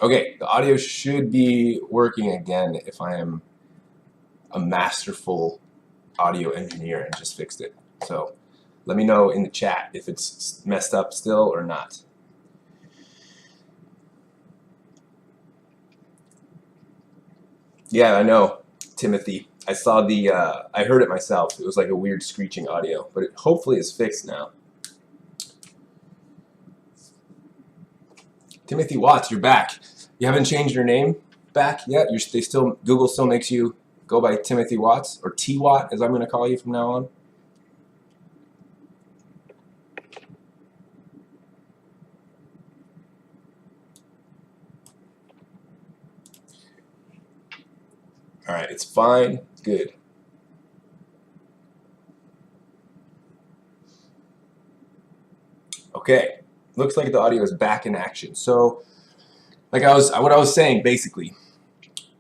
Okay, the audio should be working again if I am a masterful audio engineer and just fixed it. So let me know in the chat if it's messed up still or not. Yeah, I know, Timothy. I saw the, I heard it myself. It was like a weird screeching audio, but it hopefully is fixed now. Timothy Watts, you're back. You haven't changed your name back yet? They still, Google still makes you go by Timothy Watts, or T-Watt as I'm going to call you from now on. All right, it's fine. Good. Okay, looks like the audio is back in action. So, like what I was saying basically,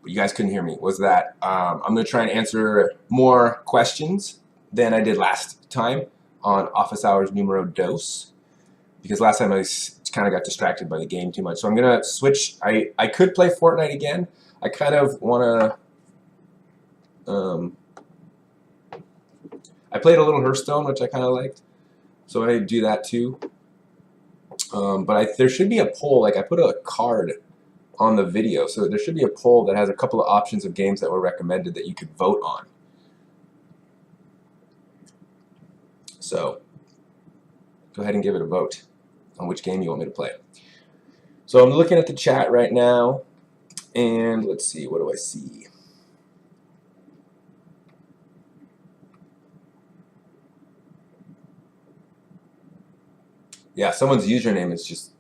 but you guys couldn't hear me, was that I'm going to try and answer more questions than I did last time on Office Hours Numero Dos, because last time I kind of got distracted by the game too much. So I'm going to switch. I could play Fortnite again. I kind of want to. I played a little Hearthstone, which I kind of liked, so I do that too. But there should be a poll. Like I put a card on the video, so there should be a poll that has a couple of options of games that were recommended that you could vote on. So go ahead and give it a vote on which game you want me to play. So I'm looking at the chat right now, and let's see, what do I see? Yeah, someone's username is just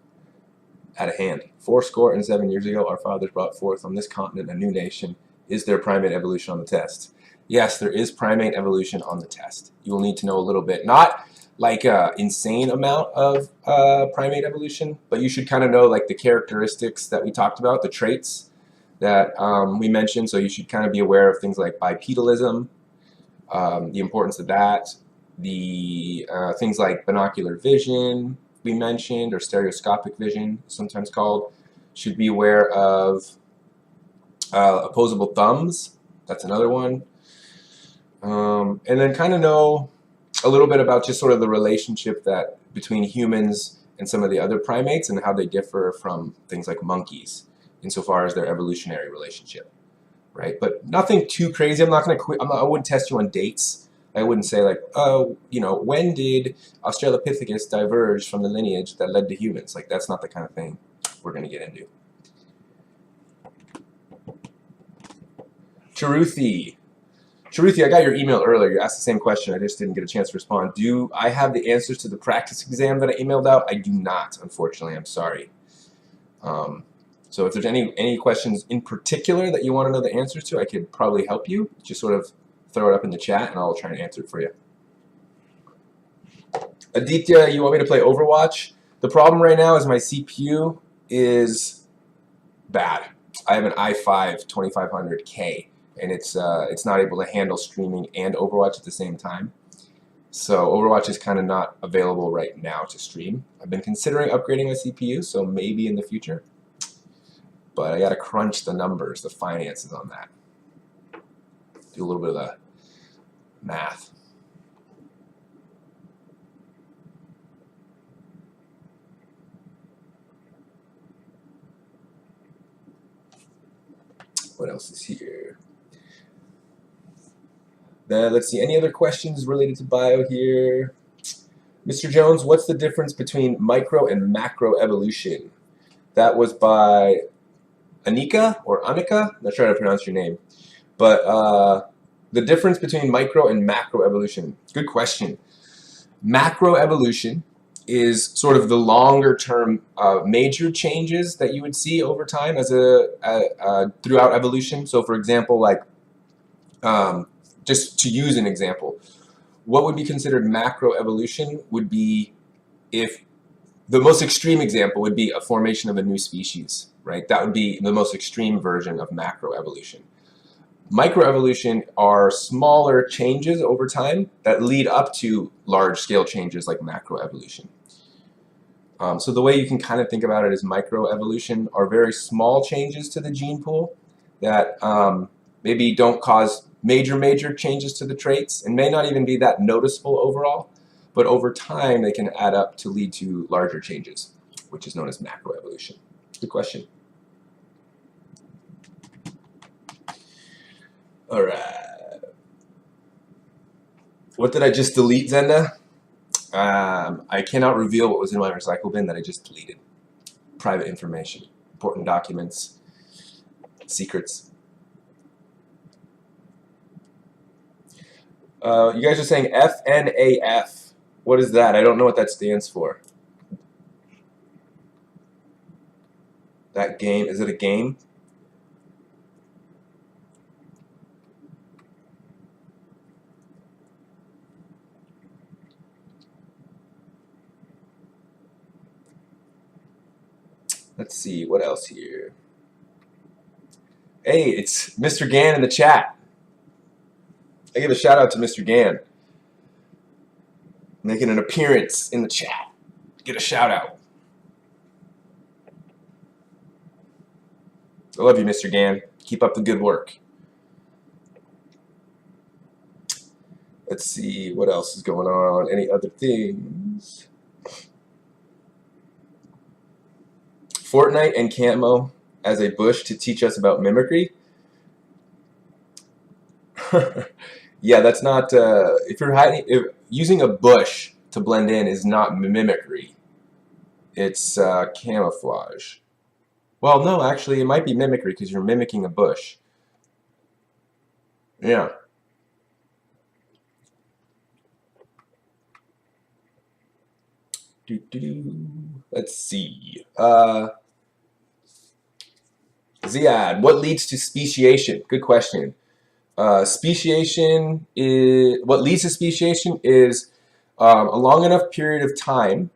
out of hand. 407 years ago, our fathers brought forth on this continent a new nation. Is there primate evolution on the test? Yes, there is primate evolution on the test. You will need to know a little bit, not like an insane amount of primate evolution, but you should kind of know like the characteristics that we talked about, the traits that we mentioned. So you should kind of be aware of things like bipedalism, the importance of that, the things like binocular vision we mentioned, or stereoscopic vision, sometimes called. Should be aware of opposable thumbs. That's another one. And then kind of know a little bit about just sort of the relationship that between humans and some of the other primates and how they differ from things like monkeys insofar as their evolutionary relationship, right? But nothing too crazy. I'm not going to quit. I wouldn't test you on dates. I wouldn't say like, oh, you know, when did Australopithecus diverge from the lineage that led to humans? Like, that's not the kind of thing we're going to get into. Charuthi, I got your email earlier. You asked the same question. I just didn't get a chance to respond. Do I have the answers to the practice exam that I emailed out? I do not, unfortunately. I'm sorry. So if there's any questions in particular that you want to know the answers to, I could probably help you. Just sort of throw it up in the chat, and I'll try and answer it for you. Aditya, you want me to play Overwatch? The problem right now is my CPU is bad. I have an i5 2500K, and it's not able to handle streaming and Overwatch at the same time. So Overwatch is kind of not available right now to stream. I've been considering upgrading my CPU, so maybe in the future. But I got to crunch the numbers, the finances on that. Do a little bit of the math. What else is here? Let's see, any other questions related to bio here? Mr. Jones, what's the difference between micro and macro evolution? That was by Anika or Anika? I'm not sure how to pronounce your name. But the difference between micro and macro evolution, good question. Macro evolution is sort of the longer term major changes that you would see over time as throughout evolution. So for example, like just to use an example, what would be considered macro evolution would be if the most extreme example would be a formation of a new species, right? That would be the most extreme version of macro evolution. Microevolution are smaller changes over time that lead up to large-scale changes like macroevolution. So the way you can kind of think about it is microevolution are very small changes to the gene pool that maybe don't cause major changes to the traits and may not even be that noticeable overall, but over time they can add up to lead to larger changes, which is known as macroevolution. Good question. All right. What did I just delete, Zenda? I cannot reveal what was in my recycle bin that I just deleted. Private information, important documents, secrets. You guys are saying FNAF. What is that? I don't know what that stands for. That game, is it a game? Let's see, what else here? Hey, it's Mr. Gann in the chat. I give a shout out to Mr. Gann. Making an appearance in the chat. Get a shout out. I love you, Mr. Gann. Keep up the good work. Let's see what else is going on. Any other things? Fortnite and camo as a bush to teach us about mimicry. Yeah, that's not. If you're using a bush to blend in is not mimicry. It's camouflage. Well, no, actually, it might be mimicry because you're mimicking a bush. Yeah. Let's see. Ziad, what leads to speciation? Good question. Speciation is what leads to speciation is a long enough period of time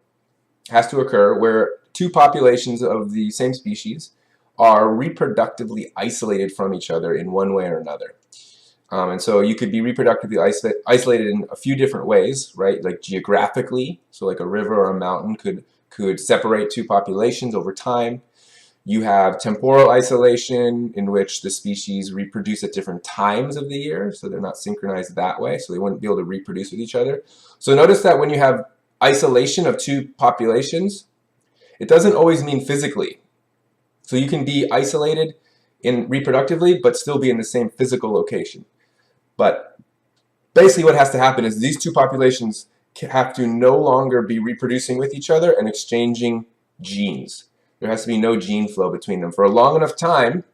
has to occur where two populations of the same species are reproductively isolated from each other in one way or another. And so you could be reproductively isolated in a few different ways, right? Like geographically, so like a river or a mountain could separate two populations over time. You have temporal isolation, in which the species reproduce at different times of the year, so they're not synchronized that way, so they wouldn't be able to reproduce with each other. So notice that when you have isolation of two populations, it doesn't always mean physically. So you can be isolated in reproductively, but still be in the same physical location. But basically what has to happen is these two populations have to no longer be reproducing with each other and exchanging genes. There has to be no gene flow between them for a long enough time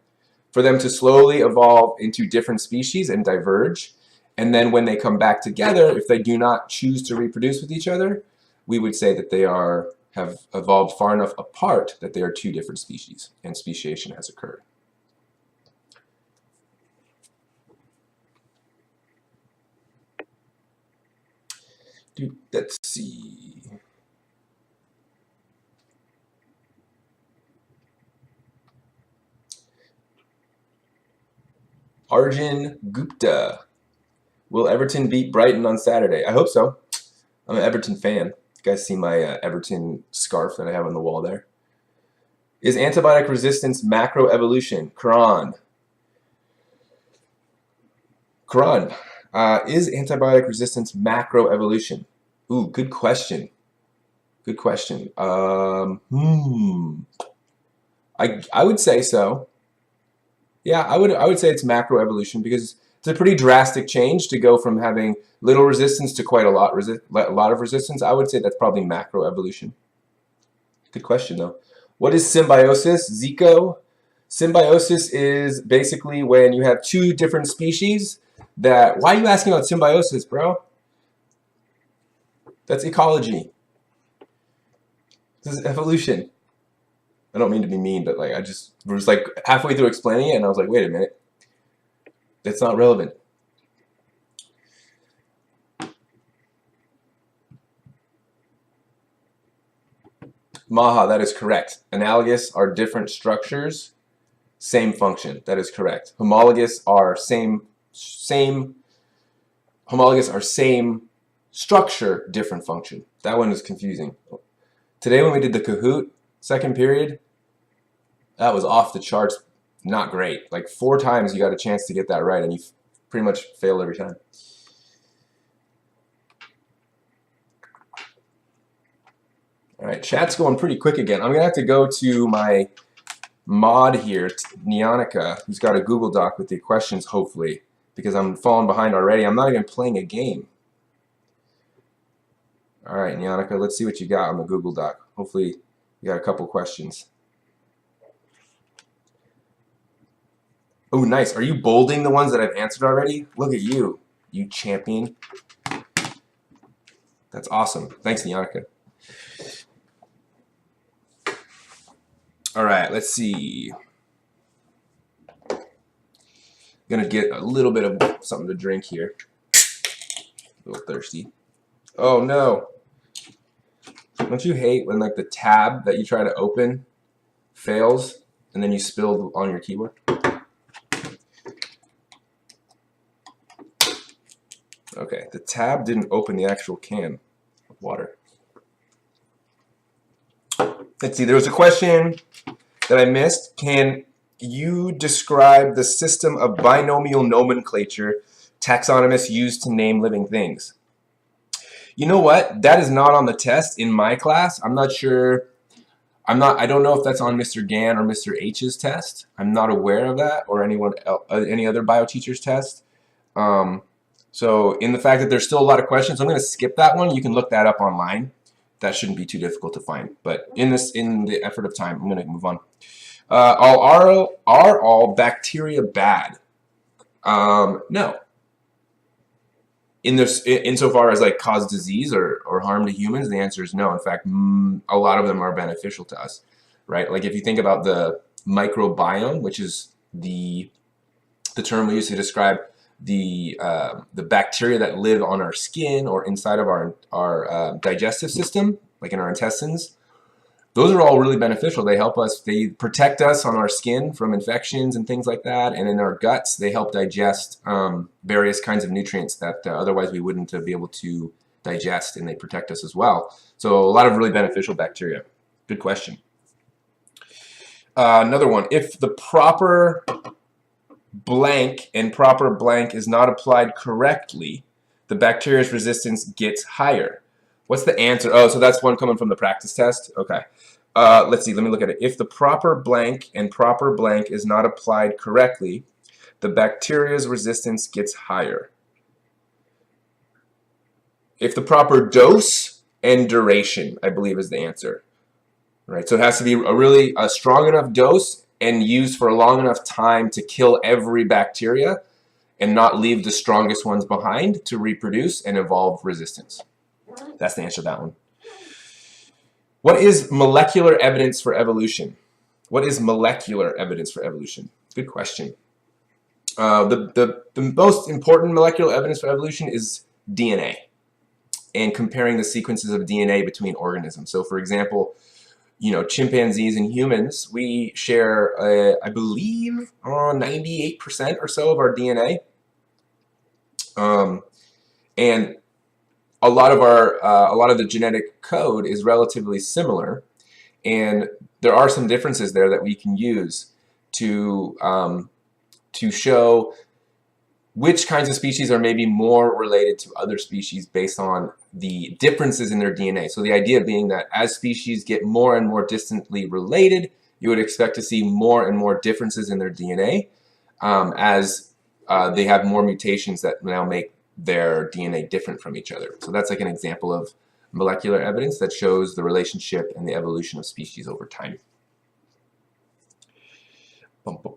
for them to slowly evolve into different species and diverge. And then when they come back together, if they do not choose to reproduce with each other, we would say that they have evolved far enough apart that they are two different species and speciation has occurred. Let's see. Arjun Gupta. Will Everton beat Brighton on Saturday? I hope so. I'm an Everton fan. You guys see my Everton scarf that I have on the wall there? Is antibiotic resistance macroevolution? Quran. Is antibiotic resistance macroevolution? Ooh, good question. Good question. I would say so. Yeah, I would say it's macroevolution because it's a pretty drastic change to go from having little resistance to quite a lot of resistance. I would say that's probably macroevolution. Good question though. What is symbiosis? Zico? Symbiosis is basically when you have two different species that. Why are you asking about symbiosis, bro? That's ecology. This is evolution. I don't mean to be mean, but like I was like halfway through explaining it, and I was like, wait a minute, that's not relevant. Maha, that is correct. Analogous are different structures, same function. That is correct. Homologous are same structure, different function. That one is confusing. Today when we did the Kahoot second period, that was off the charts, not great. Like 4 times you got a chance to get that right, and you pretty much failed every time. All right, chat's going pretty quick again. I'm going to have to go to my mod here, Nyanika, who's got a Google Doc with the questions, hopefully, because I'm falling behind already. I'm not even playing a game. All right, Nyanika, let's see what you got on the Google Doc. Hopefully you got a couple questions. Oh, nice. Are you bolding the ones that I've answered already? Look at you, you champion. That's awesome. Thanks, Nyanika. All right, let's see. Gonna get a little bit of something to drink here. A little thirsty. Oh no. Don't you hate when like the tab that you try to open fails and then you spill on your keyboard? Okay, the tab didn't open the actual can of water. Let's see, there was a question that I missed. Can you describe the system of binomial nomenclature taxonomists use to name living things? You know what? That is not on the test in my class. I'm not sure. I don't know if that's on Mr. Gann or Mr. H's test. I'm not aware of that or anyone else, any other bio teacher's test. So in the fact that there's still a lot of questions, I'm going to skip that one. You can look that up online. That shouldn't be too difficult to find. But in the effort of time, I'm going to move on. Are all bacteria bad? No. Insofar as like cause disease or harm to humans, the answer is no. In fact, a lot of them are beneficial to us, right? Like if you think about the microbiome, which is the term we use to describe the bacteria that live on our skin or inside of our digestive system, like in our intestines, those are all really beneficial. They help us, they protect us on our skin from infections and things like that. And in our guts, they help digest various kinds of nutrients that otherwise we wouldn't be able to digest, and they protect us as well. So a lot of really beneficial bacteria. Good question. Another one, if the proper blank and proper blank is not applied correctly, the bacteria's resistance gets higher. What's the answer? Oh, so that's one coming from the practice test? Okay. Let's see. Let me look at it. If the proper blank and proper blank is not applied correctly, the bacteria's resistance gets higher. If the proper dose and duration, I believe, is the answer. Right. So it has to be a really strong enough dose and used for a long enough time to kill every bacteria and not leave the strongest ones behind to reproduce and evolve resistance. That's the answer to that one. What is molecular evidence for evolution? What is molecular evidence for evolution? Good question. The most important molecular evidence for evolution is DNA and comparing the sequences of DNA between organisms. So for example, you know, chimpanzees and humans, we share, I believe, 98% or so of our DNA. And a lot of the genetic code is relatively similar, and there are some differences there that we can use to show which kinds of species are maybe more related to other species based on the differences in their DNA. So the idea being that as species get more and more distantly related, you would expect to see more and more differences in their DNA as they have more mutations that now make their DNA different from each other. So that's like an example of molecular evidence that shows the relationship and the evolution of species over time.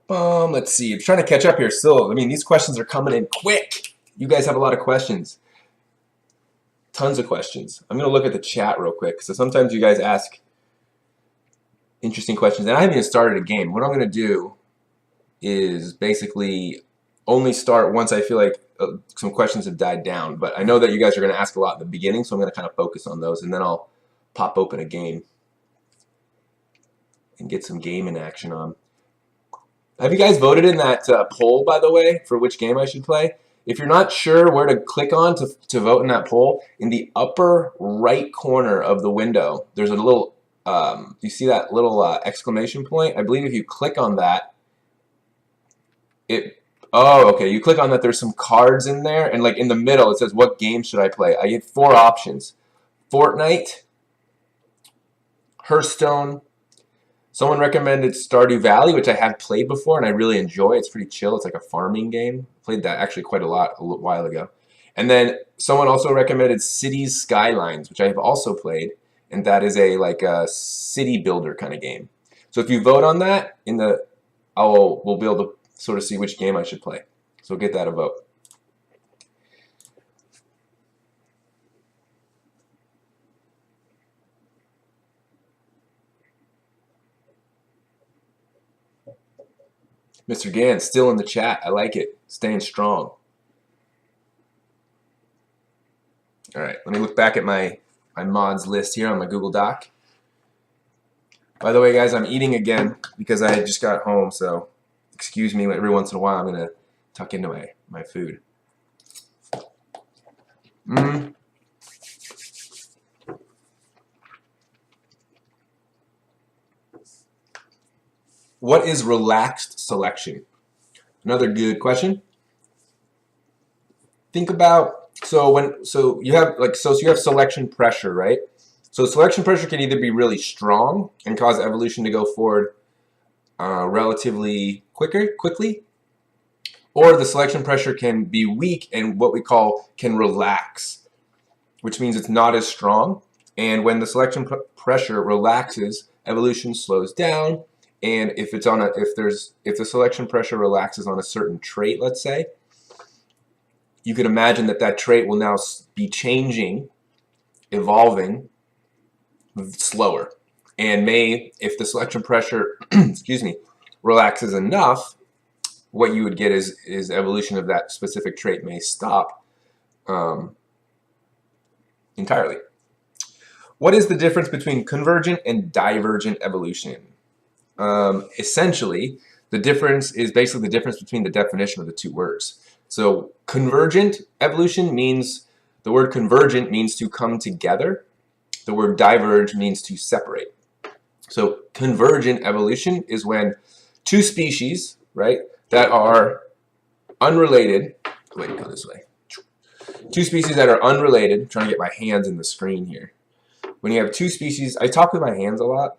Let's see, I'm trying to catch up here still. I mean, these questions are coming in quick. You guys have a lot of questions. Tons of questions. I'm going to look at the chat real quick. So sometimes you guys ask interesting questions, and I haven't even started a game. What I'm going to do is basically only start once I feel like some questions have died down, but I know that you guys are going to ask a lot in the beginning, so I'm going to kind of focus on those, and then I'll pop open a game and get some game in action on. Have you guys voted in that poll, by the way, for which game I should play? If you're not sure where to click on to vote in that poll, in the upper right corner of the window, there's a little you see that little exclamation point? I believe if you click on that, okay, you click on that, there's some cards in there, and like in the middle it says, what game should I play? I get 4 options. Fortnite, Hearthstone, someone recommended Stardew Valley, which I have played before and I really enjoy. It's pretty chill. It's like a farming game. Played that actually quite a while ago. And then someone also recommended Cities Skylines, which I have also played, and that is a city builder kind of game. So if you vote on that, we'll be able to sort of see which game I should play. So get that a vote. Mr. Gans, still in the chat. I like it. Staying strong. All right, let me look back at my mods list here on my Google Doc. By the way, guys, I'm eating again because I just got home, so excuse me every once in a while. I'm going to tuck into my food. What is relaxed selection? Another good question. Think about, so you have selection pressure, right? So selection pressure can either be really strong and cause evolution to go forward relatively quickly, or the selection pressure can be weak and what we call can relax, which means it's not as strong. And when the selection pressure relaxes, evolution slows down. And if the selection pressure relaxes on a certain trait, let's say, you could imagine that trait will now be changing, evolving slower. And if the selection pressure, excuse me, relaxes enough, what you would get is evolution of that specific trait may stop entirely. What is the difference between convergent and divergent evolution? Essentially, the difference is basically the difference between the definition of the two words. So convergent evolution means, the word convergent means to come together. The word diverge means to separate. So convergent evolution is when two species, right, that are unrelated, wait, go this way. Two species that are unrelated, I'm trying to get my hands in the screen here. When you have two species, I talk with my hands a lot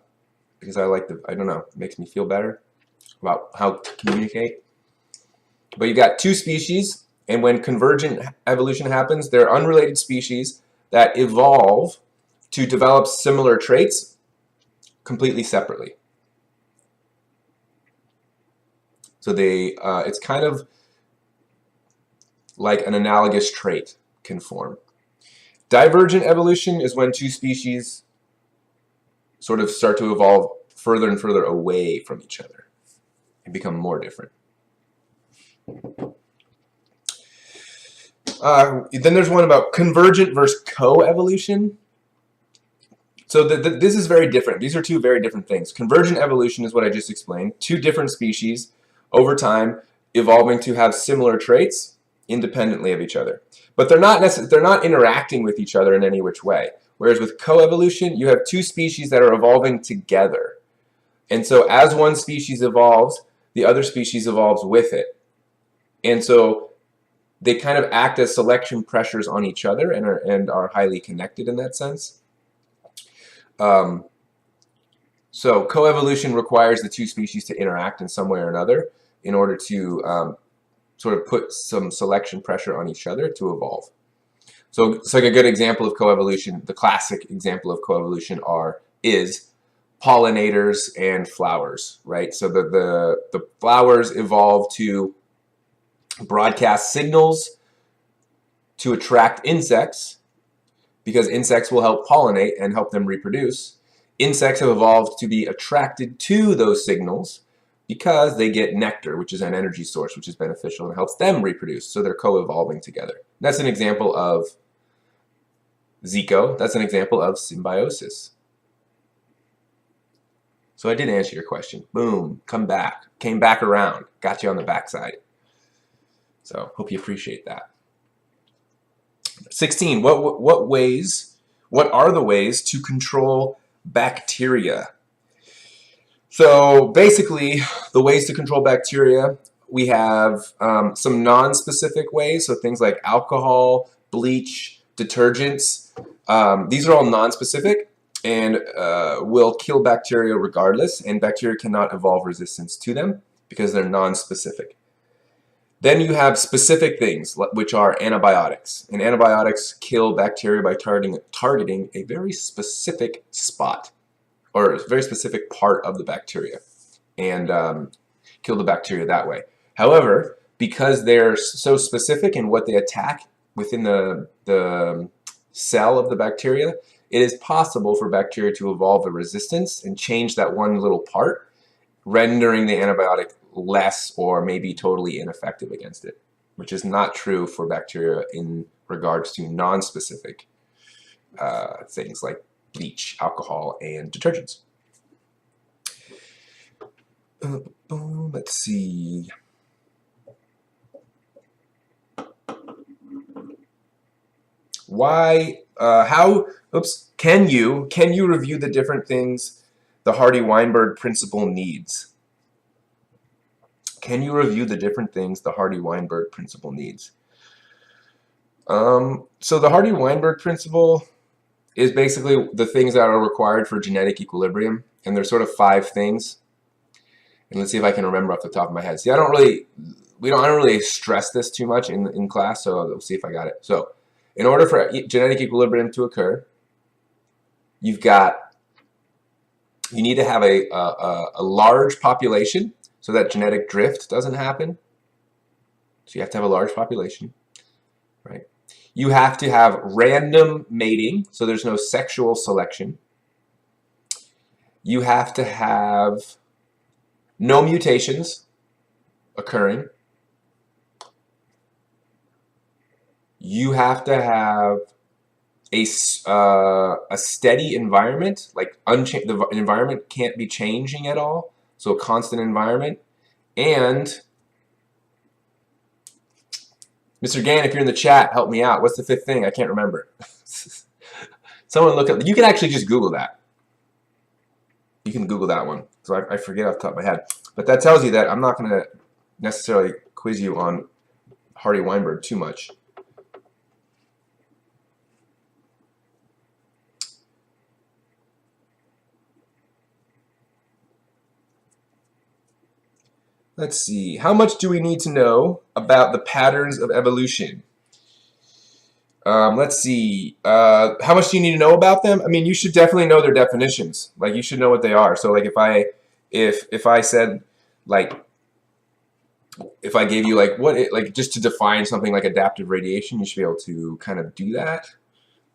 because I don't know, it makes me feel better about how to communicate. But you got two species, and when convergent evolution happens, they're unrelated species that evolve to develop similar traits completely separately. So it's kind of like an analogous trait can form. Divergent evolution is when two species sort of start to evolve further and further away from each other and become more different. Then there's one about convergent versus co-evolution. So this is very different. These are two very different things. Convergent evolution is what I just explained. Two different species over time evolving to have similar traits independently of each other. But they're not interacting with each other in any which way. Whereas with coevolution, you have two species that are evolving together. And so as one species evolves, the other species evolves with it. And so they kind of act as selection pressures on each other and are highly connected in that sense. So coevolution requires the two species to interact in some way or another in order to sort of put some selection pressure on each other to evolve. So it's like a good example of coevolution. The classic example of coevolution is pollinators and flowers, right? So the flowers evolve to broadcast signals to attract insects because insects will help pollinate and help them reproduce. Insects have evolved to be attracted to those signals because they get nectar, which is an energy source, which is beneficial and helps them reproduce. So they're co-evolving together. That's an example of Zico. That's an example of symbiosis. So I did answer your question. Boom, come back. Came back around. Got you on the backside. So hope you appreciate that. 16, what are the ways to control Bacteria. So basically, the ways to control bacteria, we have some non-specific ways, so things like alcohol, bleach, detergents. These are all non-specific and will kill bacteria regardless, and bacteria cannot evolve resistance to them because they're non-specific. Then you have specific things, which are antibiotics. And antibiotics kill bacteria by targeting a very specific spot, or a very specific part of the bacteria, and kill the bacteria that way. However, because they're so specific in what they attack within the cell of the bacteria, it is possible for bacteria to evolve a resistance and change that one little part, rendering the antibiotic less or maybe totally ineffective against it, which is not true for bacteria in regards to non-specific things like bleach, alcohol, and detergents. Let's see. Can you review the different things the Hardy-Weinberg principle needs? Can you review the different things the Hardy-Weinberg principle needs? So the Hardy-Weinberg principle is basically the things that are required for genetic equilibrium, and there's sort of 5 things. And let's see if I can remember off the top of my head. See, I don't really stress this too much in class, so we'll see if I got it. So, in order for genetic equilibrium to occur, you need to have a large population so that genetic drift doesn't happen. So you have to have a large population, right? You have to have random mating, so there's no sexual selection. You have to have no mutations occurring. You have to have a steady environment, like the environment can't be changing at all, so a constant environment. And Mr. Gann, if you're in the chat, help me out. What's the 5th thing? I can't remember. Someone look up. You can actually just Google that. You can Google that one. So I forget off the top of my head. But that tells you that I'm not going to necessarily quiz you on Hardy-Weinberg too much. Let's see. How much do we need to know about the patterns of evolution? Let's see. How much do you need to know about them? I mean, you should definitely know their definitions. Like, you should know what they are. So, like, if I said, like, if I gave you like just to define something like adaptive radiation, you should be able to kind of do that.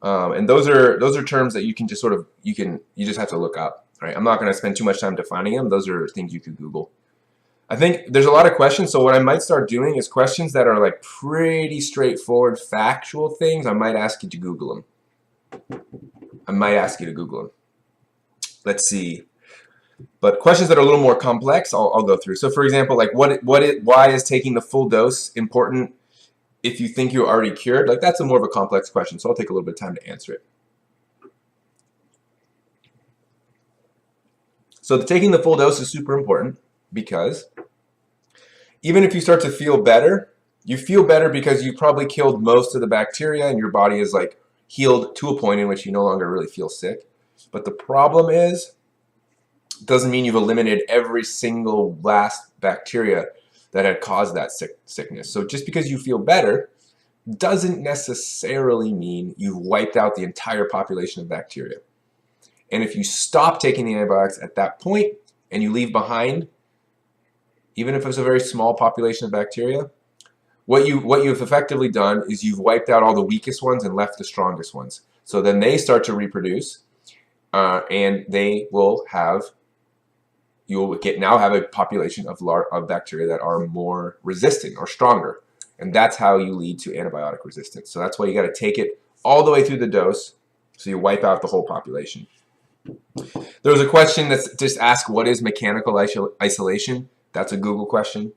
And those are terms that you can just you just have to look up. Right? I'm not going to spend too much time defining them. Those are things you could Google. I think there's a lot of questions, so what I might start doing is questions that are like pretty straightforward, factual things. I might ask you to Google them. Let's see. But questions that are a little more complex, I'll go through. So, for example, like why is taking the full dose important if you think you're already cured? Like, that's more of a complex question, so I'll take a little bit of time to answer it. So, taking the full dose is super important, because even if you start to feel better, you feel better because you probably killed most of the bacteria and your body is like healed to a point in which you no longer really feel sick. But the problem is, it doesn't mean you've eliminated every single last bacteria that had caused that sickness. So just because you feel better doesn't necessarily mean you've wiped out the entire population of bacteria. And if you stop taking the antibiotics at that point and you leave behind, even if it's a very small population of bacteria, what you've effectively done is you've wiped out all the weakest ones and left the strongest ones. So then they start to reproduce, and they will have, now have a population of bacteria that are more resistant or stronger, and that's how you lead to antibiotic resistance. So that's why you got to take it all the way through the dose, so you wipe out the whole population. There was a question that's just asked, what is mechanical isolation? That's a Google question.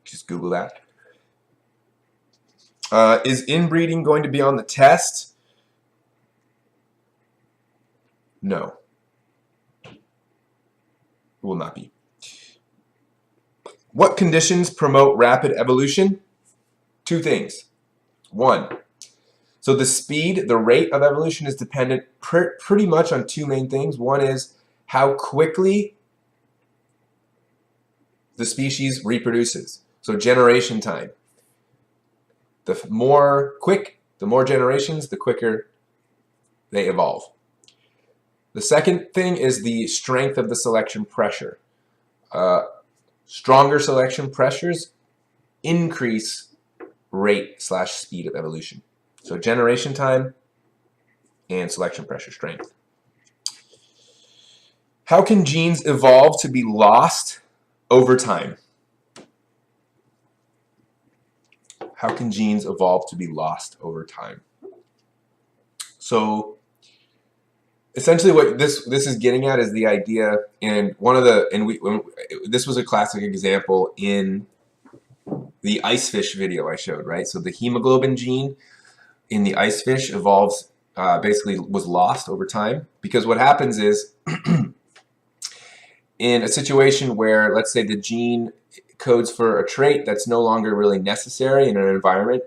Just Google that. Is inbreeding going to be on the test? No, it will not be. What conditions promote rapid evolution? Two things. One, so the speed, the rate of evolution is dependent pretty much on two main things. One is how quickly the species reproduces. So generation time. The more generations, the quicker they evolve. The second thing is the strength of the selection pressure. Stronger selection pressures increase rate/speed of evolution. So generation time and selection pressure strength. How can genes evolve to be lost over time? How can genes evolve to be lost over time? So essentially what this is getting at is the idea, and this was a classic example in the ice fish video I showed, right? So the hemoglobin gene in the ice fish evolves, basically was lost over time, because what happens is in a situation where, let's say, the gene codes for a trait that's no longer really necessary in an environment,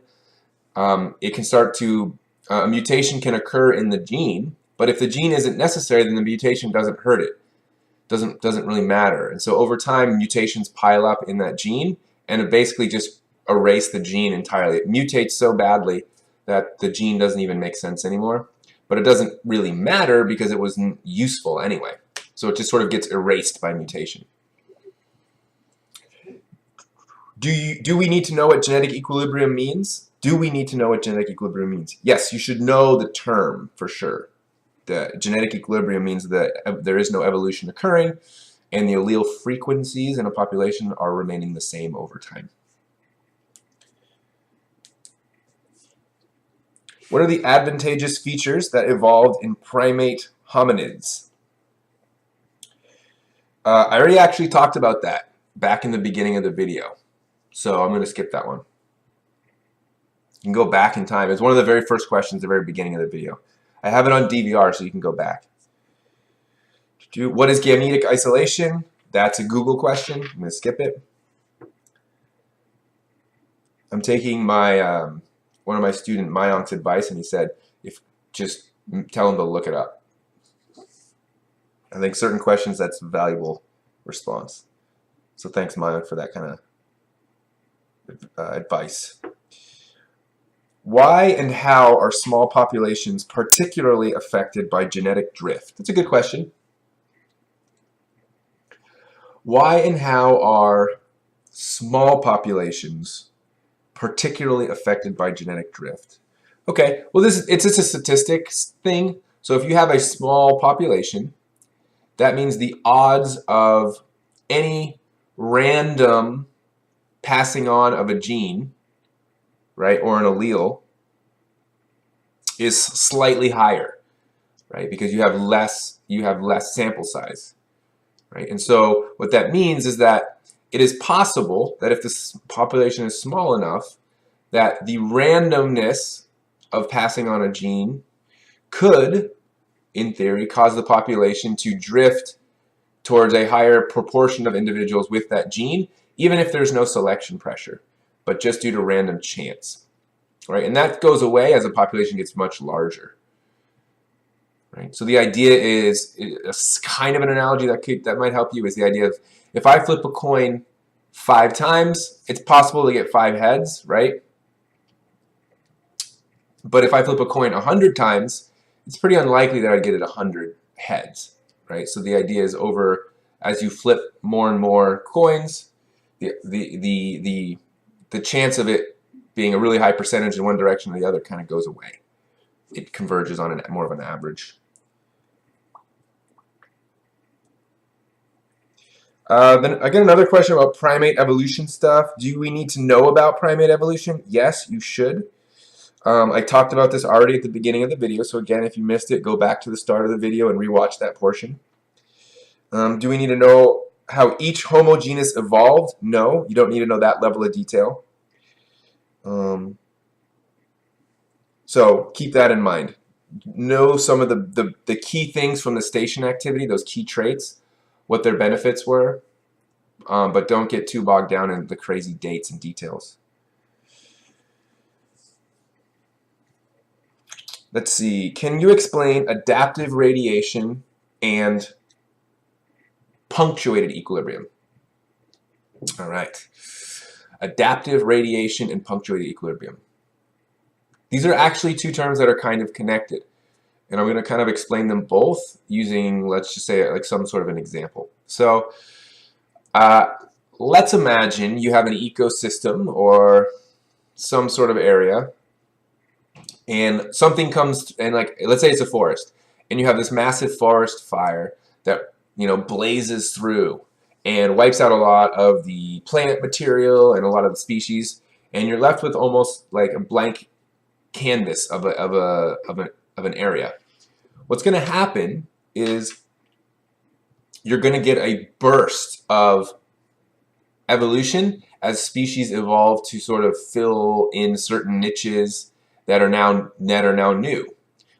it can start to, a mutation can occur in the gene, but if the gene isn't necessary, then the mutation doesn't hurt it. Doesn't really matter. And so over time, mutations pile up in that gene, and it basically just erase the gene entirely. It mutates so badly that the gene doesn't even make sense anymore. But it doesn't really matter because it wasn't useful anyway. So it just sort of gets erased by mutation. Do we need to know what genetic equilibrium means? Do we need to know what genetic equilibrium means? Yes, you should know the term for sure. The genetic equilibrium means that there is no evolution occurring and the allele frequencies in a population are remaining the same over time. What are the advantageous features that evolved in primate hominids? I already actually talked about that back in the beginning of the video, so I'm going to skip that one. You can go back in time. It's one of the very first questions at the very beginning of the video. I have it on DVR, so you can go back. What is gametic isolation? That's a Google question. I'm going to skip it. I'm taking my one of my student Mayank's advice, and he said, just tell him to look it up. I think certain questions, that's a valuable response. So thanks, Mayank, for that kind of advice. Why and how are small populations particularly affected by genetic drift? That's a good question. Why and how are small populations particularly affected by genetic drift? Okay, well, it's just a statistics thing. So if you have a small population, that means the odds of any random passing on of a gene, right, or an allele is slightly higher, right, because you have less sample size, right? And so what that means is that it is possible that if this population is small enough, that the randomness of passing on a gene could, in theory, cause the population to drift towards a higher proportion of individuals with that gene, even if there's no selection pressure, but just due to random chance, right? And that goes away as the population gets much larger, right? So the idea is kind of an analogy that might help you, is the idea of, if I flip a coin 5 times, it's possible to get 5 heads, right? But if I flip a coin 100 times, it's pretty unlikely that I'd get it 100 heads, right? So the idea is, as you flip more and more coins, the chance of it being a really high percentage in one direction or the other kind of goes away. It converges on more of an average. Then again, another question about primate evolution stuff. Do we need to know about primate evolution? Yes, you should. I talked about this already at the beginning of the video, so again, if you missed it, go back to the start of the video and rewatch that portion. Do we need to know how each Homo genus evolved? No, you don't need to know that level of detail. So keep that in mind. know some of the key things from the station activity, those key traits, what their benefits were, but don't get too bogged down in the crazy dates and details. Let's see. Can you explain adaptive radiation and punctuated equilibrium? All right. Adaptive radiation and punctuated equilibrium. These are actually two terms that are kind of connected. And I'm going to kind of explain them both using, let's just say, like some sort of an example. So let's imagine you have an ecosystem or some sort of area, and something comes, and like, let's say it's a forest, and you have this massive forest fire that, you know, blazes through and wipes out a lot of the plant material and a lot of the species, and you're left with almost like a blank canvas of an area. What's going to happen is you're going to get a burst of evolution as species evolve to sort of fill in certain niches that are now new.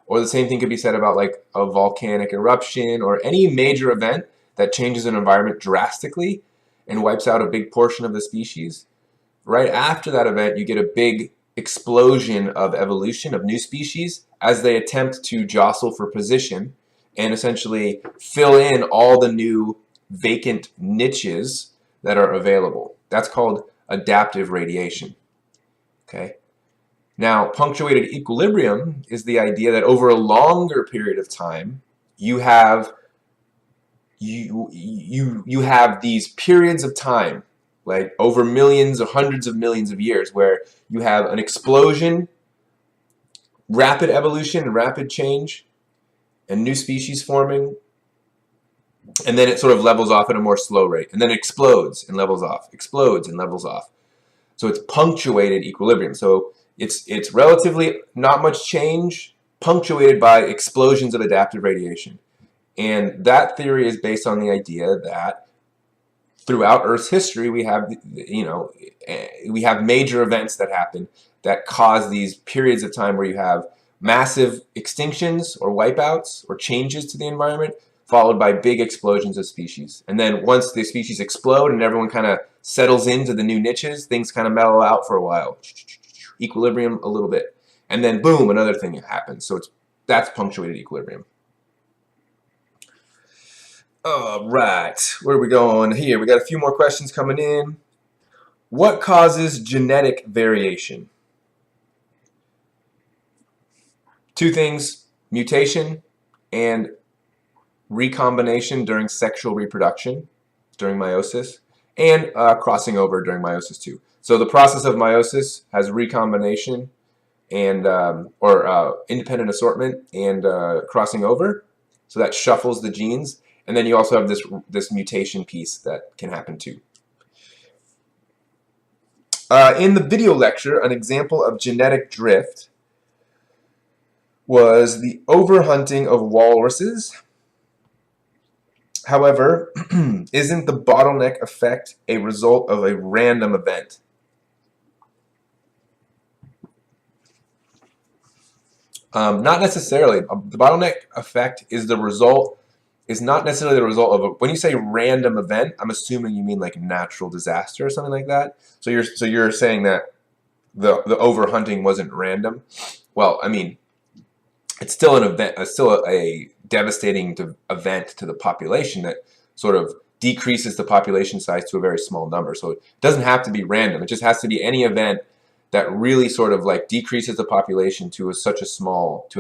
Or the same thing could be said about like a volcanic eruption or any major event that changes an environment drastically and wipes out a big portion of the species. Right after that event, you get a big explosion of evolution of new species as they attempt to jostle for position and essentially fill in all the new vacant niches that are available. That's called adaptive radiation. Okay. Now, punctuated equilibrium is the idea that over a longer period of time, you have these periods of time, like over millions or hundreds of millions of years, where you have an explosion, rapid evolution and rapid change, and new species forming, and then it sort of levels off at a more slow rate, and then it explodes and levels off, explodes and levels off. So it's punctuated equilibrium. So it's relatively not much change, punctuated by explosions of adaptive radiation. And that theory is based on the idea that throughout Earth's history, we have, you know, we have major events that happen that cause these periods of time where you have massive extinctions or wipeouts or changes to the environment, followed by big explosions of species. And then once the species explode and everyone kind of settles into the new niches, things kind of mellow out for a while. Equilibrium a little bit. And then boom, another thing happens. So that's punctuated equilibrium. All right, where are we going here? We got a few more questions coming in. What causes genetic variation? Two things: mutation and recombination during sexual reproduction, during meiosis, and crossing over during meiosis too. So the process of meiosis has recombination and independent assortment and crossing over. So that shuffles the genes. And then you also have this mutation piece that can happen too. In the video lecture, an example of genetic drift was the overhunting of walruses. However, isn't the bottleneck effect a result of a random event? Not necessarily. The bottleneck effect is not necessarily the result of when you say random event, I'm assuming you mean like natural disaster or something like that. So you're saying that the overhunting wasn't random. Well, I mean, it's still an event, still a devastating event to the population that sort of decreases the population size to a very small number. So it doesn't have to be random. It just has to be any event that really sort of like decreases the population to a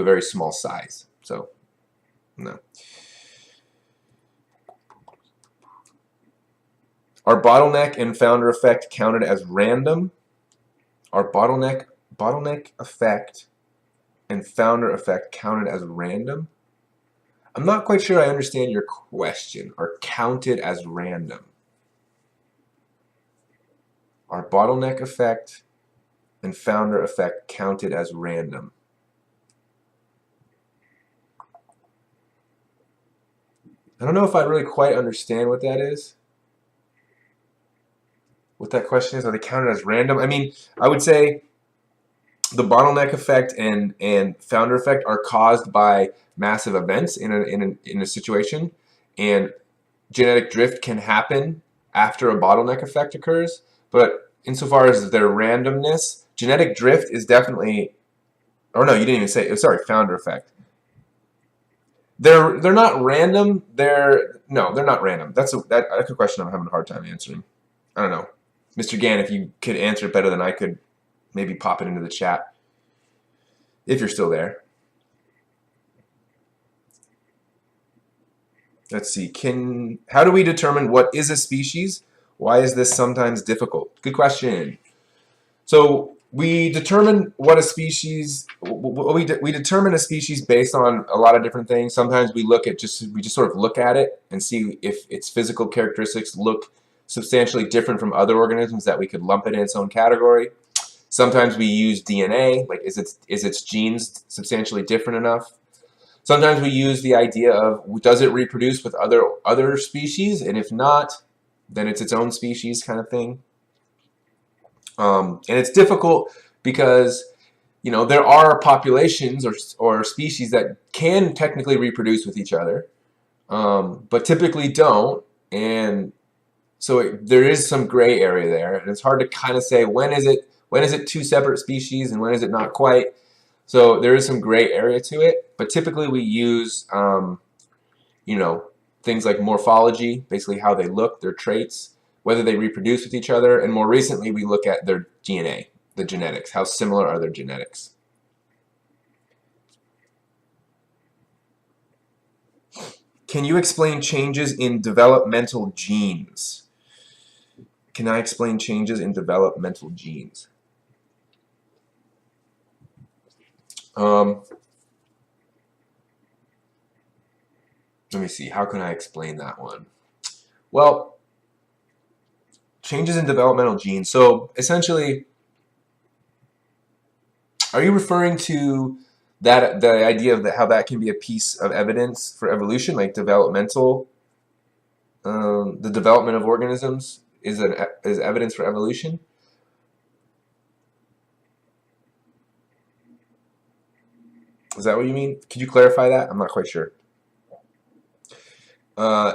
very small size. So, no. Are bottleneck and founder effect counted as random? Are bottleneck effect and founder effect counted as random? I'm not quite sure I understand your question. Are counted as random? Are bottleneck effect and founder effect counted as random? I don't know if I really quite understand what that is. What that question is, are they counted as random? I mean, I would say the bottleneck effect and founder effect are caused by massive events in a situation, and genetic drift can happen after a bottleneck effect occurs. But insofar as their randomness, genetic drift is definitely, or no, you didn't even say. Sorry, founder effect. They're not random. They're not random. That's a question I'm having a hard time answering. I don't know, Mr. Gann, if you could answer it better than I could, maybe pop it into the chat if you're still there. Let's see. How do we determine what is a species? Why is this sometimes difficult? Good question. So we determine what a species. We determine a species based on a lot of different things. Sometimes we just sort of look at it and see if its physical characteristics look substantially different from other organisms that we could lump it in its own category. Sometimes we use DNA, like is its genes substantially different enough? Sometimes we use the idea of, does it reproduce with other species, and if not, then it's its own species kind of thing. And it's difficult because there are populations or species that can technically reproduce with each other, but typically don't, and so there is some gray area there, and it's hard to kind of say when is it two separate species and when is it not quite. So there is some gray area to it, but typically we use things like morphology, basically how they look, their traits, whether they reproduce with each other, and more recently we look at their DNA, the genetics, how similar are their genetics. Can you explain changes in developmental genes? Can I explain changes in developmental genes? Let me see. How can I explain that one? Well, changes in developmental genes. So essentially, are you referring to the idea of how that can be a piece of evidence for evolution, like developmental, the development of organisms is evidence for evolution? Is that what you mean? Could you clarify that? I'm not quite sure.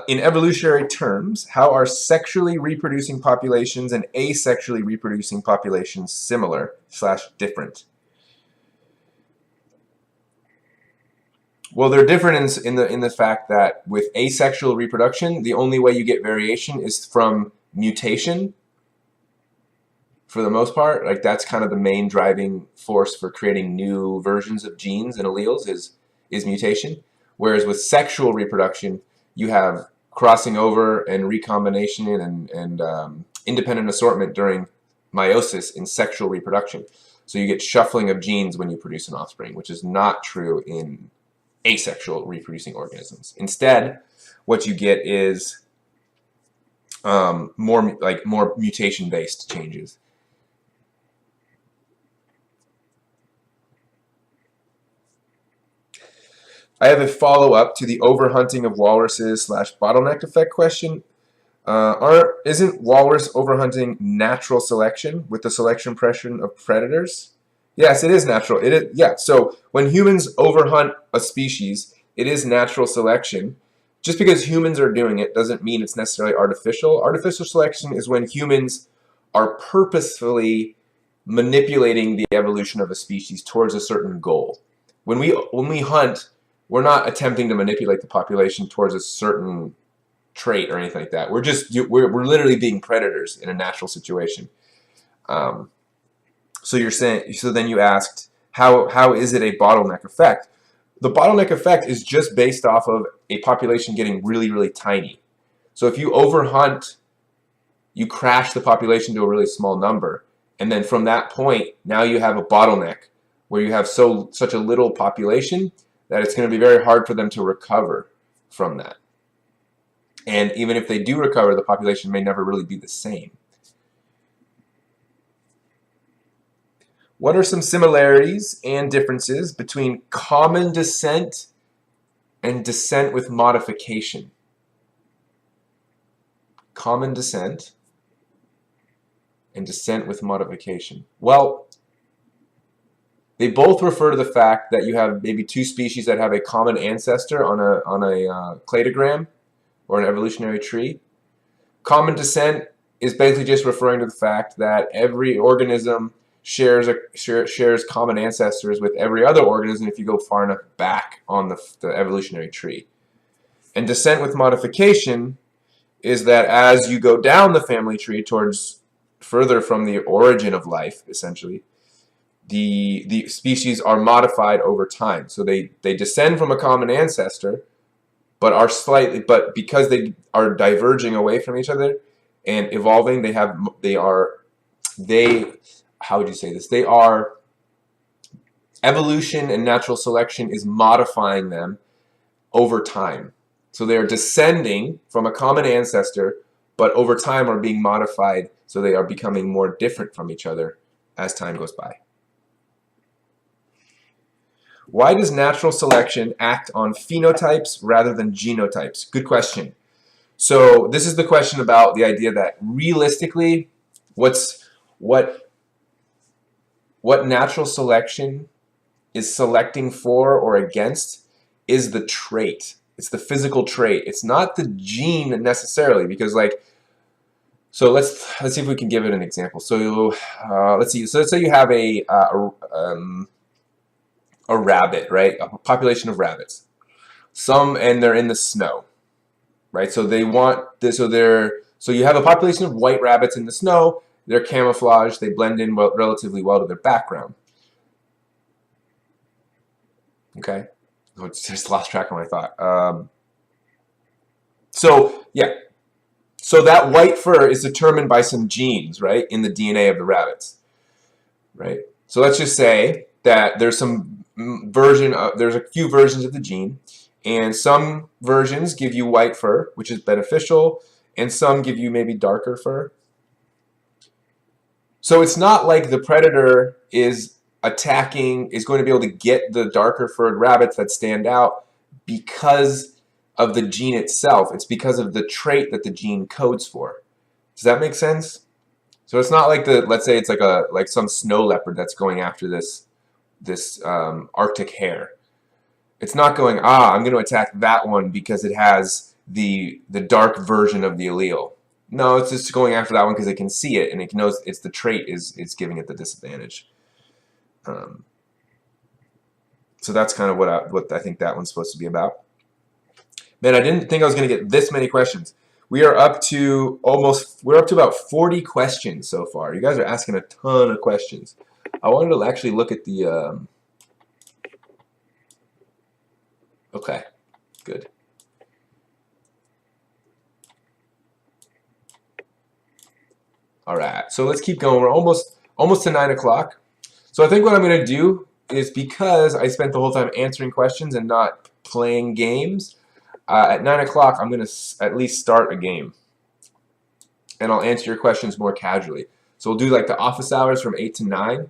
In evolutionary terms, how are sexually reproducing populations and asexually reproducing populations similar/different? Well, they're different in the fact that with asexual reproduction, the only way you get variation is from mutation. For the most part, like that's kind of the main driving force for creating new versions of genes and alleles is mutation. Whereas with sexual reproduction, you have crossing over and recombination and independent assortment during meiosis in sexual reproduction. So you get shuffling of genes when you produce an offspring, which is not true in asexual reproducing organisms. Instead, what you get is more mutation-based changes. I have a follow-up to the overhunting of walruses / bottleneck effect question. Isn't walrus overhunting natural selection with the selection pressure of predators? Yes, it is natural. It is, yeah. So when humans overhunt a species, it is natural selection. Just because humans are doing it doesn't mean it's necessarily artificial. Artificial selection is when humans are purposefully manipulating the evolution of a species towards a certain goal. When we hunt, we're not attempting to manipulate the population towards a certain trait or anything like that. We're literally being predators in a natural situation. So then you asked, how is it a bottleneck effect? The bottleneck effect is just based off of a population getting really, really tiny. So if you overhunt, you crash the population to a really small number, and then from that point, now you have a bottleneck where you have such a little population that it's going to be very hard for them to recover from that. And even if they do recover, the population may never really be the same. What are some similarities and differences between common descent and descent with modification? Common descent and descent with modification. Well, They both refer to the fact that you have maybe two species that have a common ancestor on a cladogram or an evolutionary tree. Common descent is basically just referring to the fact that every organism shares common ancestors with every other organism if you go far enough back on the evolutionary tree. And descent with modification is that as you go down the family tree towards further from the origin of life, essentially, the species are modified over time. So they descend from a common ancestor, but because they are diverging away from each other and evolving, how would you say this? Evolution and natural selection is modifying them over time. So they are descending from a common ancestor, but over time are being modified, so they are becoming more different from each other as time goes by. Why does natural selection act on phenotypes rather than genotypes? Good question. So this is the question about the idea that realistically, what natural selection is selecting for or against is the trait. It's the physical trait. It's not the gene necessarily, because so let's see if we can give it an example. So let's see. So let's say you have a rabbit, right? A population of rabbits. And they're in the snow, right? So they want this. So you have a population of white rabbits in the snow. They're camouflaged. They blend in relatively well to their background. Okay, I just lost track of my thought. So yeah, so that white fur is determined by some genes, right, in the DNA of the rabbits, right? So let's just say that there's there's a few versions of the gene, and some versions give you white fur, which is beneficial, and some give you maybe darker fur. So it's not like the predator is going to be able to get the darker furred rabbits that stand out because of the gene itself. It's because of the trait that the gene codes for. Does that make sense? So it's not like let's say it's like some snow leopard that's going after this Arctic hare. It's not going, I'm going to attack that one because it has the dark version of the allele. No, it's just going after that one because it can see it and it knows it's the trait is giving it the disadvantage. So that's kind of what I think that one's supposed to be about. Man, I didn't think I was going to get this many questions. We're up to about 40 questions so far. You guys are asking a ton of questions. I wanted to actually look at the okay, good. All right, so let's keep going. We're almost to 9 o'clock. So I think what I'm going to do is, because I spent the whole time answering questions and not playing games, at 9 o'clock I'm going to at least start a game. And I'll answer your questions more casually. So we'll do like the office hours from 8 to 9.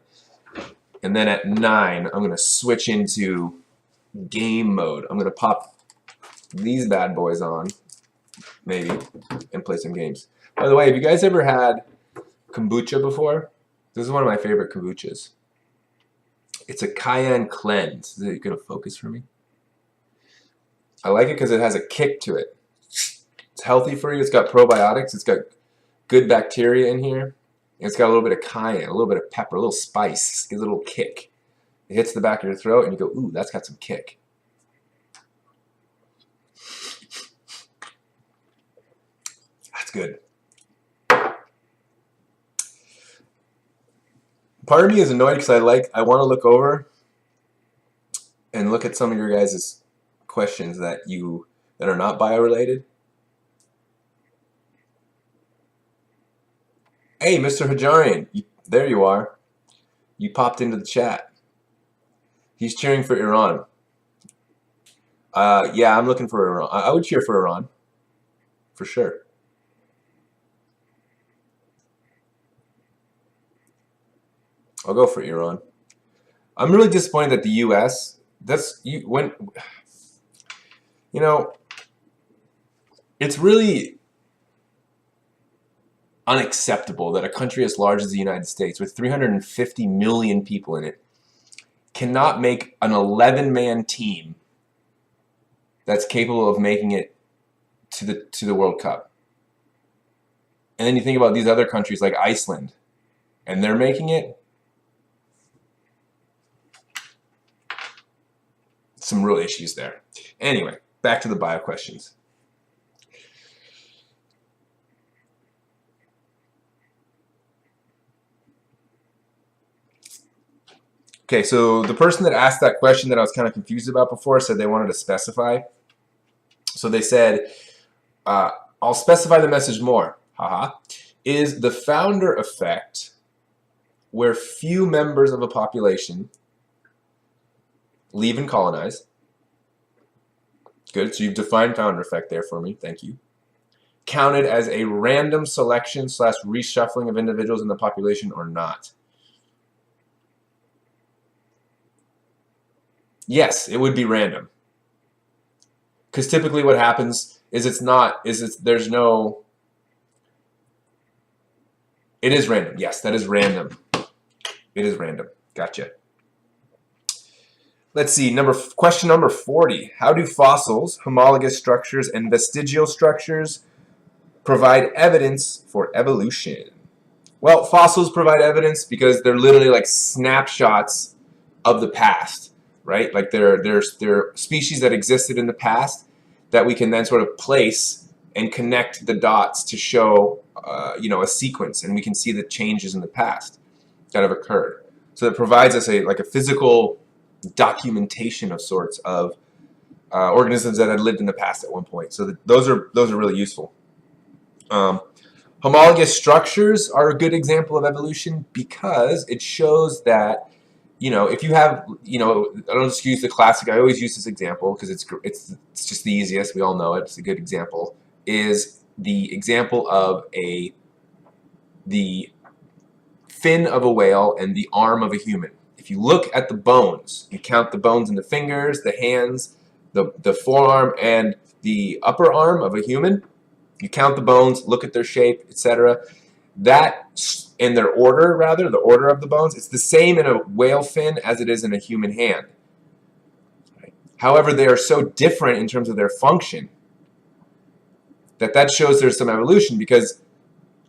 And then at 9, I'm going to switch into game mode. I'm going to pop these bad boys on, maybe, and play some games. By the way, have you guys ever had kombucha before? This is one of my favorite kombuchas. It's a cayenne cleanse. Is it going to focus for me? I like it because it has a kick to it. It's healthy for you. It's got probiotics. It's got good bacteria in here. And it's got a little bit of cayenne, a little bit of pepper, a little spice. It gives a little kick. It hits the back of your throat and you go, ooh, that's got some kick. That's good. Part of me is annoyed because I want to look over and look at some of your guys' questions that are not bio-related. Hey, Mr. Hajarian, there you are. You popped into the chat. He's cheering for Iran. Yeah, I'm looking for Iran. I would cheer for Iran, for sure. I'll go for Iran. I'm really disappointed that the U.S. It's really unacceptable that a country as large as the United States, with 350 million people in it, cannot make an 11-man team that's capable of making it to the World Cup. And then you think about these other countries like Iceland, and they're making it. Some real issues there. Anyway, back to the bio questions. Okay, so the person that asked that question that I was kind of confused about before said they wanted to specify. So they said, I'll specify the message more. Haha. Is the founder effect where few members of a population leave and colonize? Good, so you've defined founder effect there for me. Thank you. Counted as a random selection / reshuffling of individuals in the population or not? Yes, it would be random. Because typically what happens is it is random. Yes, that is random. It is random. Gotcha. Let's see, question number 40. How do fossils, homologous structures, and vestigial structures provide evidence for evolution? Well, fossils provide evidence because they're literally like snapshots of the past, right? Like they're species that existed in the past that we can then sort of place and connect the dots to show a sequence, and we can see the changes in the past that have occurred. So it provides us a physical documentation of sorts of organisms that had lived in the past at one point. So those are really useful. Homologous structures are a good example of evolution because it shows that if you have I don't just use the classic. I always use this example because it's just the easiest. We all know it. It's a good example. Is the example of the fin of a whale and the arm of a human. If you look at the bones, you count the bones in the fingers, the hands, the forearm, and the upper arm of a human. You count the bones, look at their shape, etc. That, in their order, rather, the order of the bones, it's the same in a whale fin as it is in a human hand. Right? However, they are so different in terms of their function that shows there's some evolution, because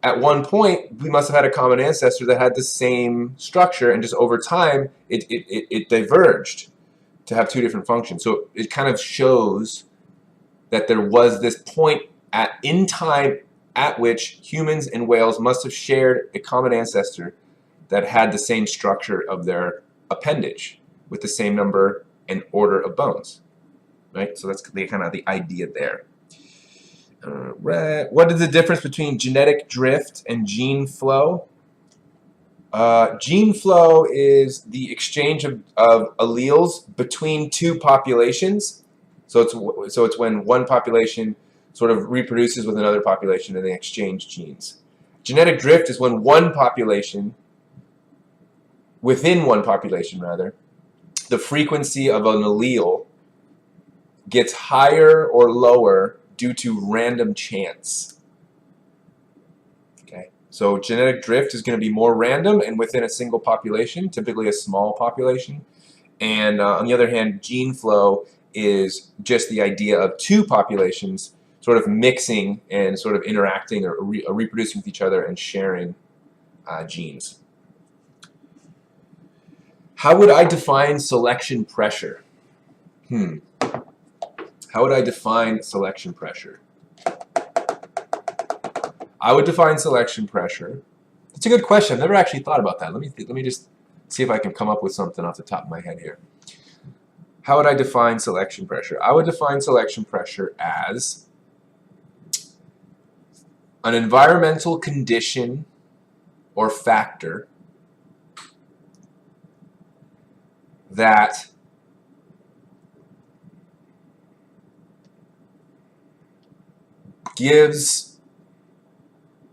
at one point we must have had a common ancestor that had the same structure, and just over time it diverged to have two different functions. So it kind of shows that there was this point in time at which humans and whales must have shared a common ancestor that had the same structure of their appendage with the same number and order of bones. Right? So that's kind of the idea there. Right. What is the difference between genetic drift and gene flow? Gene flow is the exchange of alleles between two populations. So it's when one population sort of reproduces with another population and they exchange genes. Genetic drift is when within one population rather, the frequency of an allele gets higher or lower due to random chance. Okay, so genetic drift is going to be more random and within a single population, typically a small population. And on the other hand, gene flow is just the idea of two populations sort of mixing and sort of interacting or reproducing with each other and sharing genes. How would I define selection pressure? How would I define selection pressure? I would define selection pressure. That's a good question. I've never actually thought about that. Let me just see if I can come up with something off the top of my head here. How would I define selection pressure? I would define selection pressure as an environmental condition or factor that gives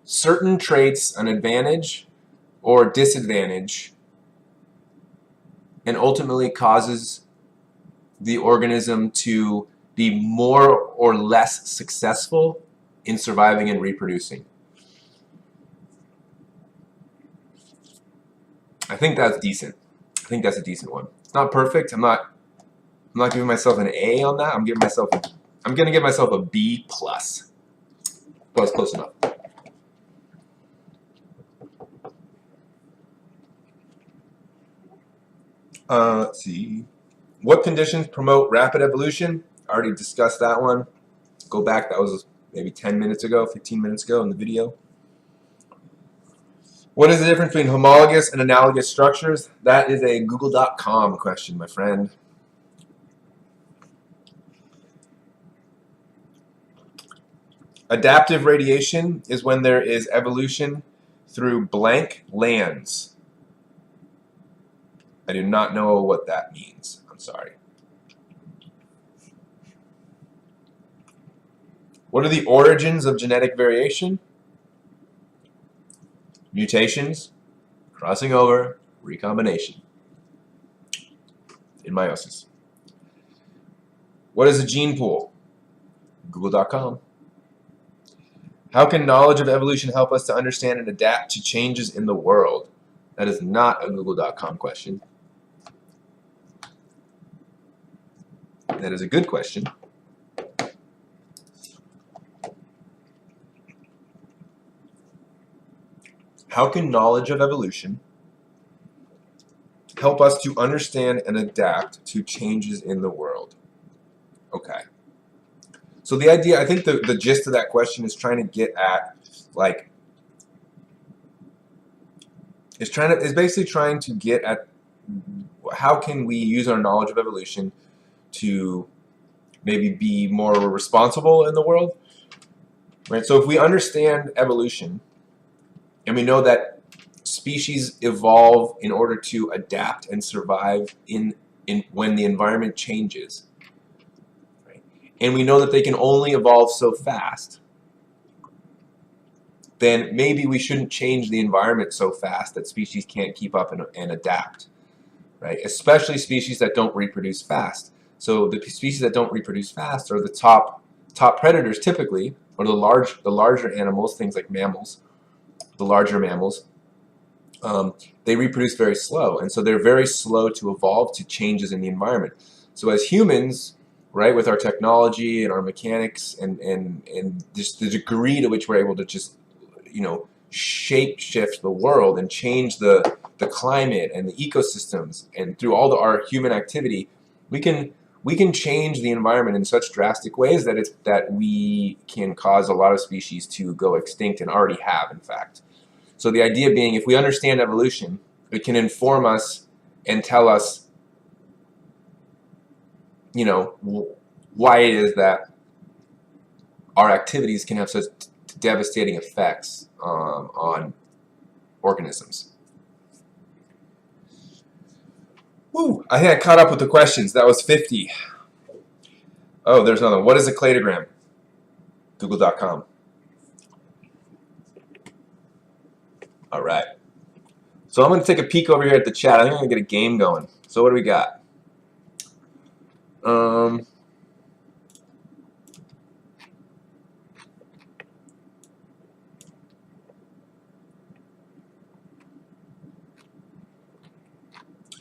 certain traits an advantage or disadvantage and ultimately causes the organism to be more or less successful in surviving and reproducing. I think that's decent. I think that's a decent one. It's not perfect. I'm not giving myself an A on that. I'm gonna give myself a B plus. But it's close enough. Let's see. What conditions promote rapid evolution? I already discussed that one. Go back. That was maybe 10 minutes ago, 15 minutes ago in the video. What is the difference between homologous and analogous structures? That is a Google.com question, my friend. Adaptive radiation is when there is evolution through blank lands. I do not know what that means. I'm sorry. What are the origins of genetic variation? Mutations, crossing over, recombination, in meiosis. What is a gene pool? Google.com. How can knowledge of evolution help us to understand and adapt to changes in the world? That is not a Google.com question. That is a good question. How can knowledge of evolution help us to understand and adapt to changes in the world? Okay. So the idea, I think the gist of that question is trying to get at, like, is basically trying to get at how can we use our knowledge of evolution to maybe be more responsible in the world, right? So if we understand evolution and we know that species evolve in order to adapt and survive in when the environment changes, right? And we know that they can only evolve so fast, then maybe we shouldn't change the environment so fast that species can't keep up and adapt, right? Especially species that don't reproduce fast. So the species that don't reproduce fast are the top predators typically, or the larger animals, things like mammals, the larger mammals. They reproduce very slow, and so they're very slow to evolve to changes in the environment. So as humans, right, with our technology and our mechanics and just the degree to which we're able to just, you know, shape shift the world and change the climate and the ecosystems, and through all our human activity, we can change the environment in such drastic ways that we can cause a lot of species to go extinct, and already have, in fact. So the idea being, if we understand evolution, it can inform us and tell us, you know, why it is that our activities can have such devastating effects on organisms. Woo! I think I caught up with the questions. That was 50. Oh, there's another one. What is a cladogram? Google.com. All right. So I'm going to take a peek over here at the chat. I think I'm going to get a game going. So what do we got?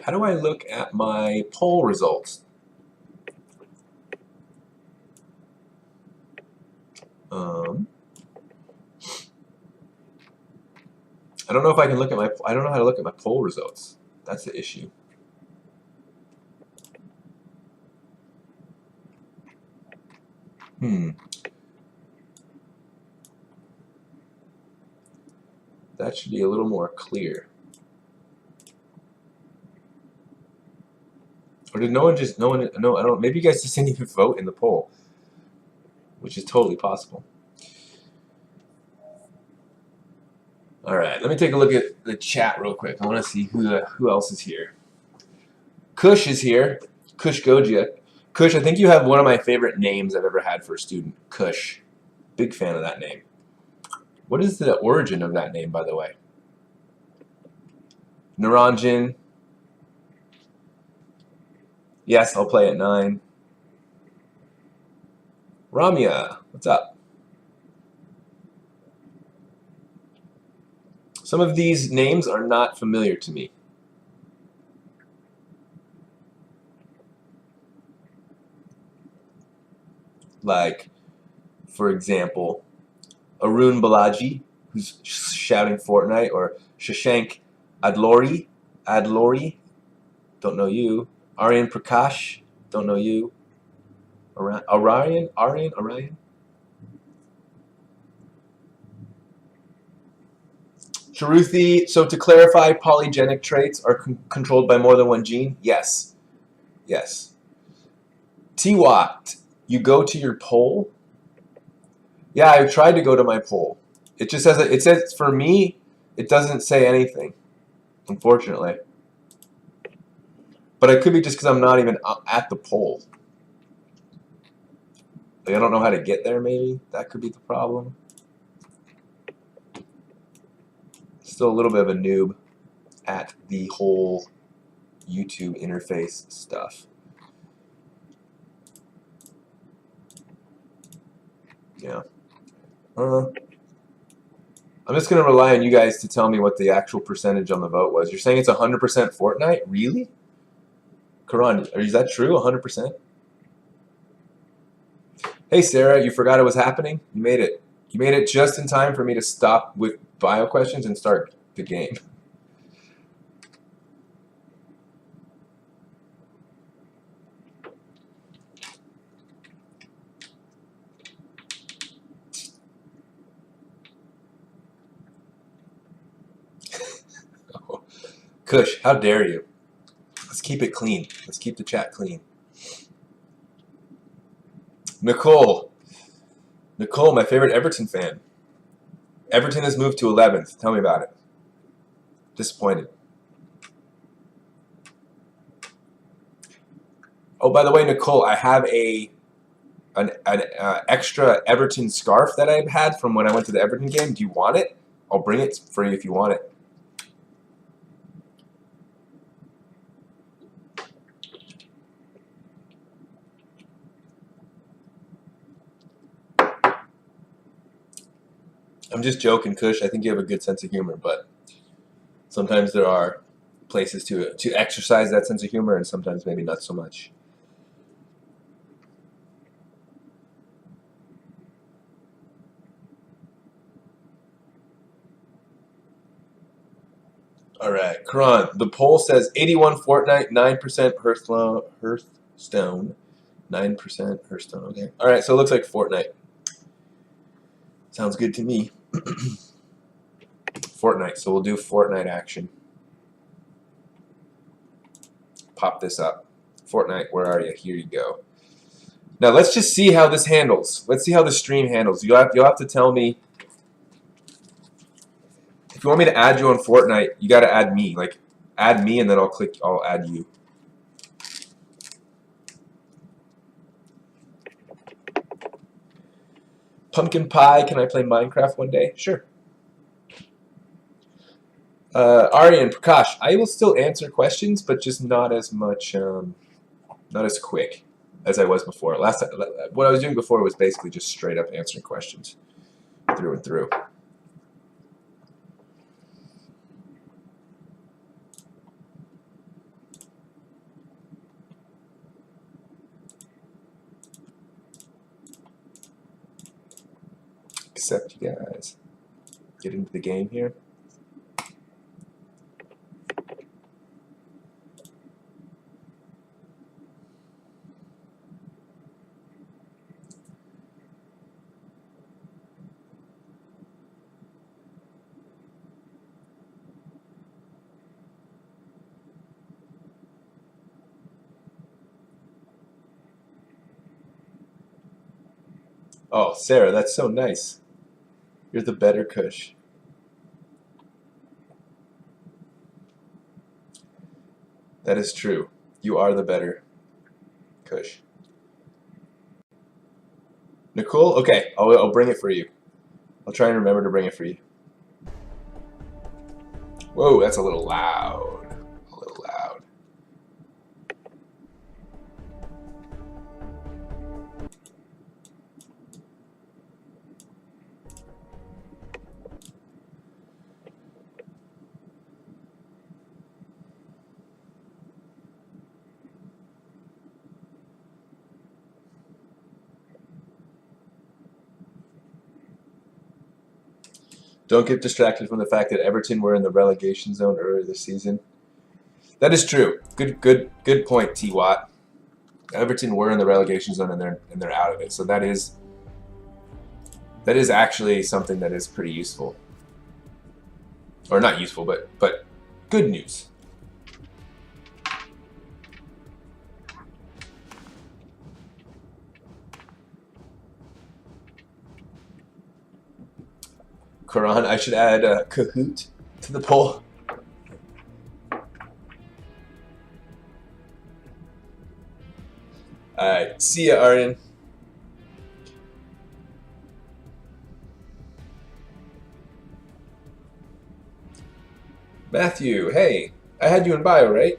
How do I look at my poll results? I don't know if I can look at I don't know how to look at my poll results. That's the issue. That should be a little more clear. Or did no one, no, I don't, maybe you guys just didn't even vote in the poll, which is totally possible. All right, let me take a look at the chat real quick. I want to see who else is here. Kush is here. Kush Gojia. Kush, I think you have one of my favorite names I've ever had for a student. Kush. Big fan of that name. What is the origin of that name, by the way? Naranjan. Yes, I'll play at 9. Ramya, what's up? Some of these names are not familiar to me. Like, for example, Arun Balaji, who's shouting Fortnite, or Shashank Adlori, don't know you. Aryan Prakash, don't know you. Aryan. Charuthi, so to clarify, polygenic traits are controlled by more than one gene? Yes. Yes. T-Watt, you go to your poll? Yeah, I tried to go to my poll. It just says, it says, for me, it doesn't say anything, unfortunately. But it could be just because I'm not even at the poll. Like, I don't know how to get there, maybe. That could be the problem. Still a little bit of a noob at the whole YouTube interface stuff. Yeah. I'm just going to rely on you guys to tell me what the actual percentage on the vote was. You're saying it's 100% Fortnite? Really? Karan, is that true? 100%? Hey, Sarah, you forgot it was happening? You made it. You made it just in time for me to stop with bio questions and start the game. Kush, how dare you? Let's keep it clean. Let's keep the chat clean. Nicole, my favorite Everton fan. Everton has moved to 11th. Tell me about it. Disappointed. Oh, by the way, Nicole, I have an extra Everton scarf that I've had from when I went to the Everton game. Do you want it? I'll bring it for you if you want it. I'm just joking, Kush. I think you have a good sense of humor, but sometimes there are places to exercise that sense of humor, and sometimes maybe not so much. All right, Karan. The poll says 81 Fortnite, 9% Hearthstone, 9% Hearthstone. Okay. All right, so it looks like Fortnite. Sounds good to me. Fortnite. So we'll do Fortnite action. Pop this up. Fortnite, where are you? Here you go. Now let's just see how this handles. Let's see how the stream handles. You'll have to tell me. If you want me to add you on Fortnite, you got to add me. Like, add me, and then I'll add you. Pumpkin Pie, can I play Minecraft one day? Sure. Aryan, Prakash, I will still answer questions, but just not as much, not as quick as I was before. Last time, what I was doing before was basically just straight up answering questions through and through. Accept you guys. Get into the game here. Oh, Sarah, that's so nice. You're the better Kush. That is true. You are the better Kush. Nicole? Okay, I'll bring it for you. I'll try and remember to bring it for you. Whoa, that's a little loud. A little loud. Don't get distracted from the fact that Everton were in the relegation zone earlier this season. That is true. Good point, T. Watt. Everton were in the relegation zone and they're out of it. So that is actually something that is pretty useful, or not useful, but good news. Quran, I should add Kahoot to the poll. Alright, see ya, Aryan. Matthew, hey, I had you in bio, right?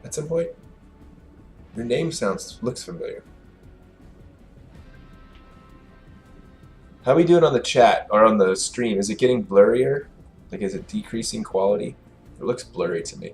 At some point? Your name looks familiar. How are we doing on the chat, or on the stream? Is it getting blurrier? Like, is it decreasing quality? It looks blurry to me.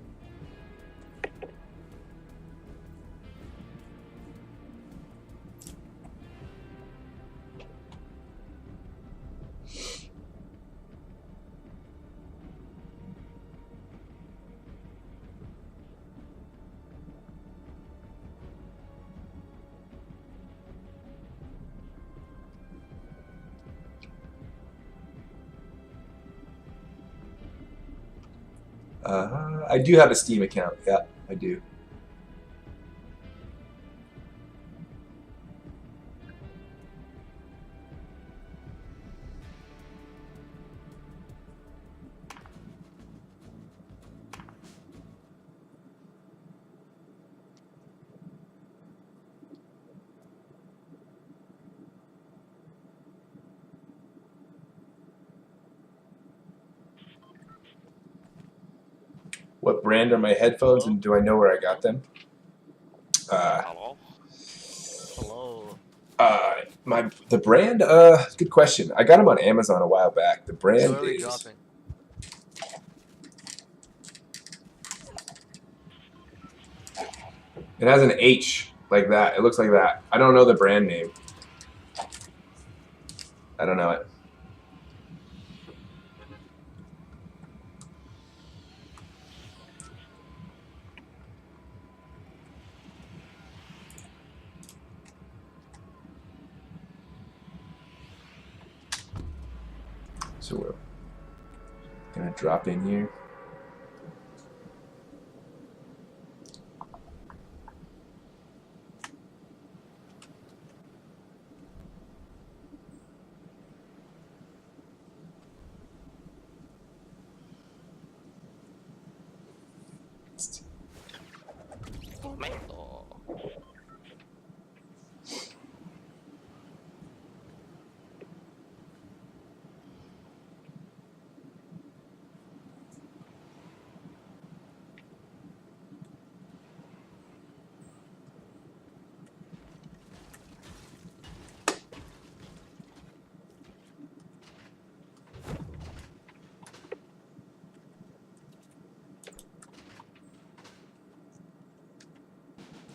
I do have a Steam account. Yeah, I do. What brand are my headphones, and do I know where I got them? Hello? Hello. The brand? Good question. I got them on Amazon a while back. The brand So where are we is. dropping? It has an H like that. It looks like that. I don't know the brand name. I don't know it. So we're gonna drop in here. Momento.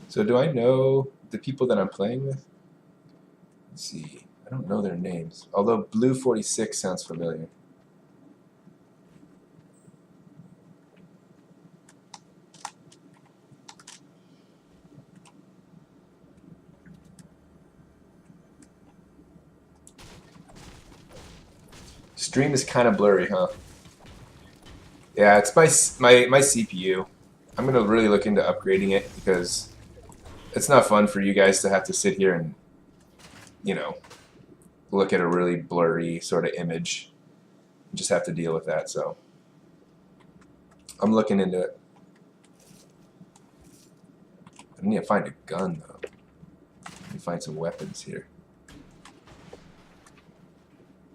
So do I know the people that I'm playing with? Let's see. I don't know their names. Although Blue 46 sounds familiar. Stream is kind of blurry, huh? Yeah, it's my CPU. I'm gonna really look into upgrading it because it's not fun for you guys to have to sit here and, you know, look at a really blurry sort of image. You just have to deal with that. So I'm looking into it. I need to find a gun though. Let me find some weapons here,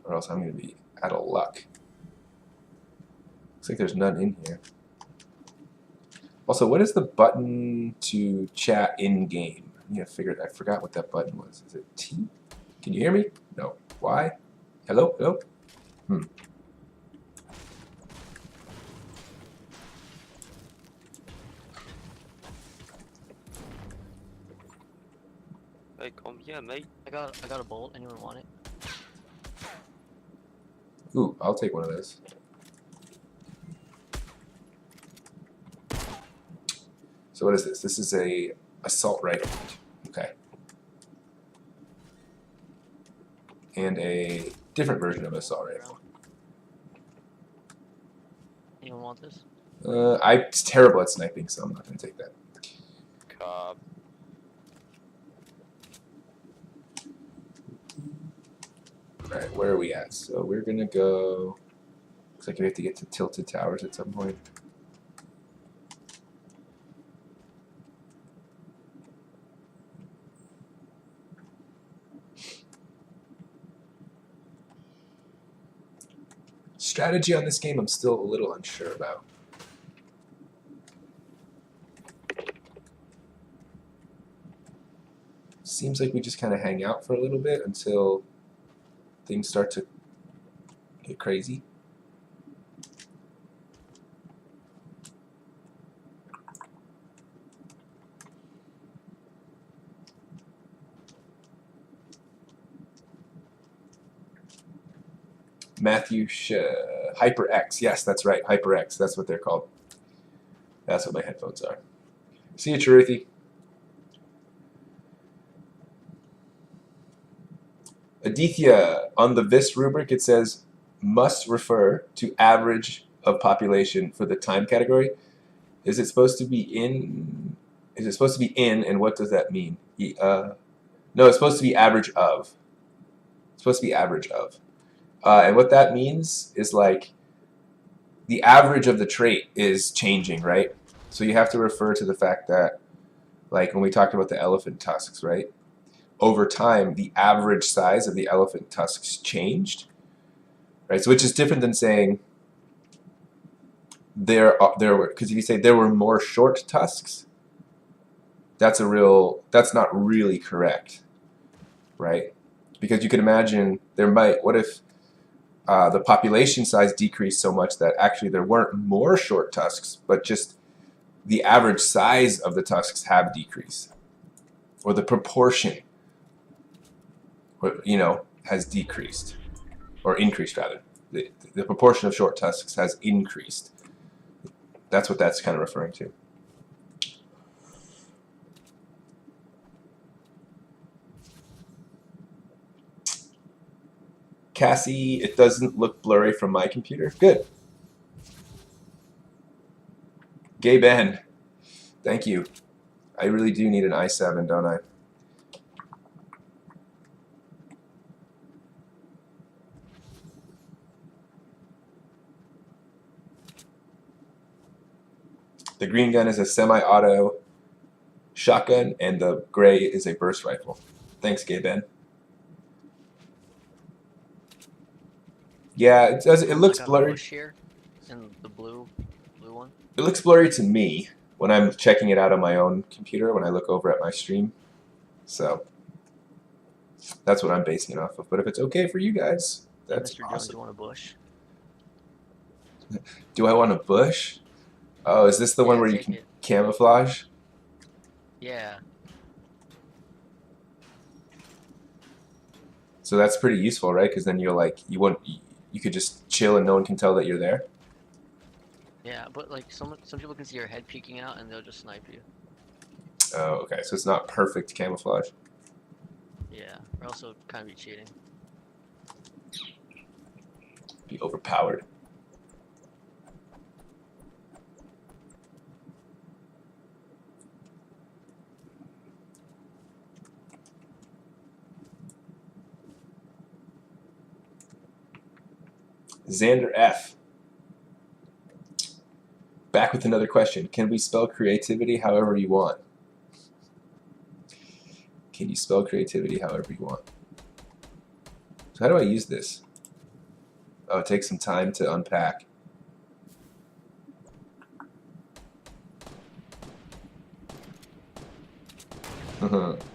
or else I'm gonna be out of luck. Looks like there's none in here. Also, what is the button to chat in game? I forgot what that button was. Is it T? Can you hear me? No. Y? Hello? Hello? Hey, come here, mate. I got a bolt. Anyone want it? Ooh, I'll take one of those. So what is this? This is a assault rifle. Okay. And a different version of an assault rifle. Anyone want this? I'm terrible at sniping, so I'm not going to take that. Cobb. Alright, where are we at? So we're going to go... Looks like we have to get to Tilted Towers at some point. Strategy on this game I'm still a little unsure about. Seems like we just kind of hang out for a little bit until things start to get crazy. Matthew HyperX. Yes, that's right. HyperX. That's what they're called. That's what my headphones are. See you, Charuthi. Aditya, on the VIS rubric, it says must refer to average of population for the time category. Is it supposed to be in? Is it supposed to be in? And what does that mean? No, it's supposed to be average of. It's supposed to be average of. And what that means is like the average of the trait is changing, right? So you have to refer to the fact that, like when we talked about the elephant tusks, right? Over time, the average size of the elephant tusks changed, right? So which is different than saying there were, because if you say there were more short tusks, that's not really correct, right? Because you can imagine what if the population size decreased so much that actually there weren't more short tusks, but just the average size of the tusks have decreased, or the proportion, has decreased, or increased rather. The proportion of short tusks has increased. That's what that's kind of referring to. Cassie, it doesn't look blurry from my computer. Good. Gay Ben, thank you. I really do need an i7, don't I? The green gun is a semi-auto shotgun, and the gray is a burst rifle. Thanks, Gay Ben. Yeah, it does. It looks blurry. Here, and the blue one. It looks blurry to me when I'm checking it out on my own computer when I look over at my stream. So that's what I'm basing it off of. But if it's okay for you guys, that's Mr. Jones, awesome. you want a bush? Do I want a bush? Oh, is this the one where you can camouflage? Yeah. So that's pretty useful, right? Because then you could just chill and no one can tell that you're there. Yeah, but like some people can see your head peeking out and they'll just snipe you. Oh, okay. So it's not perfect camouflage. Yeah, or also kind of be cheating. Be overpowered. Xander F. Back with another question. Can we spell creativity however you want? Can you spell creativity however you want? So how do I use this? Oh, it takes some time to unpack.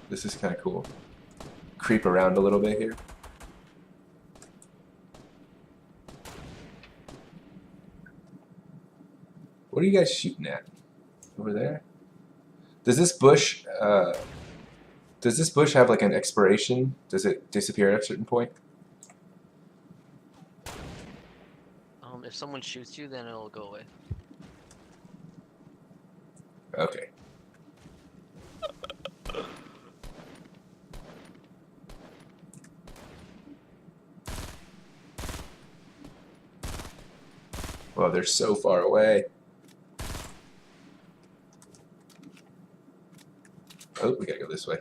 This is kind of cool. Creep around a little bit here. What are you guys shooting at? Over there? Does this bush have like an expiration? Does it disappear at a certain point? if someone shoots you, then it'll go away. Okay. Well, they're so far away. Oh, we gotta go this way.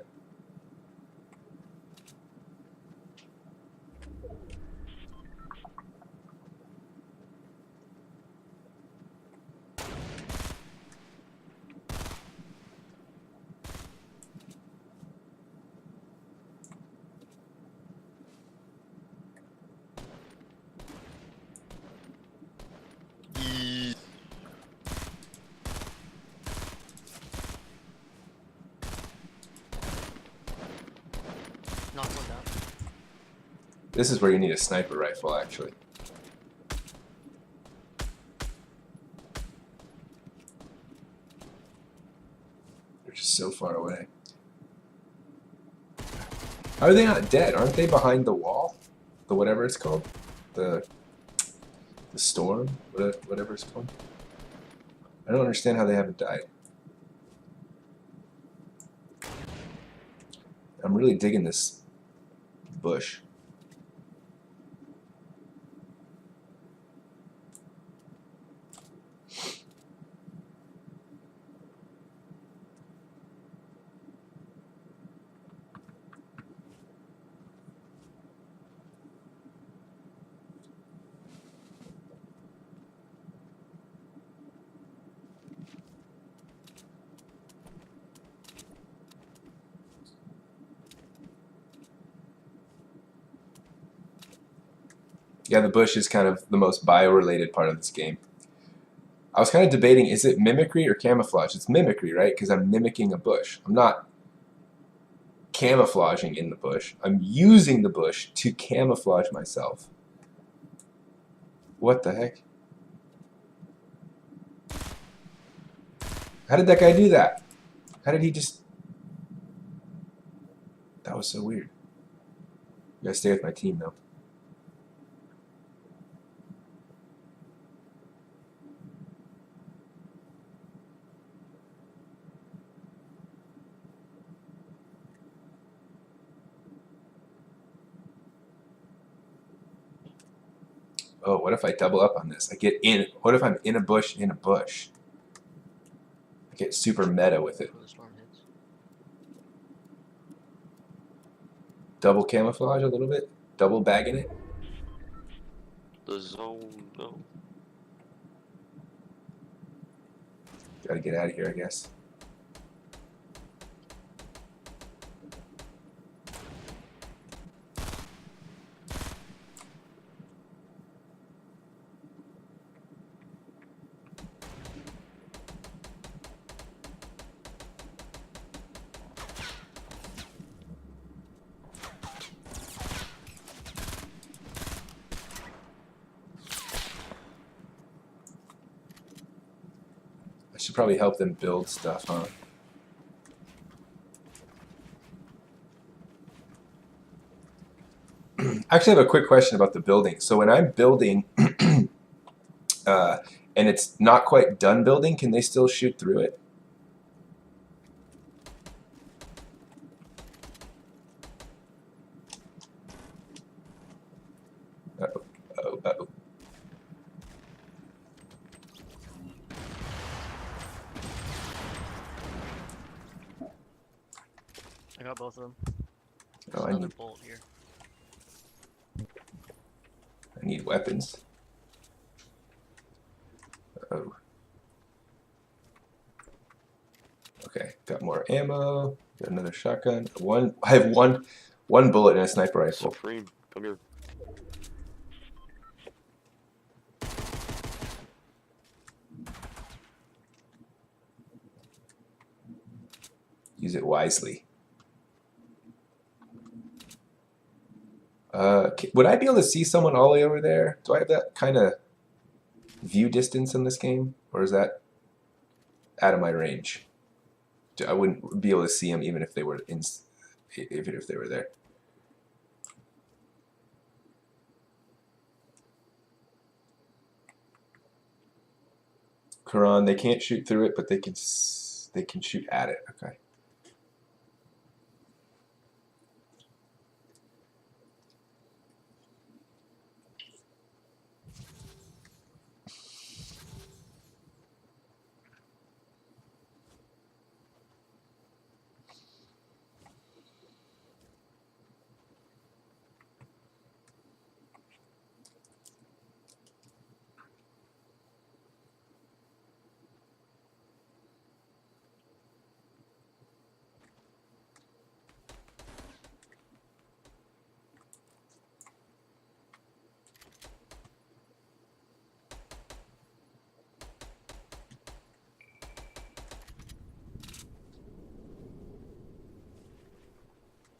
Knock one down. This is where you need a sniper rifle, actually. They're just so far away. How are they not dead? Aren't they behind the wall? The whatever it's called? The storm? Whatever it's called? I don't understand how they haven't died. I'm really digging this bush. Yeah, the bush is kind of the most bio-related part of this game. I was kind of debating, is it mimicry or camouflage? It's mimicry, right? Because I'm mimicking a bush. I'm not camouflaging in the bush. I'm using the bush to camouflage myself. What the heck? How did that guy do that? How did he just... That was so weird. You gotta stay with my team, though. Oh, what if I double up on this? I get in. What if I'm in a bush in a bush? I get super meta with it. Before the storm hits. Double camouflage a little bit? Double bagging it? The zone, no. Gotta get out of here, I guess. I should probably help them build stuff, huh? I actually have a quick question about the building. So when I'm building and it's not quite done building, can they still shoot through it? Uh-oh, uh-oh, uh-oh. I got both of them. There's Oh, I another need- bolt here. I need weapons. Oh. Okay, got more ammo. Got another shotgun. I have one bullet in a sniper rifle. Supreme, come here. Use it wisely. Would I be able to see someone all the way over there? Do I have that kind of view distance in this game, or is that out of my range? I wouldn't be able to see them even if they were if they were there. Quran, they can't shoot through it, but they can shoot at it. Okay.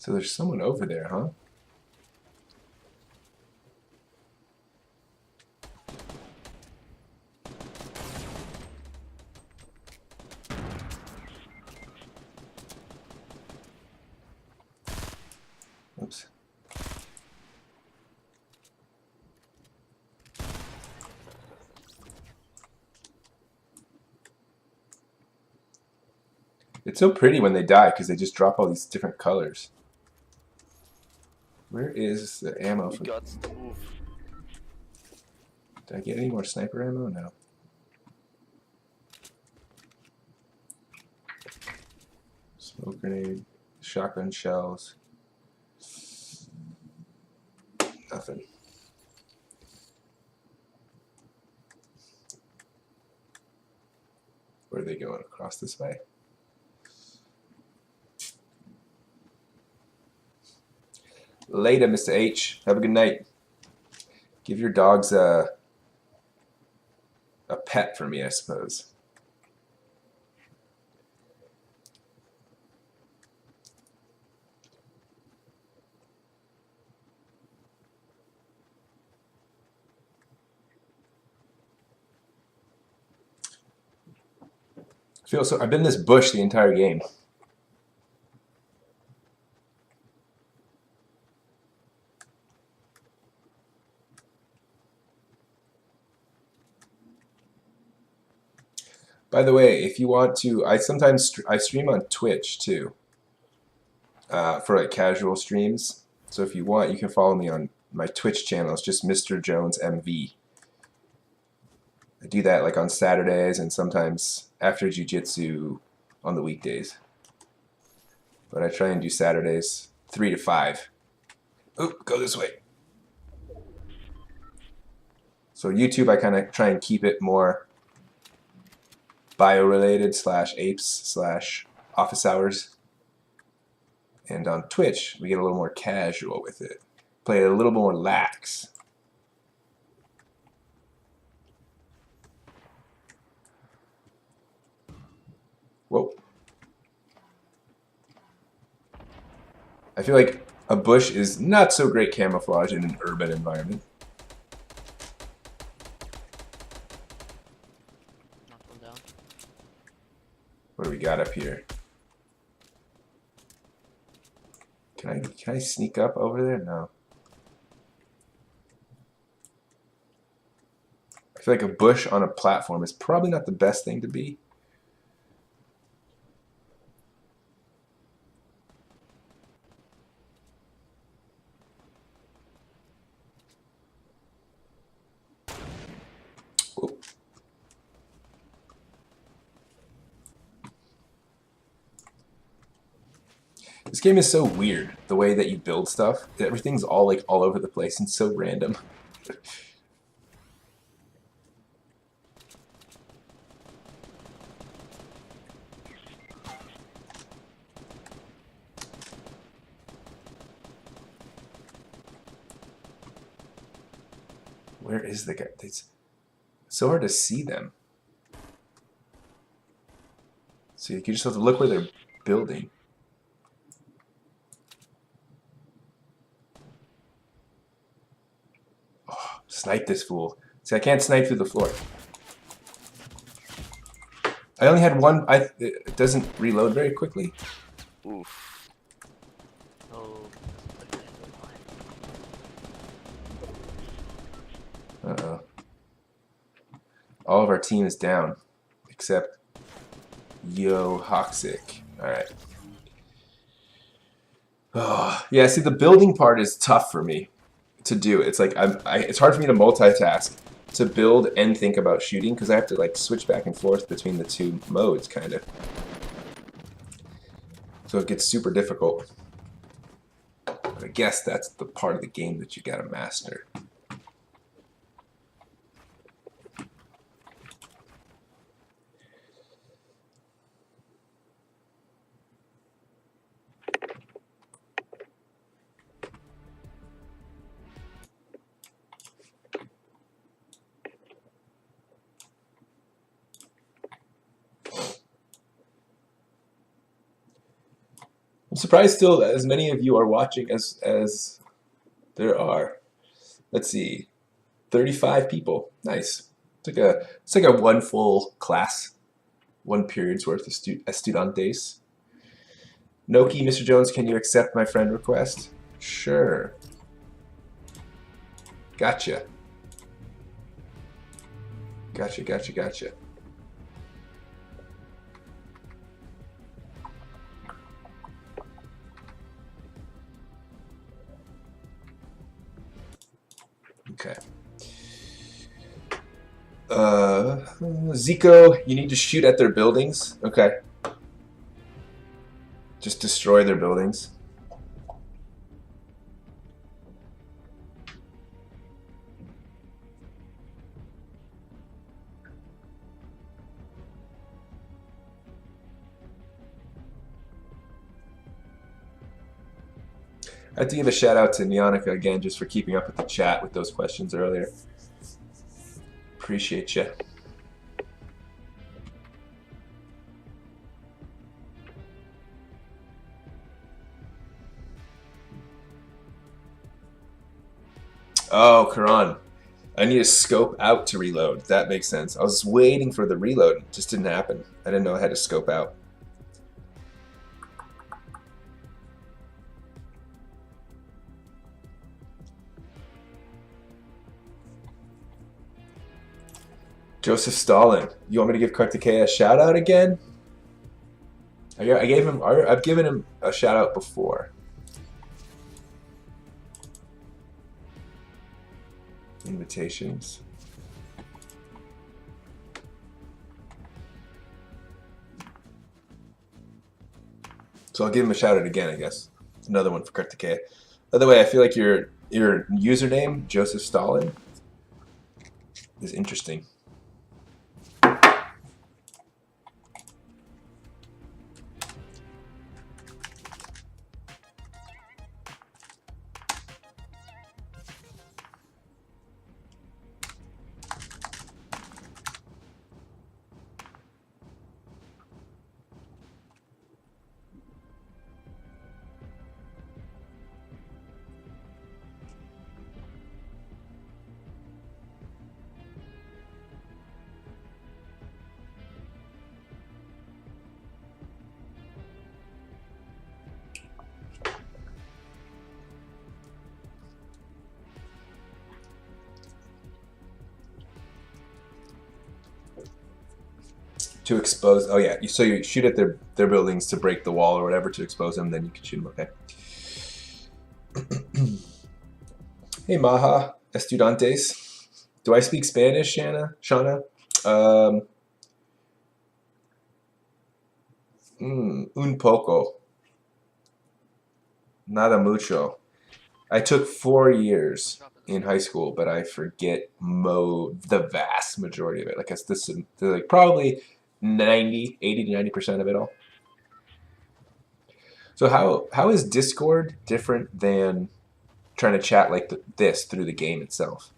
So there's someone over there, huh? Oops. It's so pretty when they die because they just drop all these different colors. Where is the ammo We for? got to move. Did I get any more sniper ammo? No. Smoke grenade, shotgun shells. Nothing. Where are they going? Across this way? Later, Mr. H. Have a good night. Give your dogs a pet for me, I suppose. I feel so. I've been in this bush the entire game. By the way, if you want to, I sometimes I stream on Twitch too, for like casual streams. So if you want, you can follow me on my Twitch channel. It's just MrJonesMV. I do that like on Saturdays and sometimes after jiu-jitsu on the weekdays. But I try and do Saturdays 3 to 5. Oop, go this way. So YouTube, I kind of try and keep it more bio-related / apes / office hours. And on Twitch, we get a little more casual with it. Play it a little more lax. Whoa. I feel like a bush is not so great camouflage in an urban environment. Knocked one down. What do we got up here? Can I sneak up over there? No. I feel like a bush on a platform is probably not the best thing to be. Whoop. This game is so weird, the way that you build stuff. Everything's all like all over the place and so random. Where is the guy? It's so hard to see them. So you just have to look where they're building. Oh, snipe this fool. See, I can't snipe through the floor. I only had one. It doesn't reload very quickly. Oof. Oh, that's pretty good. Uh-oh. All of our team is down. Except Yohoxic. Alright. Oh, yeah, see, the building part is tough for me to do. It's like it's hard for me to multitask, to build and think about shooting, because I have to like switch back and forth between the two modes, kind of. So it gets super difficult. But I guess that's the part of the game that you gotta master. I'm surprised still as many of you are watching as there are. Let's see, 35 people. Nice. It's like a one full class, one period's worth of estudiantes. Noki, Mr. Jones, can you accept my friend request? Sure. Gotcha. Gotcha. Okay. Zico, you need to shoot at their buildings. Okay. Just destroy their buildings. I have to give a shout out to Nyanika again just for keeping up with the chat with those questions earlier. Appreciate you. Oh, Karan. I need to scope out to reload. That makes sense. I was waiting for the reload. It just didn't happen. I didn't know I had to scope out. Joseph Stalin. You want me to give Kartikeya a shout out again? I've given him a shout out before. Invitations. So I'll give him a shout out again, I guess. Another one for Kartikeya. By the way, I feel like your username, Joseph Stalin, is interesting. To expose, oh yeah, so you shoot at their buildings to break the wall or whatever to expose them, then you can shoot them, okay. Hey Maha, estudiantes. Do I speak Spanish, Shauna? Un poco. Nada mucho. I took 4 years in high school, but I forget the vast majority of it. Like, like probably 80 to 90% of it all. So how is Discord different than trying to chat like this through the game itself?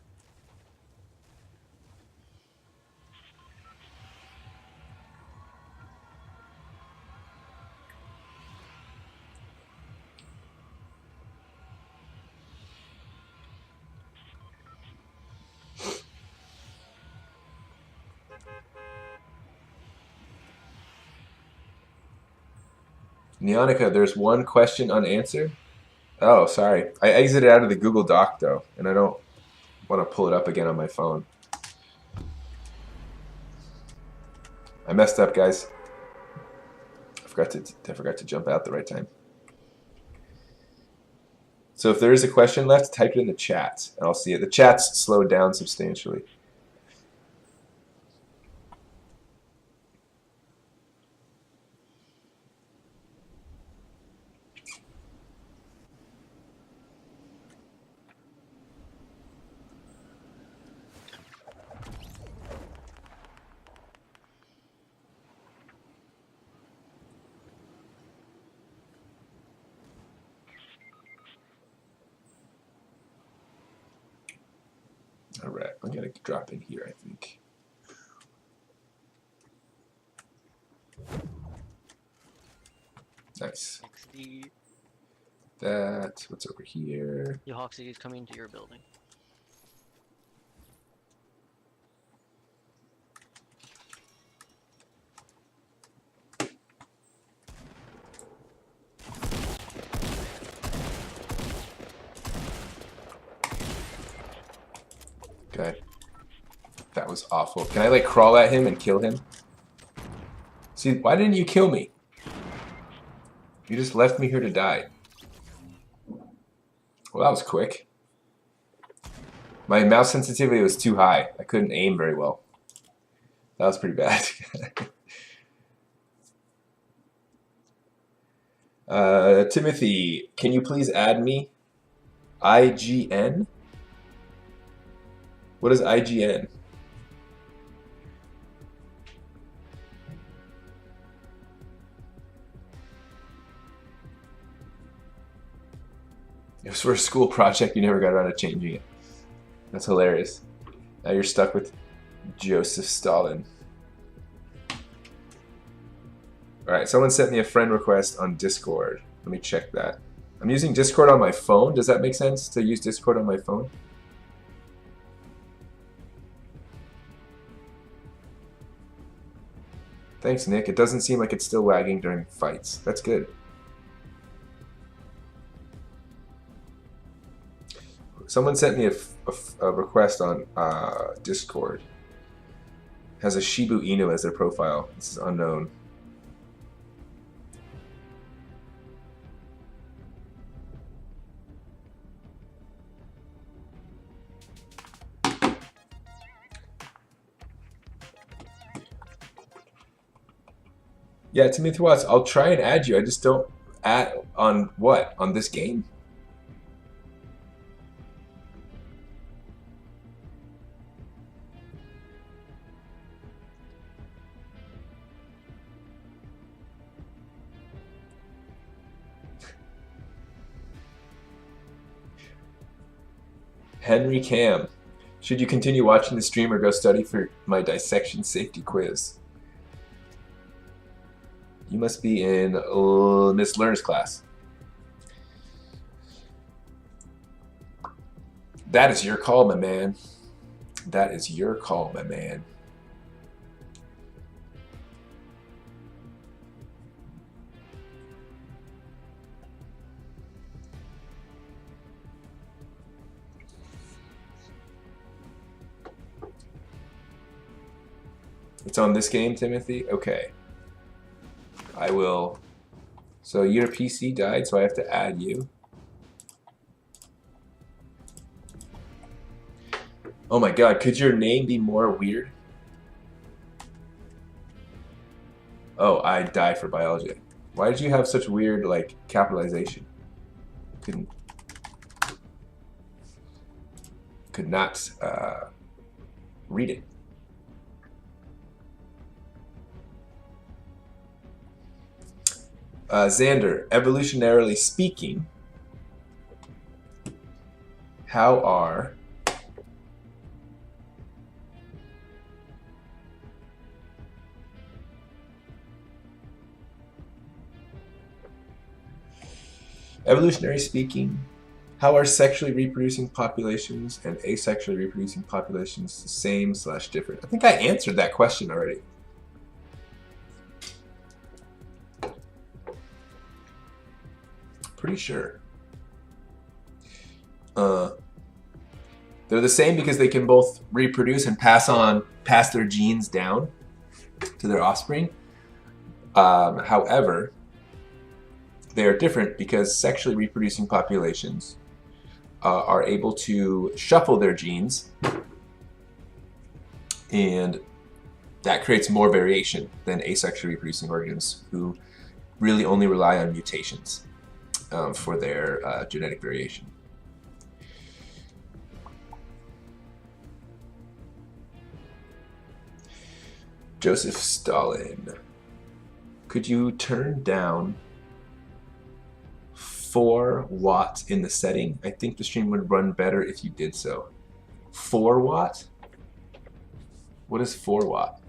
Nyanika, there's one question unanswered. Oh, sorry. I exited out of the Google Doc, though, and I don't want to pull it up again on my phone. I messed up, guys. I forgot to jump out the right time. So if there is a question left, type it in the chat, and I'll see it. The chat's slowed down substantially. All right, I'm gonna drop in here, I think. Nice. Hoxie. What's over here? Yo, Hoxie is coming to your building. Okay. That was awful. Can I like crawl at him and kill him? See, why didn't you kill me? You just left me here to die. Well, that was quick. My mouse sensitivity was too high. I couldn't aim very well. That was pretty bad. Timothy, can you please add me? IGN? What is IGN? It was for a school project, you never got around to changing it. That's hilarious. Now you're stuck with Joseph Stalin. Alright, someone sent me a friend request on Discord. Let me check that. I'm using Discord on my phone. Does that make sense to use Discord on my phone? Thanks, Nick. It doesn't seem like it's still lagging during fights. That's good. Someone sent me a request on Discord. Has a Shibu Inu as their profile. This is unknown. Yeah, Timothy Watts, I'll try and add you. I just don't add on what? On this game? Henry Cam, should you continue watching the stream or go study for my dissection safety quiz? You must be in Miss Lerner's class. That is your call, my man. That is your call, my man. It's on this game, Timothy? Okay. I will. So your PC died, so I have to add you. Oh my god, could your name be more weird? Oh, I die for biology. Why did you have such weird, like, capitalization? Could not read it. Xander, evolutionarily speaking, how are sexually reproducing populations and asexually reproducing populations the same / different? I think I answered that question already. Pretty sure. They're the same because they can both reproduce and pass their genes down. to their offspring. However, they are different because sexually reproducing populations are able to shuffle their genes, and that creates more variation than asexually reproducing organisms who really only rely on mutations for their genetic variation. Joseph Stalin. Could you turn down 4 watt in the setting? I think the stream would run better if you did so. 4 watt? What is 4 watt?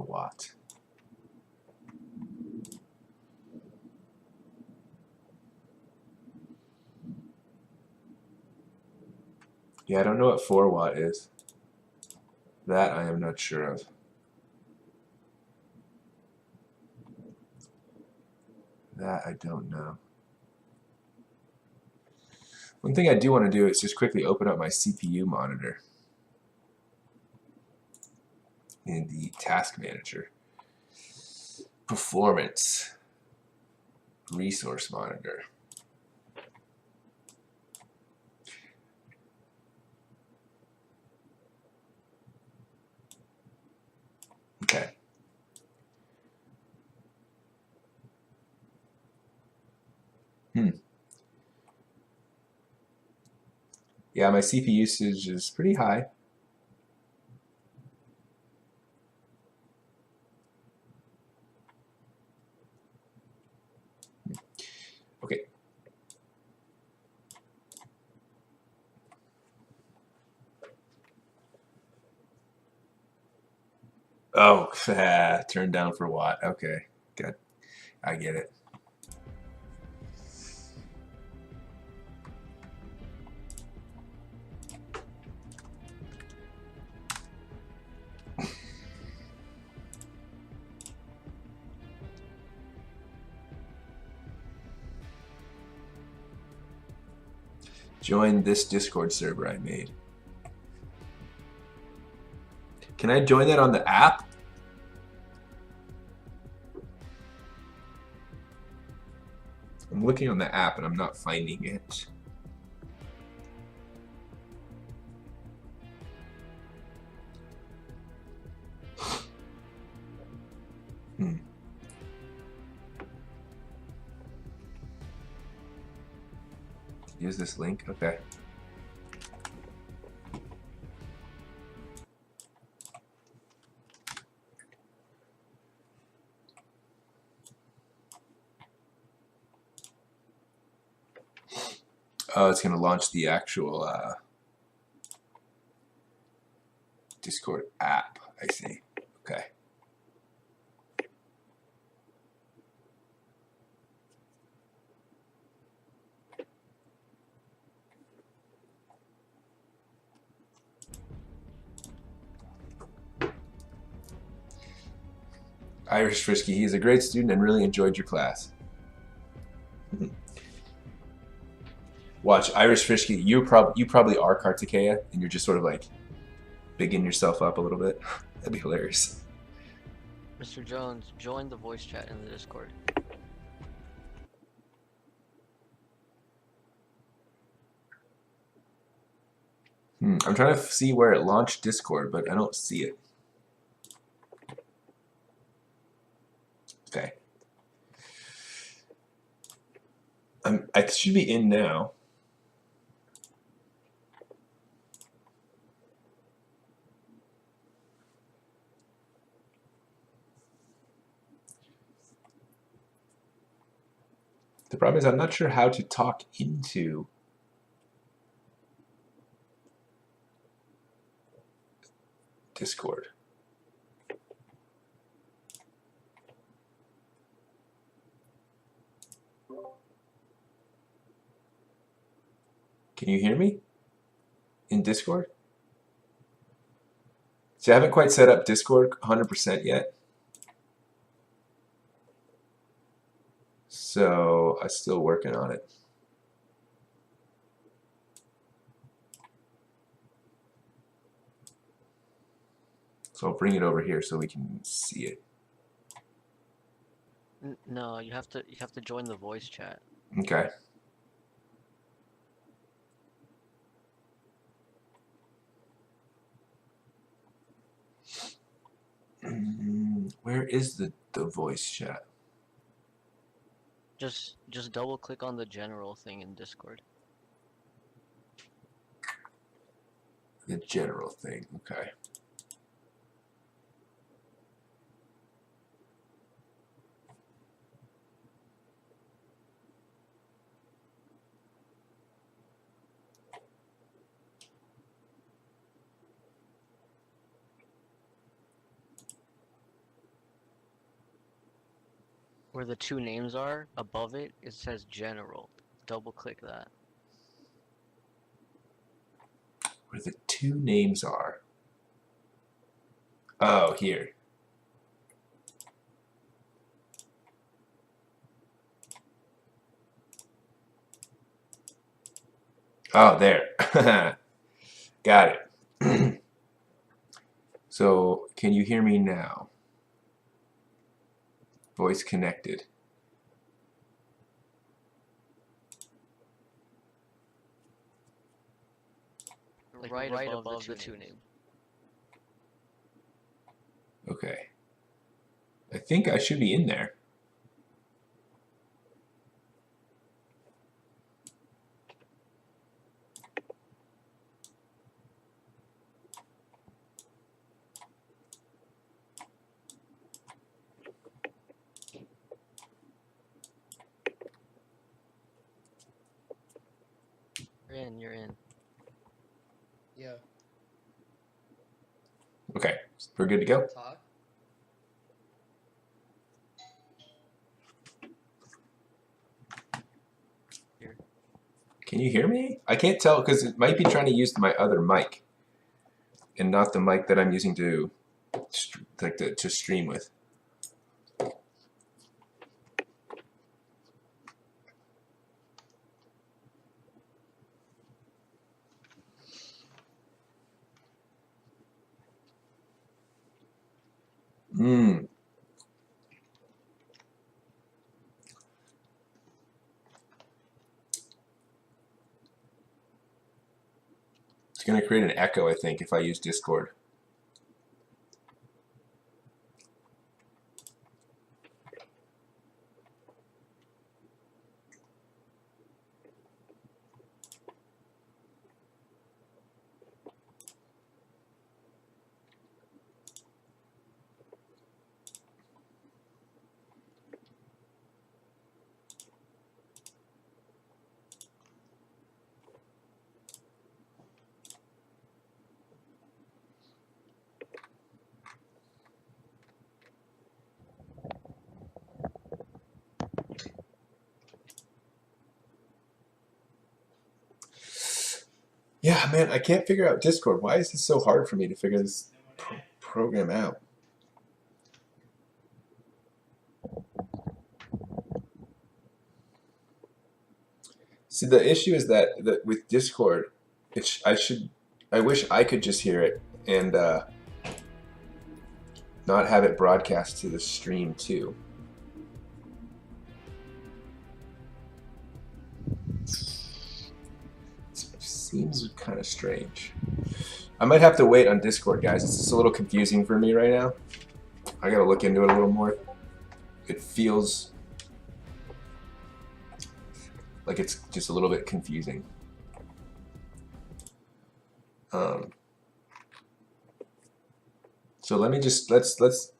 Watt. Yeah, I don't know what 4 watt is. That I am not sure of. That I don't know. One thing I do want to do is just quickly open up my CPU monitor in the task manager. Performance. Resource monitor. Okay. Yeah, my CPU usage is pretty high. Okay. Oh, turned down for watt. Okay, good. I get it. Join this Discord server I made. Can I join that on the app? I'm looking on the app and I'm not finding it. Use this link? Okay. Oh, it's going to launch the actual Discord app. I see. Okay. Irish Frisky, he is a great student and really enjoyed your class. Watch, Irish Frisky, you probably are Kartikeya, and you're just sort of like bigging yourself up a little bit. That'd be hilarious. Mr. Jones, join the voice chat in the Discord. I'm trying to see where it launched Discord, but I don't see it. Okay. I should be in now. The problem is I'm not sure how to talk into Discord. Can you hear me in Discord? See, I haven't quite set up Discord 100% yet. So I'm still working on it. So I'll bring it over here so we can see it. No, you have to join the voice chat. Okay. Where is the voice chat? Just double click on the general thing in Discord. The general thing, okay. Where the two names are, above it, it says general. Double click that. Where the two names are. Oh, here. Oh, there. Got it. So, can you hear me now? Voice connected. Like right above the two names. Okay. I think I should be in there. You're in. Yeah. Okay, we're good to go. Talk. Here. Can you hear me? I can't tell because it might be trying to use my other mic and not the mic that I'm using to stream with. It's going to create an echo, I think, if I use Discord. Yeah, man, I can't figure out Discord. Why is this so hard for me to figure this program out? See, the issue is that with Discord, I wish I could just hear it and not have it broadcast to the stream too. Seems kind of strange. I might have to wait on Discord, guys. It's just a little confusing for me right now. I gotta look into it a little more. It feels like it's just a little bit confusing. So let me just let's just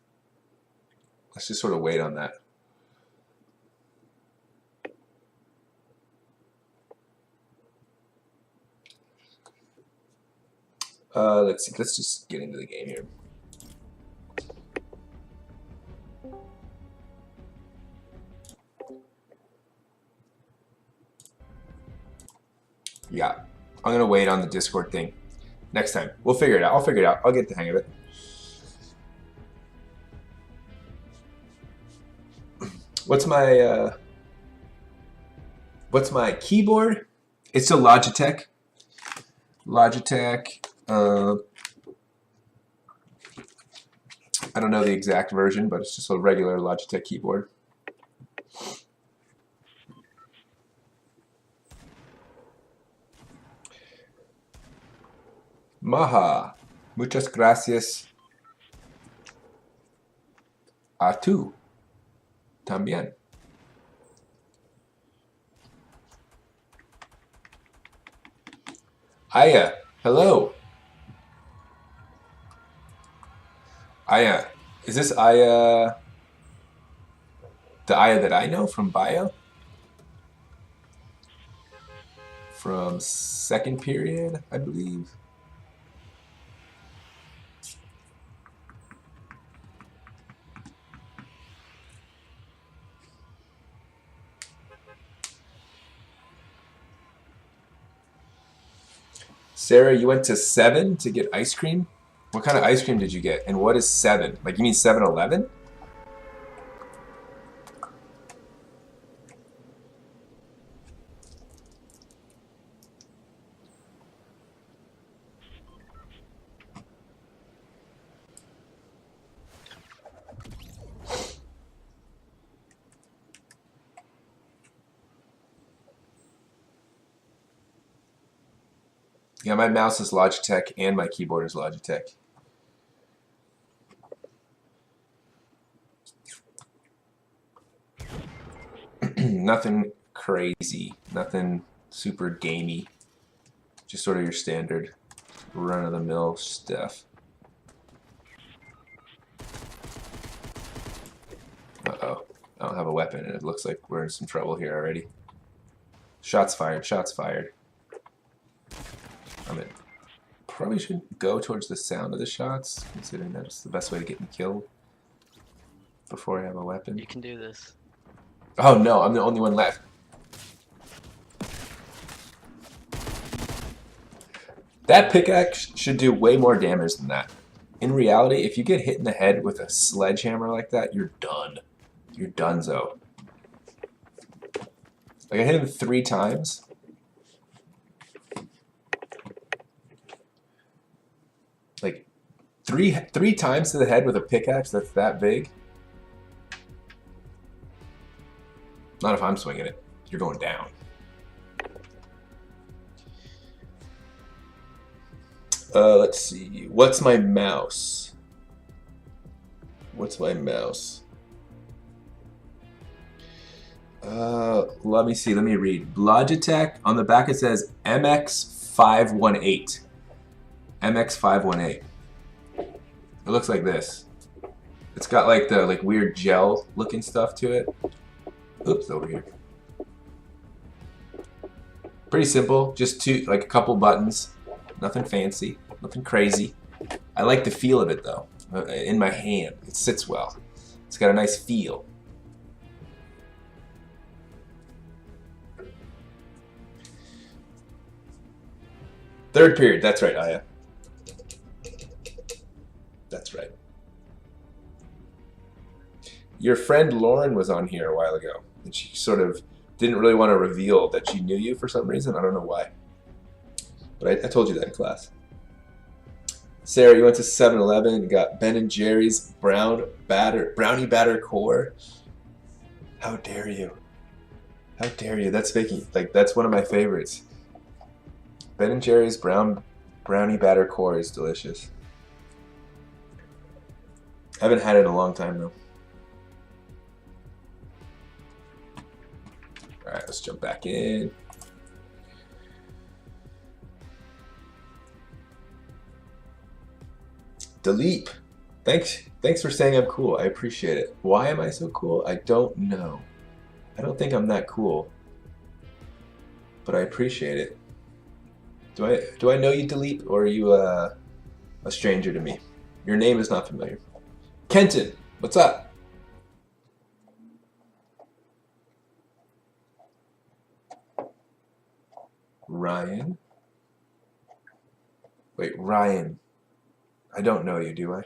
sort of wait on that. Let's see. Let's just get into the game here. Yeah, I'm gonna wait on the Discord thing. Next time, we'll figure it out. I'll figure it out. I'll get the hang of it. What's my keyboard? It's a Logitech. I don't know the exact version, but it's just a regular Logitech keyboard. Maha, muchas gracias a tú también. Aya, hello. Aya, is this Aya the Aya that I know from bio? From second period, I believe. Sarah, you went to 7 to get ice cream? What kind of ice cream did you get? And what is 7? Like, you mean 7-Eleven? Yeah, my mouse is Logitech and my keyboard is Logitech. Nothing crazy, nothing super gamey. Just sort of your standard run-of-the-mill stuff. Uh-oh, I don't have a weapon and it looks like we're in some trouble here already. Shots fired, shots fired. I mean, probably should go towards the sound of the shots, considering that's the best way to get me killed before I have a weapon. You can do this. Oh no, I'm the only one left. That pickaxe should do way more damage than that. In reality, if you get hit in the head with a sledgehammer like that, you're done. You're donezo. Like, I hit him 3 times. Like, three times to the head with a pickaxe that's that big. Not if I'm swinging it. You're going down. Let's see. What's my mouse? What's my mouse? Let me see. Let me read. Logitech. On the back it says MX518. MX518. It looks like this. It's got like the weird gel looking stuff to it. Oops, over here. Pretty simple. Just a couple buttons. Nothing fancy. Nothing crazy. I like the feel of it though. In my hand. It sits well. It's got a nice feel. Third period. That's right, Aya. That's right. Your friend Lauren was on here a while ago, and she sort of didn't really want to reveal that she knew you for some reason. I don't know why. But I told you that in class. Sarah, you went to 7-Eleven and got Ben & Jerry's brownie batter core. How dare you? How dare you? That's making, that's one of my favorites. Ben & Jerry's brownie batter core is delicious. I haven't had it in a long time though. Alright, let's jump back in. Delete. Thanks for saying I'm cool. I appreciate it. Why am I so cool? I don't know. I don't think I'm that cool. But I appreciate it. Do I know you, Delete, or are you a stranger to me? Your name is not familiar. Kenton, what's up? Ryan? Wait, Ryan. I don't know you, do I?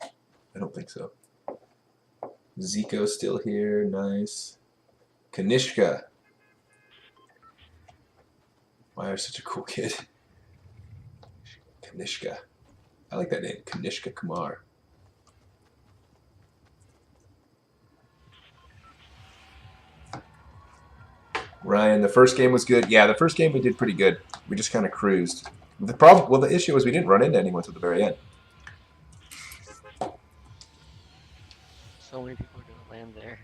I don't think so. Zico's still here. Nice. Kanishka. Why are such a cool kid? Kanishka. I like that name. Kanishka Kumar. Ryan, the first game was good. Yeah, the first game we did pretty good. We just kind of cruised. The issue was we didn't run into anyone till the very end. So many people are gonna land there.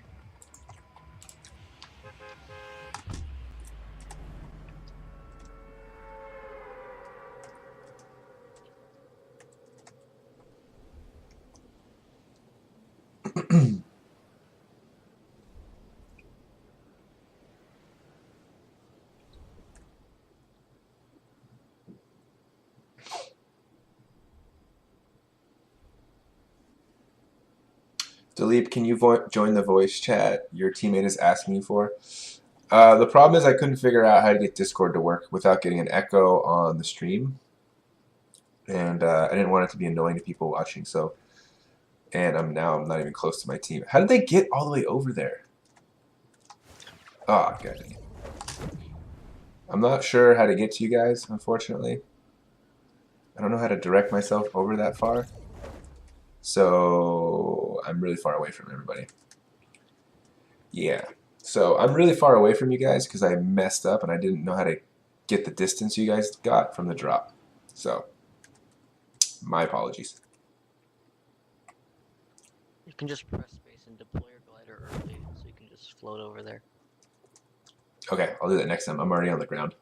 Dilip, can you join the voice chat your teammate is asking you for? The problem is I couldn't figure out how to get Discord to work without getting an echo on the stream. And I didn't want it to be annoying to people watching, so... And I'm not even close to my team. How did they get all the way over there? Oh, god dang it. I'm not sure how to get to you guys, unfortunately. I don't know how to direct myself over that far. So I'm really far away from everybody. Yeah. So I'm really far away from you guys because I messed up and I didn't know how to get the distance you guys got from the drop. So my apologies. You can just press space and deploy your glider early, so you can just float over there. Okay, I'll do that next time. I'm already on the ground.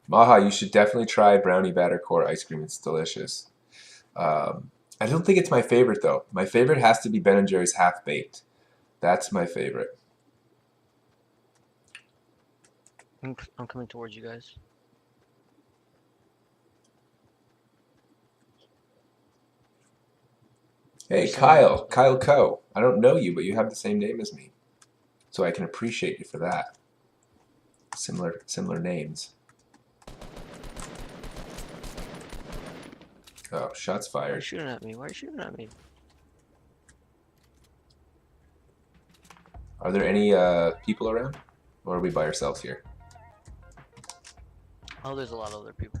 Maha, you should definitely try brownie batter core ice cream. It's delicious. I don't think it's my favorite though. My favorite has to be Ben & Jerry's Half Baked. That's my favorite. I'm coming towards you guys. Hey, Kyle. Kyle Coe. I don't know you, but you have the same name as me. So I can appreciate you for that. Similar names. Oh, shots Why are you fired. shooting at me? Why are you shooting at me? Are there any people around? Or are we by ourselves here? Oh, there's a lot of other people.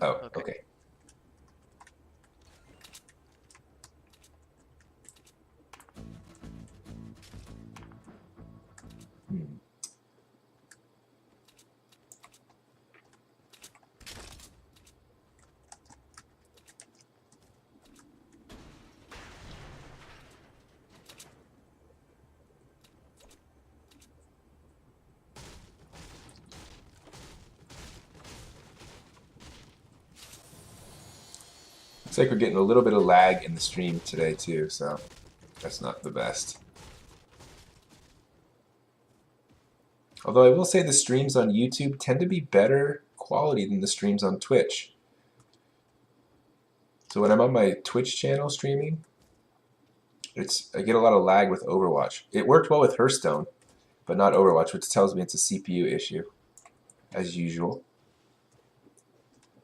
Oh, Okay. okay. Hmm. Looks like we're getting a little bit of lag in the stream today too, so that's not the best. Although I will say the streams on YouTube tend to be better quality than the streams on Twitch. So when I'm on my Twitch channel streaming, I get a lot of lag with Overwatch. It worked well with Hearthstone, but not Overwatch, which tells me it's a CPU issue, as usual.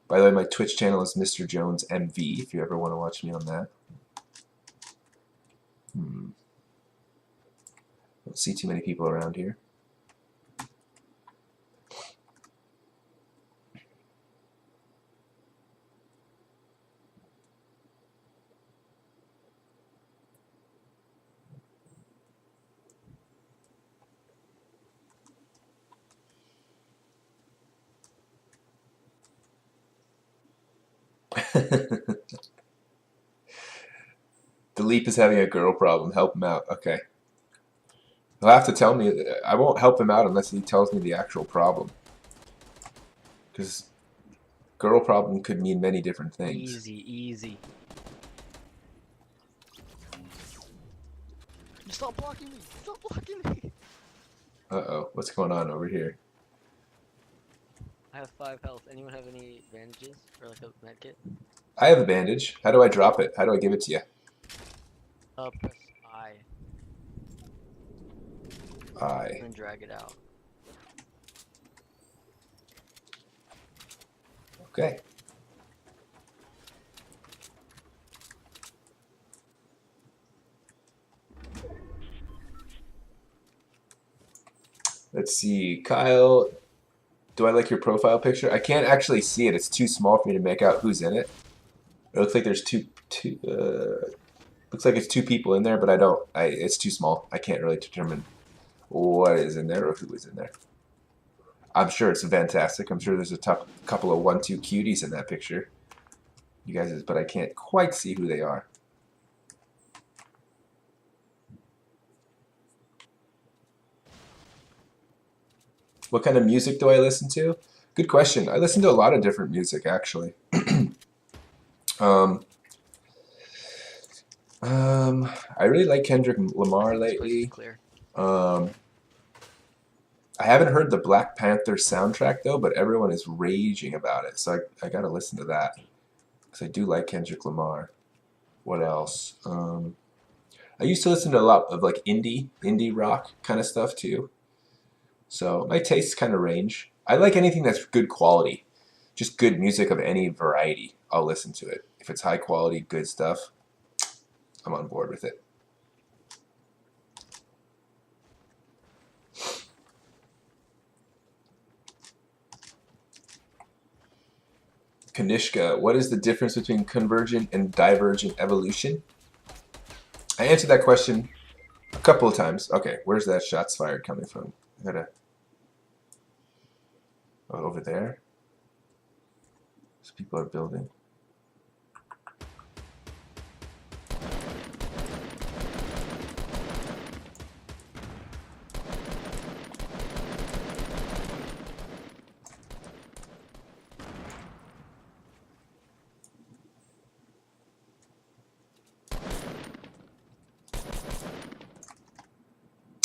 By the way, my Twitch channel is MrJonesMV, if you ever want to watch me on that. Don't see too many people around here. The Leap is having a girl problem. Help him out. Okay. He'll have to tell me. I won't help him out unless he tells me the actual problem. Because girl problem could mean many different things. Easy, easy. Stop blocking me! Stop blocking me! Uh-oh. What's going on over here? I have 5 health. Anyone have any bandages or like a med kit? I have a bandage. How do I drop it? How do I give it to you? Press I I. and then drag it out. Okay. Let's see, Kyle. Do I like your profile picture? I can't actually see it. It's too small for me to make out who's in it. It looks like there's looks like it's 2 people in there, but it's too small. I can't really determine what is in there or who is in there. I'm sure it's fantastic. I'm sure there's a couple of 1-2 cuties in that picture. You guys, but I can't quite see who they are. What kind of music do I listen to? Good question. I listen to a lot of different music, actually. I really like Kendrick Lamar lately. Clear. I haven't heard the Black Panther soundtrack though, but everyone is raging about it, so I gotta listen to that because I do like Kendrick Lamar. What else? I used to listen to a lot of like indie rock kind of stuff too. So my tastes kind of range. I like anything that's good quality, just good music of any variety. I'll listen to it. If it's high quality, good stuff, I'm on board with it. Kanishka, what is the difference between convergent and divergent evolution? I answered that question a couple of times. Okay, where's that shots fired coming from? I gotta... Oh, over there? So people are building.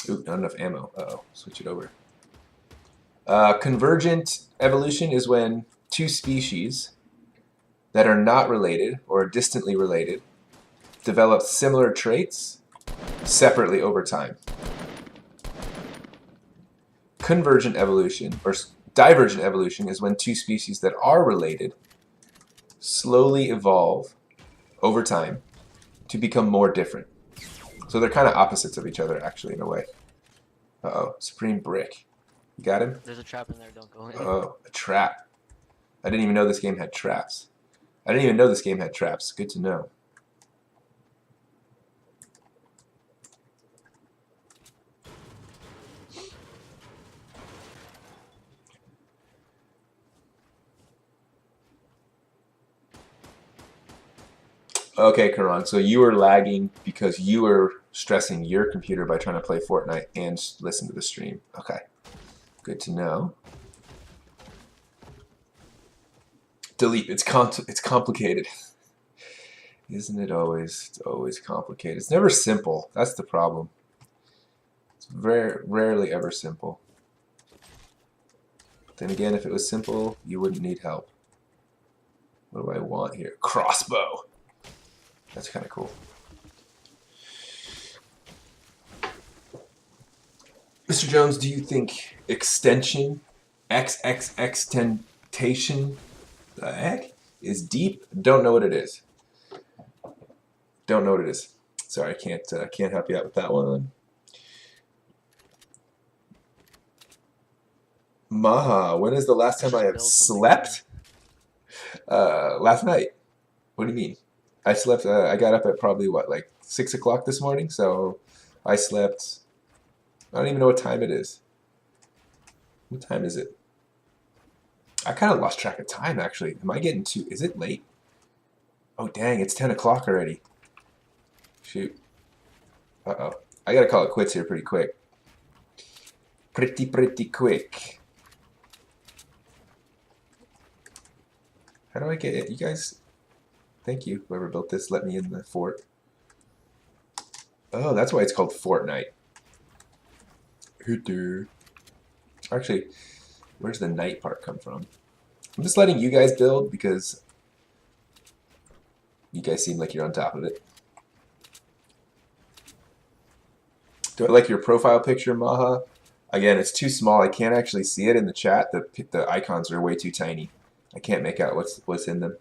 Ooh, not enough ammo. Uh-oh, switch it over. Convergent evolution is when 2 species that are not related or distantly related develop similar traits separately over time. Convergent evolution, or divergent evolution, is when 2 species that are related slowly evolve over time to become more different. So they're kind of opposites of each other, actually, in a way. Uh-oh, Supreme Brick. You got him? There's a trap in there, don't go in. Oh, a trap. I didn't even know this game had traps. I didn't even know this game had traps. Good to know. Okay, Karan, so you were lagging because you were stressing your computer by trying to play Fortnite and listen to the stream. Okay, good to know. Delete, it's complicated. Isn't it always? It's always complicated. It's never simple. That's the problem. It's rarely ever simple. But then again, if it was simple, you wouldn't need help. What do I want here? Crossbow. That's kind of cool. Mr. Jones, do you think extension, extentation, the heck, is deep? Don't know what it is. Don't know what it is. Sorry, I can't help you out with that one. Maha, when is the last time I have slept? Last night. What do you mean? I slept, I got up at probably, what, like 6 o'clock this morning? So I slept, I don't even know what time it is. What time is it? I kind of lost track of time, actually. Am I getting too, is it late? Oh, dang, it's 10 o'clock already. Shoot. Uh-oh. I gotta call it quits here pretty quick. Pretty quick. How do I get it? You guys... Thank you, whoever built this. Let me in the fort. Oh, that's why it's called Fortnite. Actually, Where's the night part come from? I'm just letting you guys build because you guys seem like you're on top of it. Do I like your profile picture, Maha? Again, it's too small. I can't actually see it in the chat. The icons are way too tiny. I can't make out what's in them.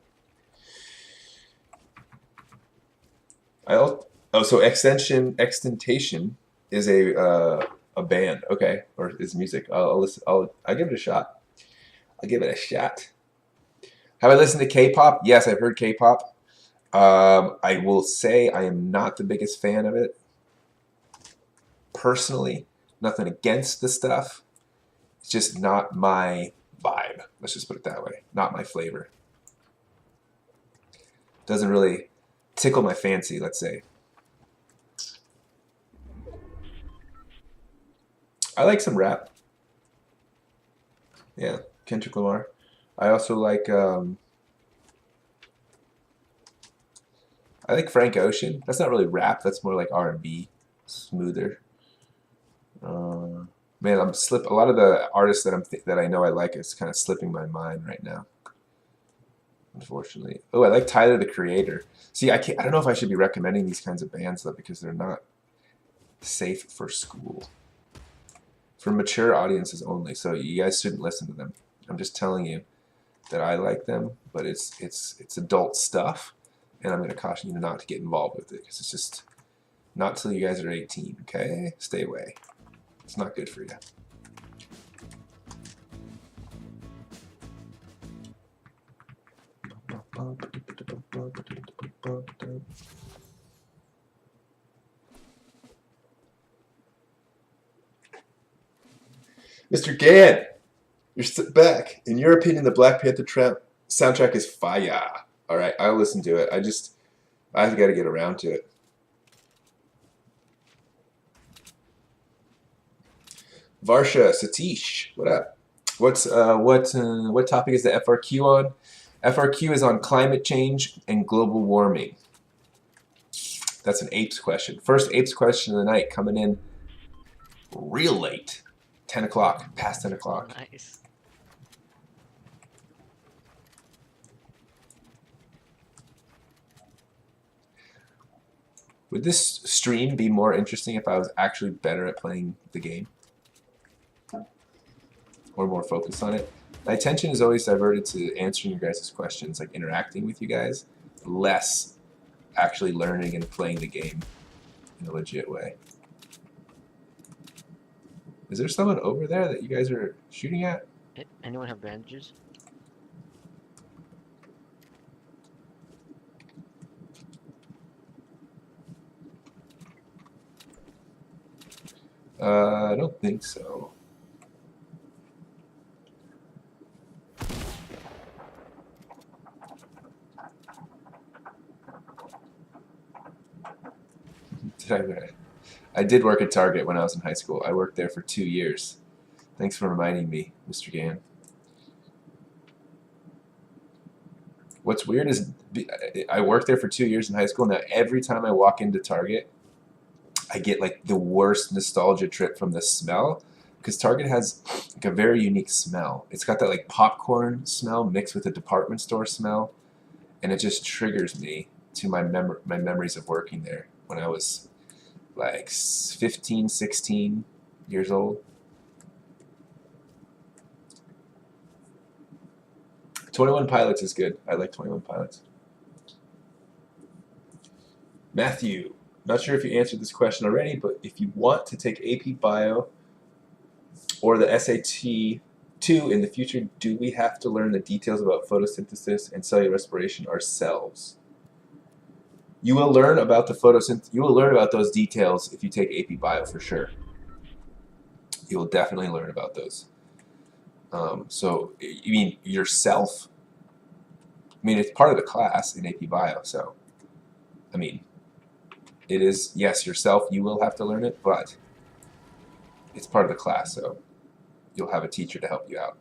So Extentation is a band, okay, or is music. I'll listen. I'll give it a shot. I'll give it a shot. Have I listened to K-pop? Yes, I've heard K-pop. I will say I am not the biggest fan of it. Personally, nothing against the stuff. It's just not my vibe. Let's just put it that way. Not my flavor. Doesn't really tickle my fancy, let's say. I like some rap. Yeah, Kendrick Lamar. I also like Frank Ocean. That's not really rap. That's more like R&B, smoother. Man, a lot of the artists that I know I like is kind of slipping my mind right now. Unfortunately. Oh, I like Tyler the Creator. See, I don't know if I should be recommending these kinds of bands though because they're not safe for school. For mature audiences only, so you guys shouldn't listen to them. I'm just telling you that I like them, but it's adult stuff, and I'm going to caution you not to get involved with it because it's just not till you guys are 18. Okay, stay away. It's not good for you. Mr. Gann, you're back. In your opinion, the Black Panther soundtrack is fire. All right, I'll listen to it. I've got to get around to it. Varsha Satish, what up? What topic is the FRQ on? FRQ is on climate change and global warming. That's an apes question. First apes question of the night, coming in real late. 10 o'clock, past 10 o'clock. Nice. Would this stream be more interesting if I was actually better at playing the game? Or more focused on it? My attention is always diverted to answering your guys' questions, like interacting with you guys, less actually learning and playing the game in a legit way. Is there someone over there that you guys are shooting at? Anyone have bandages? I don't think so. I did work at Target when I was in high school. I worked there for 2 years. Thanks for reminding me, Mr. Gann. What's weird is I worked there for 2 years in high school. Now every time I walk into Target, I get like the worst nostalgia trip from the smell, because Target has like a very unique smell. It's got that like popcorn smell mixed with a department store smell, and it just triggers me to my memories of working there when I was like 15, 16 years old. 21 Pilots is good. I like 21 Pilots. Matthew, not sure if you answered this question already, but if you want to take AP Bio or the SAT 2 in the future, do we have to learn the details about photosynthesis and cellular respiration ourselves? You will learn about you will learn about those details if you take AP Bio for sure. You will definitely learn about those. So you mean yourself? I mean, it's part of the class in AP Bio, so I mean, it is, yes, yourself, you will have to learn it, but it's part of the class, so you'll have a teacher to help you out.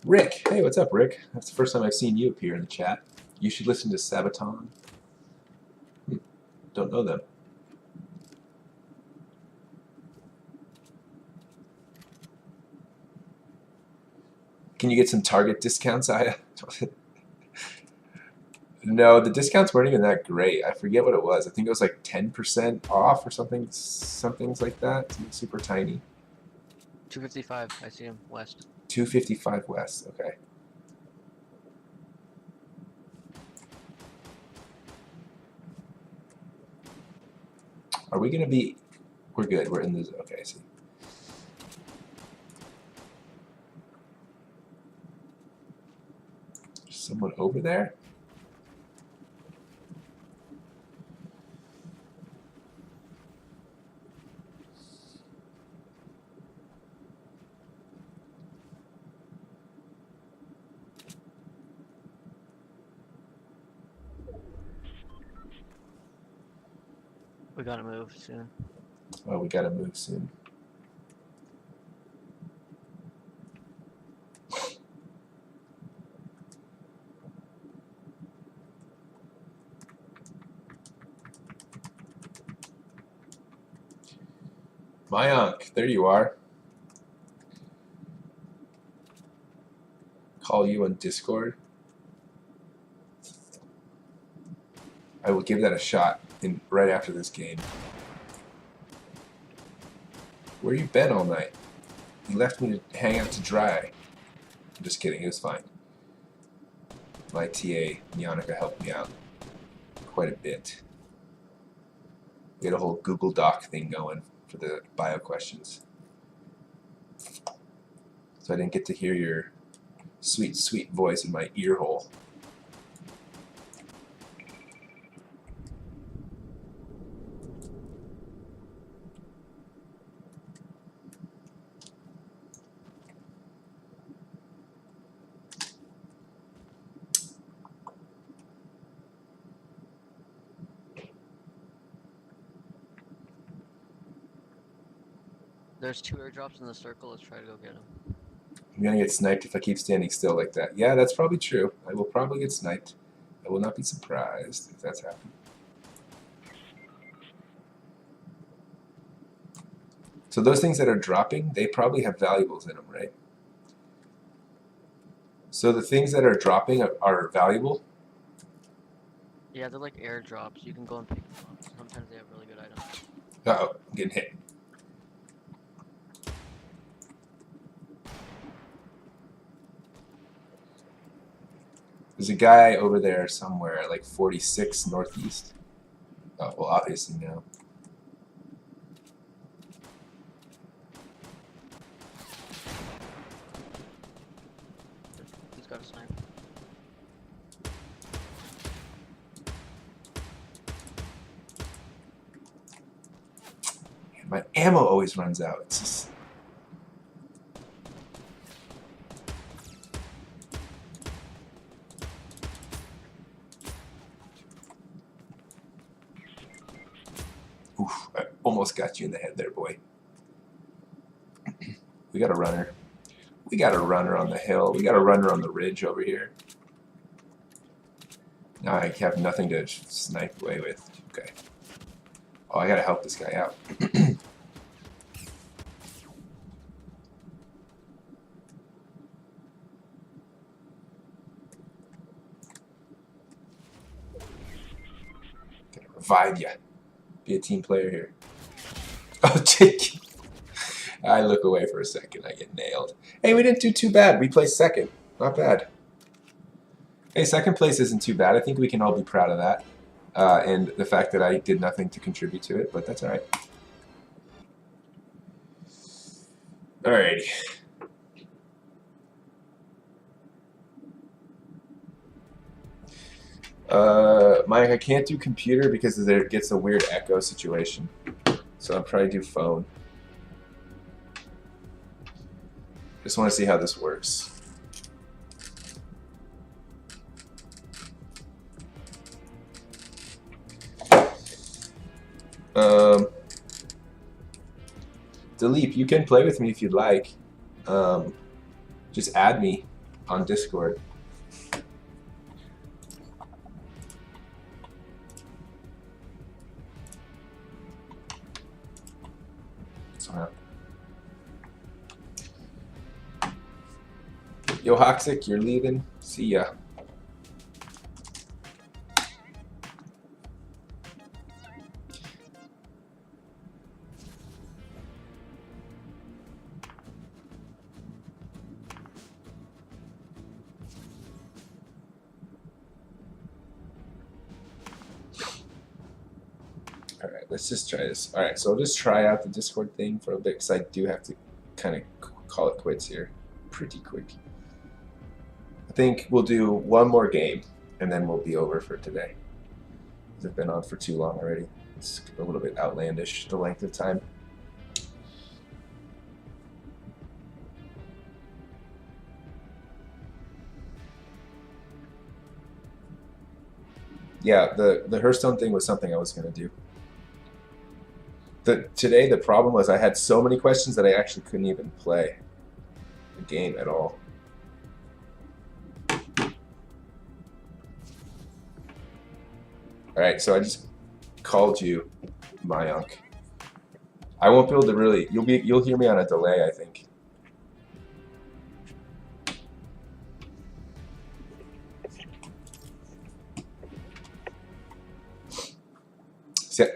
Rick, hey, what's up, Rick? That's the first time I've seen you appear in the chat. You should listen to Sabaton. Don't know them. Can you get some Target discounts? No, the discounts weren't even that great. I forget what it was. I think it was like 10% off or something, something like that. Something super tiny. 255. I see him west. 255 west. Okay. Are we gonna be? We're good. We're in the zone. Okay, I see. There's someone over there. We gotta move soon. Oh, we gotta move soon. Mayank, there you are. Call you on Discord. I will give that a shot right after this game. Where you been all night? You left me to hang out to dry. I'm just kidding, it was fine. My TA, Yannicka, helped me out quite a bit. We had a whole Google Doc thing going for the bio questions. So I didn't get to hear your sweet, sweet voice in my ear hole. There's 2 airdrops in the circle. Let's try to go get them. I'm gonna get sniped if I keep standing still like that. Yeah, that's probably true. I will probably get sniped. I will not be surprised if that's happened. So those things that are dropping, they probably have valuables in them, right? So the things that are dropping are valuable? Yeah, they're like airdrops. You can go and pick them up. Sometimes they have really good items. Uh-oh, I'm getting hit. There's a guy over there somewhere, like 46 northeast. Oh, well, obviously now. He's got a sniper. My ammo always runs out. It's just... Oof, I almost got you in the head there, boy. We got a runner. We got a runner on the hill. We got a runner on the ridge over here. Now I have nothing to snipe away with. Okay. Oh, I gotta help this guy out. Gotta revive ya. Be a team player here. Oh, Jake. I look away for a second. I get nailed. Hey, we didn't do too bad. We placed second. Not bad. Hey, second place isn't too bad. I think we can all be proud of that. And the fact that I did nothing to contribute to it, but that's all right. Alrighty. Mike, I can't do computer because there gets a weird echo situation. So I'll probably do phone. Just want to see how this works. Dilip, you can play with me if you'd like. Just add me on Discord. Yo, Hoxic, you're leaving. See ya. Alright, let's just try this. Alright, so I'll just try out the Discord thing for a bit because I do have to kind of call it quits here pretty quick. I think we'll do one more game and then we'll be over for today. I've been on for too long already. It's a little bit outlandish, the length of time. Yeah, the Hearthstone thing was something I was going to do. Today, the problem was I had so many questions that I actually couldn't even play the game at all. Alright, so I just called you Mayank. I won't be able to really, you'll hear me on a delay, I think. See,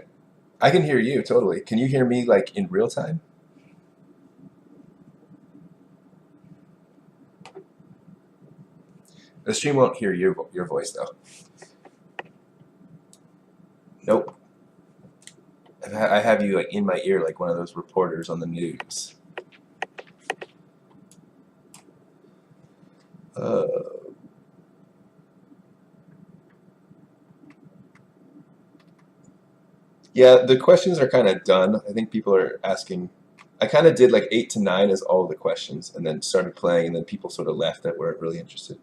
I can hear you totally. Can you hear me like in real time? The stream won't hear your voice though. Nope. I have you like in my ear like one of those reporters on the news. Yeah, the questions are kind of done. I think people are asking. I kind of did like 8 to 9 as all of the questions, and then started playing, and then people sort of left that weren't really interested.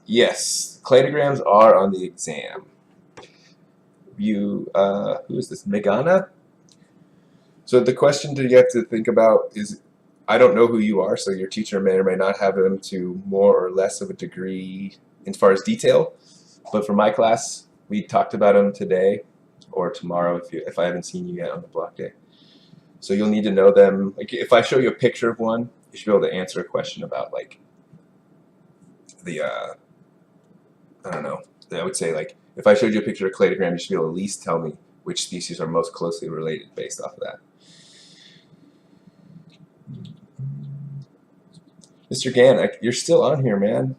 Yes, cladograms are on the exam. You, who is this? Megana? So the question that you have to think about is, I don't know who you are, so your teacher may or may not have them to more or less of a degree as far as detail. But for my class, we talked about them today or tomorrow if I haven't seen you yet on the block day. So you'll need to know them. Like if I show you a picture of one, you should be able to answer a question about like the I don't know. I would say like if I showed you a picture of a cladogram, you should be able to at least tell me which species are most closely related based off of that. Mr. Gann, you're still on here, man.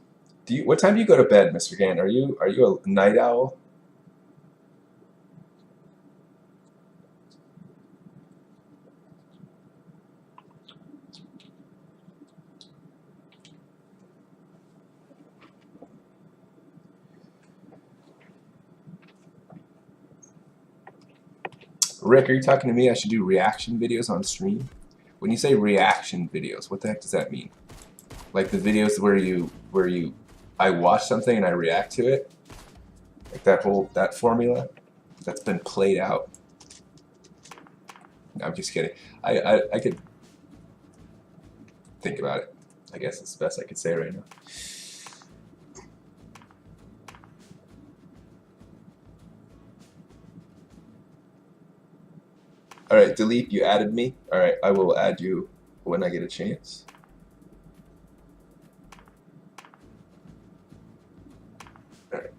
What time do you go to bed, Mr. Gann? Are you a night owl? Rick, are you talking to me? I should do reaction videos on stream? When you say reaction videos, what the heck does that mean? Like the videos where I watch something and I react to it? Like that formula that's been played out. No, I'm just kidding. I could think about it. I guess it's the best I could say right now. Alright, delete, you added me. Alright, I will add you when I get a chance. Alright.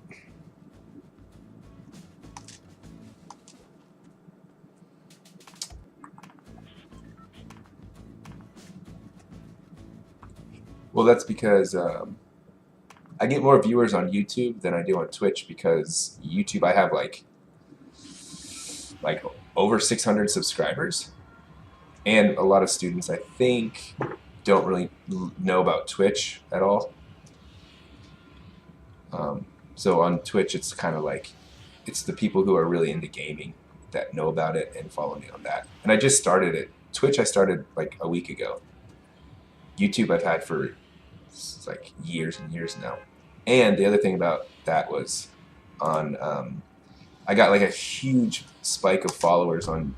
Well, that's because I get more viewers on YouTube than I do on Twitch because YouTube I have like over 600 subscribers, and a lot of students I think don't really know about Twitch at all. So on Twitch it's kind of like it's the people who are really into gaming that know about it and follow me on that. And I just started it. Twitch I started like a week ago. YouTube I've had for like years and years now. And the other thing about that was on I got like a huge spike of followers on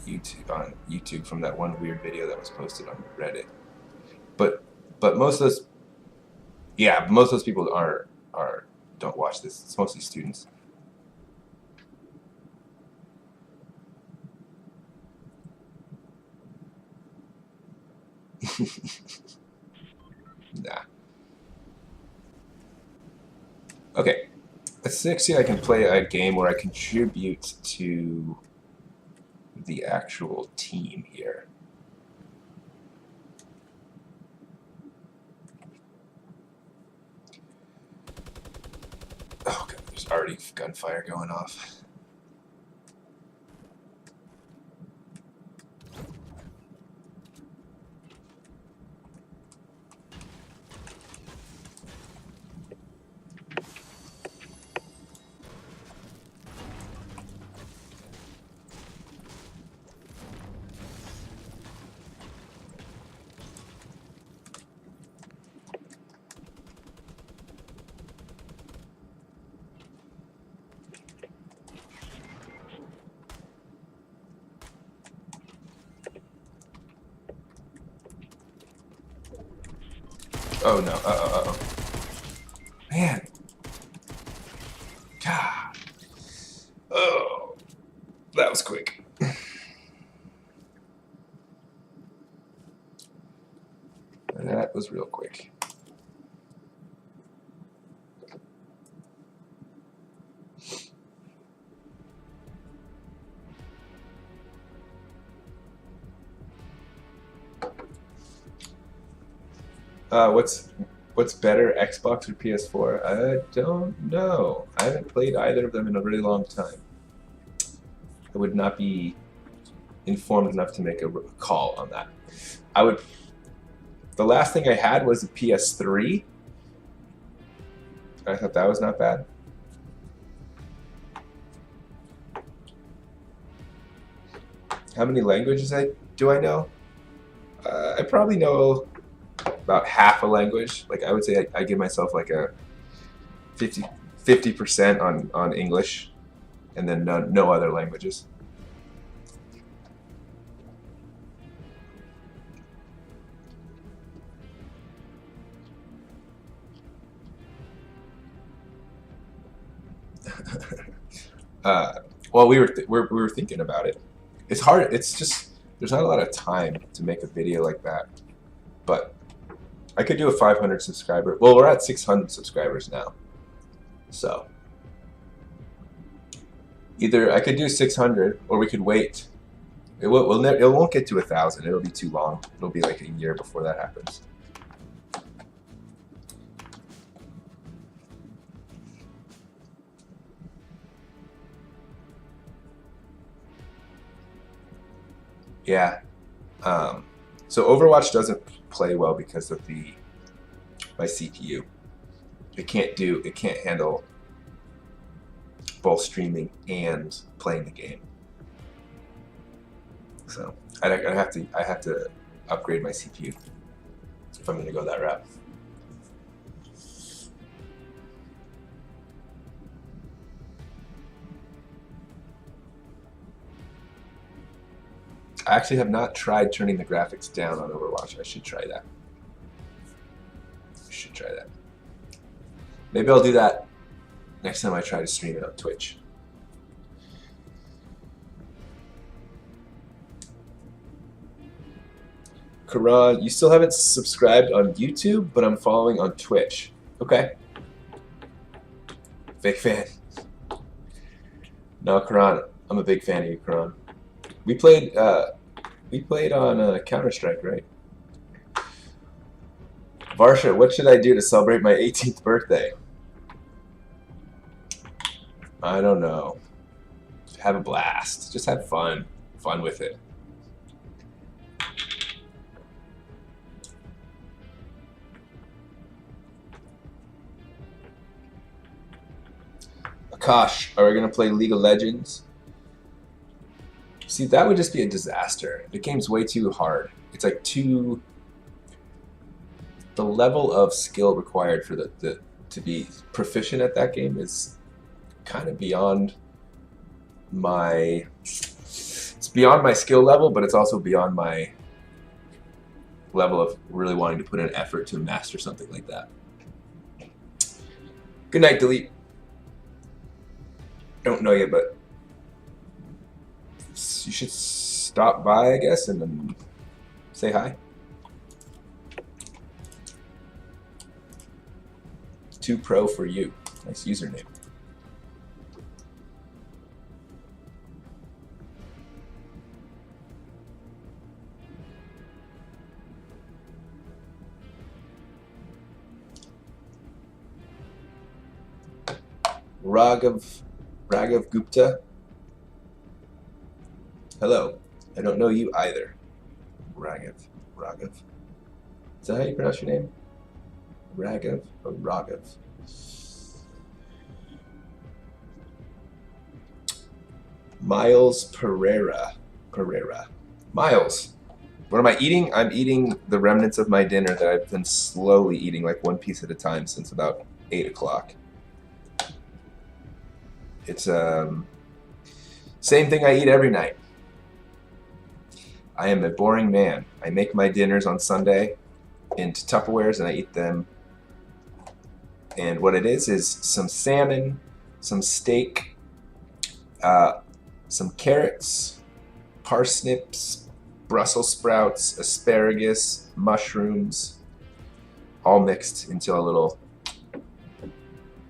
YouTube from that one weird video that was posted on Reddit. But most of those most of those people don't watch this. It's mostly students. Nah. Okay. Let's see if I can play a game where I contribute to the actual team here. Oh god, there's already gunfire going off. Oh no, uh-oh. Man. God. Oh. That was quick. That was real quick. What's better, Xbox or PS4? I don't know. I haven't played either of them in a really long time. I would not be informed enough to make a call on that. The last thing I had was a PS3. I thought that was not bad. How many languages do I know? I probably know about half a language. Like I would say I give myself like a 50% on English, and then no other languages. Well, we were thinking about it. It's hard. It's just there's not a lot of time to make a video like that. But I could do a 500 subscriber. Well, we're at 600 subscribers now. So either I could do 600, or we could wait. It won't get to 1,000. It'll be too long. It'll be like a year before that happens. Yeah. So Overwatch doesn't play well because of my CPU. It can't handle both streaming and playing the game. So I have to upgrade my CPU if I'm going to go that route. I actually have not tried turning the graphics down on Overwatch. I should try that. Maybe I'll do that next time I try to stream it on Twitch. Karan, you still haven't subscribed on YouTube, but I'm following on Twitch. Okay. Fake fan. No, Karan, I'm a big fan of you, Karan. We played on Counter-Strike, right? Varsha, what should I do to celebrate my 18th birthday? I don't know. Have a blast. Just have fun. Fun with it. Akash, are we going to play League of Legends? See, that would just be a disaster. The game's way too hard. It's like the level of skill required for to be proficient at that game is kind of beyond my skill level, but it's also beyond my level of really wanting to put in effort to master something like that. Good night, Delete. Don't know you, but you should stop by, I guess, and then say hi. Too pro for you. Nice username. Raghav Gupta. Hello. I don't know you either. Raghav. Is that how you pronounce your name? Raghav or Raghav? Miles Pereira. Miles, what am I eating? I'm eating the remnants of my dinner that I've been slowly eating, like one piece at a time, since about 8 o'clock. It's same thing I eat every night. I am a boring man. I make my dinners on Sunday into Tupperwares and I eat them. And what it is some salmon, some steak, some carrots, parsnips, Brussels sprouts, asparagus, mushrooms, all mixed into a little,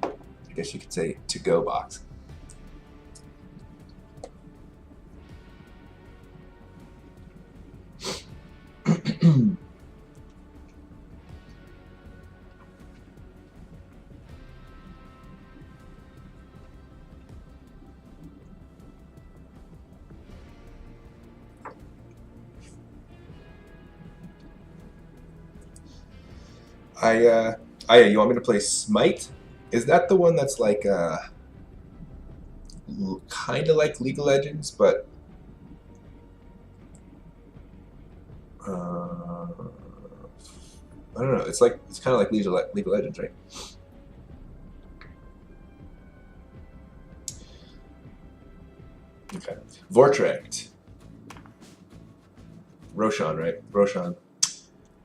I guess you could say, to-go box. You want me to play Smite? Is that the one that's like kind of like League of Legends, but I don't know. It's kind of like League of Legends, right? Okay. Vortrekt. Roshan, right? Roshan.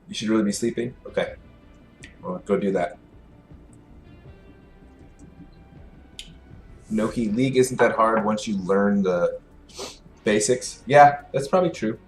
You should really be sleeping? Okay. Well, go do that. Noki, League isn't that hard once you learn the basics. Yeah, that's probably true.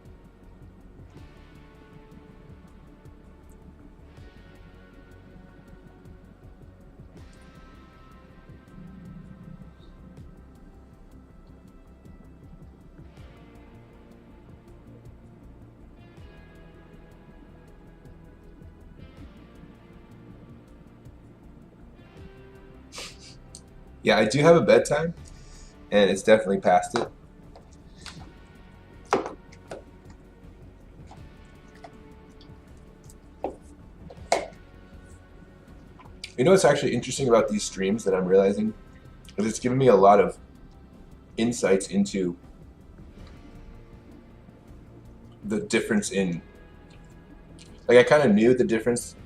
Yeah, I do have a bedtime, and it's definitely past it. You know what's actually interesting about these streams that I'm realizing is it's given me a lot of insights into the difference in, like, I kind of knew the difference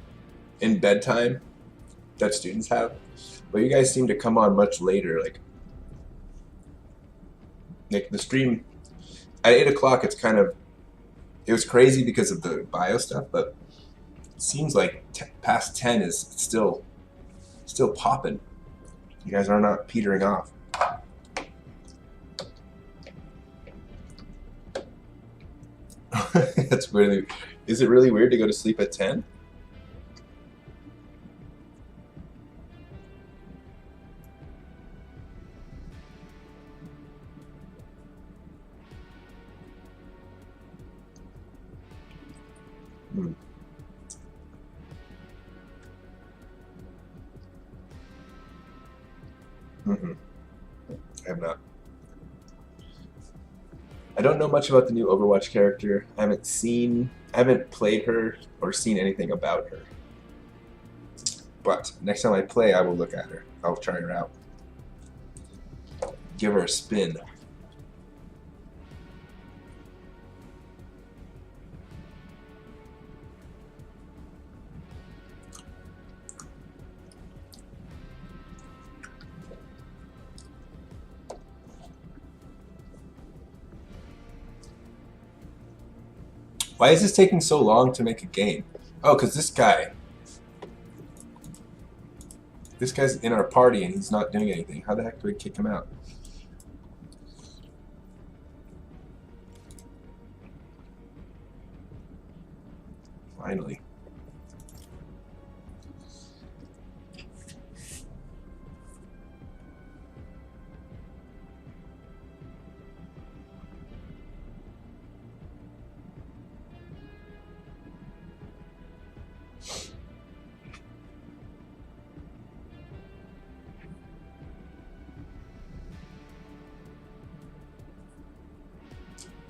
in bedtime that students have, but you guys seem to come on much later. Like the stream at 8 o'clock, it's kind of, it was crazy because of the bio stuff, but it seems like past 10 is still popping. You guys are not petering off. That's really, is it really weird to go to sleep at 10? I have not. I don't know much about the new Overwatch character. I haven't played her or seen anything about her. But next time I play, I will look at her. I'll try her out. Give her a spin. Why is this taking so long to make a game? Oh, because this guy's in our party and he's not doing anything. How the heck do we kick him out? Finally.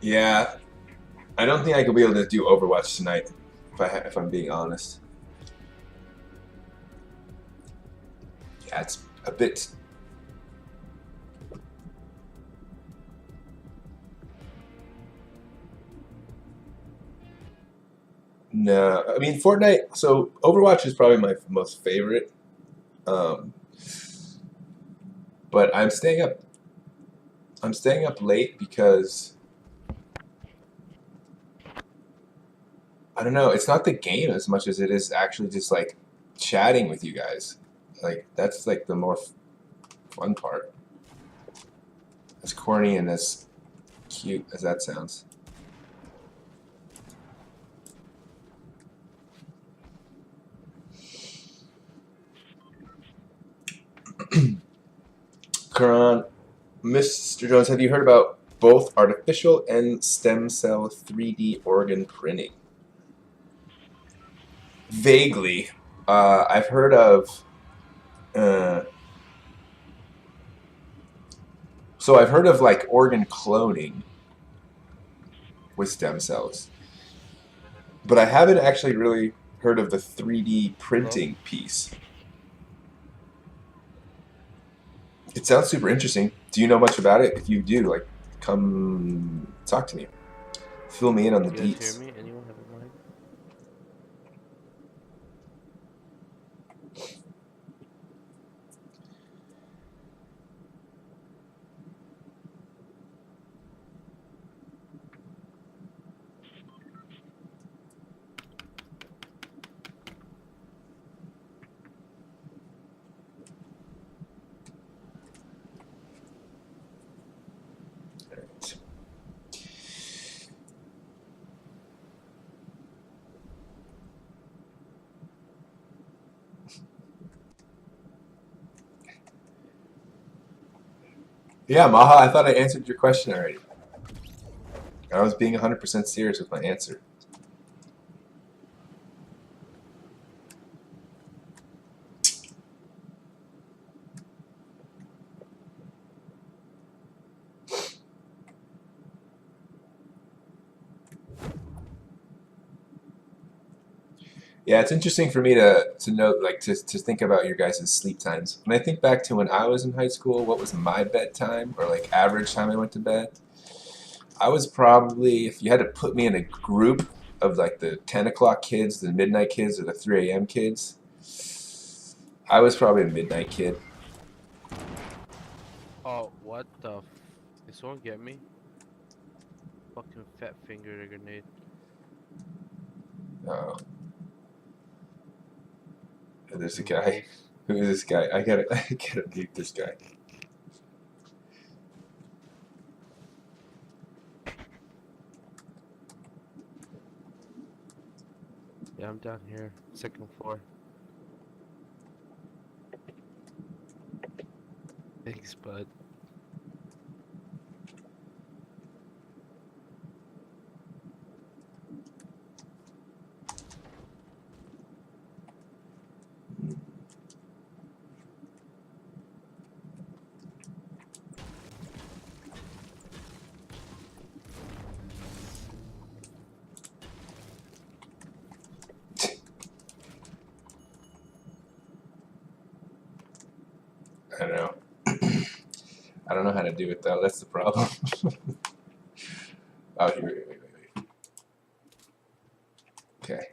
Yeah, I don't think I could be able to do Overwatch tonight, if I'm being honest. Yeah, it's a bit. No, I mean Fortnite. So Overwatch is probably my most favorite, um, but I'm staying up. I'm staying up late because I don't know. It's not the game as much as it is actually just like chatting with you guys. Like that's like the more fun part. As corny and as cute as that sounds. Karan, Mr. Jones, have you heard about both artificial and stem cell 3D organ printing? Vaguely. I've heard of. Uh, so I've heard of like organ cloning with stem cells, but I haven't actually really heard of the 3D Hello? printing piece. It sounds super interesting. Do you know much about it? If you do, like, come talk to me. Fill me in on the You guys hear deets. me? Anyone have a mic? Alright. Yeah, Maha, I thought I answered your question already. I was being 100% serious with my answer. Yeah, it's interesting for me to know, like, to think about your guys' sleep times. When I think back to when I was in high school, what was my bedtime, or like average time I went to bed? I was probably, if you had to put me in a group of like the 10 o'clock kids, the midnight kids, or the 3 a.m. kids, I was probably a midnight kid. Oh, what the f... Did someone get me? Fucking fat finger grenade. Oh, there's a Fucking guy. ghost. Who is this guy? I gotta mute this guy. Yeah, I'm down here. Second floor. Thanks, bud. I don't know. I don't know how to do it though. That's the problem. Oh, here, wait. Okay.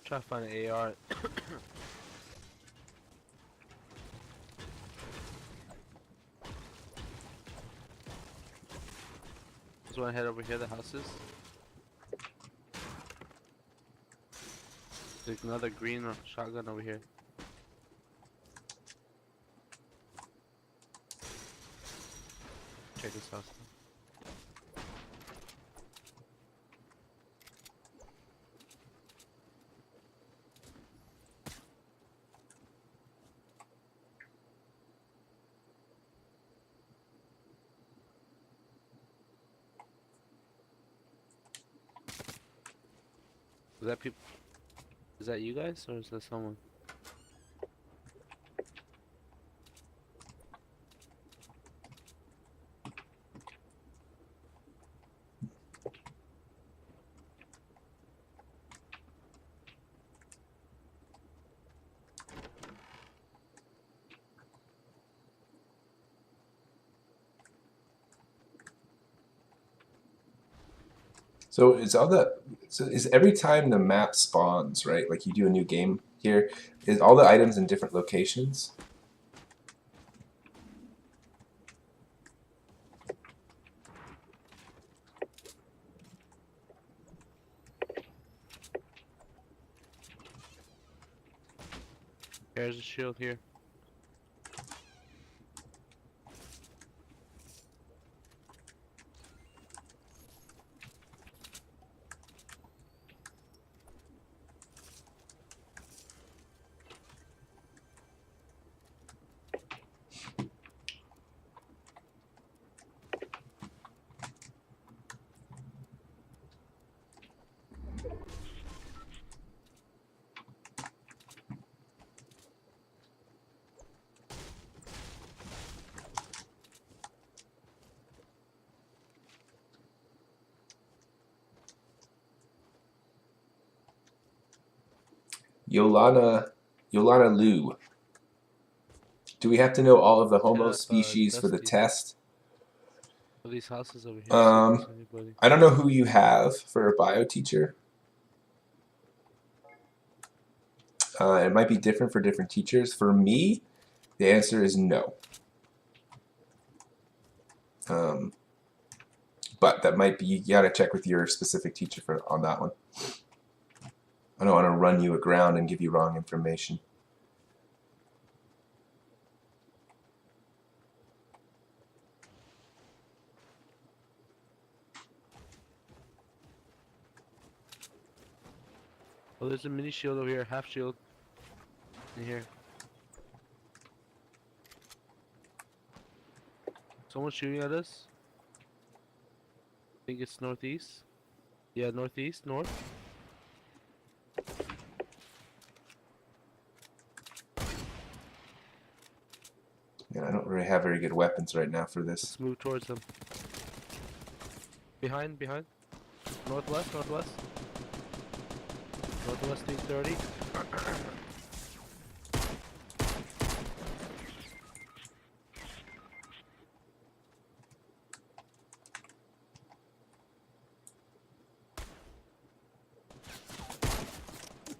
Try to find an AR. Just wanna head over here, the houses. There's another green shotgun over here. Check this house out. Is that people? Is that you guys, or is that someone? So is every time the map spawns, right? Like you do a new game here, is all the items in different locations? There's a shield here. Yolana Liu. Do we have to know all of the Homo Hit up species for the Dusty. test? All these houses over here. See if there's anybody. I don't know who you have for a bio teacher. It might be different for different teachers. For me, the answer is no. But that might be, you gotta check with your specific teacher on that one. I don't want to run you aground and give you wrong information. Oh, there's a mini shield over here. Half shield. In here. Someone shooting at us. I think it's northeast. Yeah, northeast, north. Yeah, I don't really have very good weapons right now for this. Let's move towards them. Behind. Northwest. Northwest 330.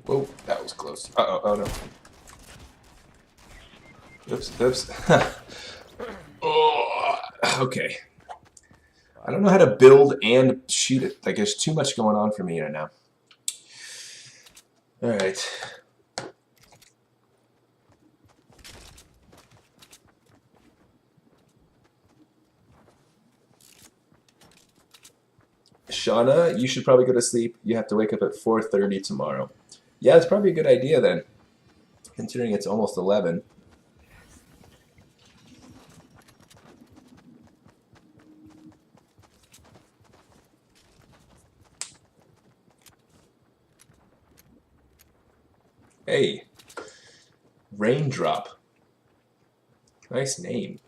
Whoa, that was close. Uh-oh, oh no. Oops. Oh, okay. I don't know how to build and shoot it. Like, there's too much going on for me right now. Alright. Shauna, you should probably go to sleep. You have to wake up at 4:30 tomorrow. Yeah, it's probably a good idea then, considering it's almost 11. Hey, Raindrop. Nice name.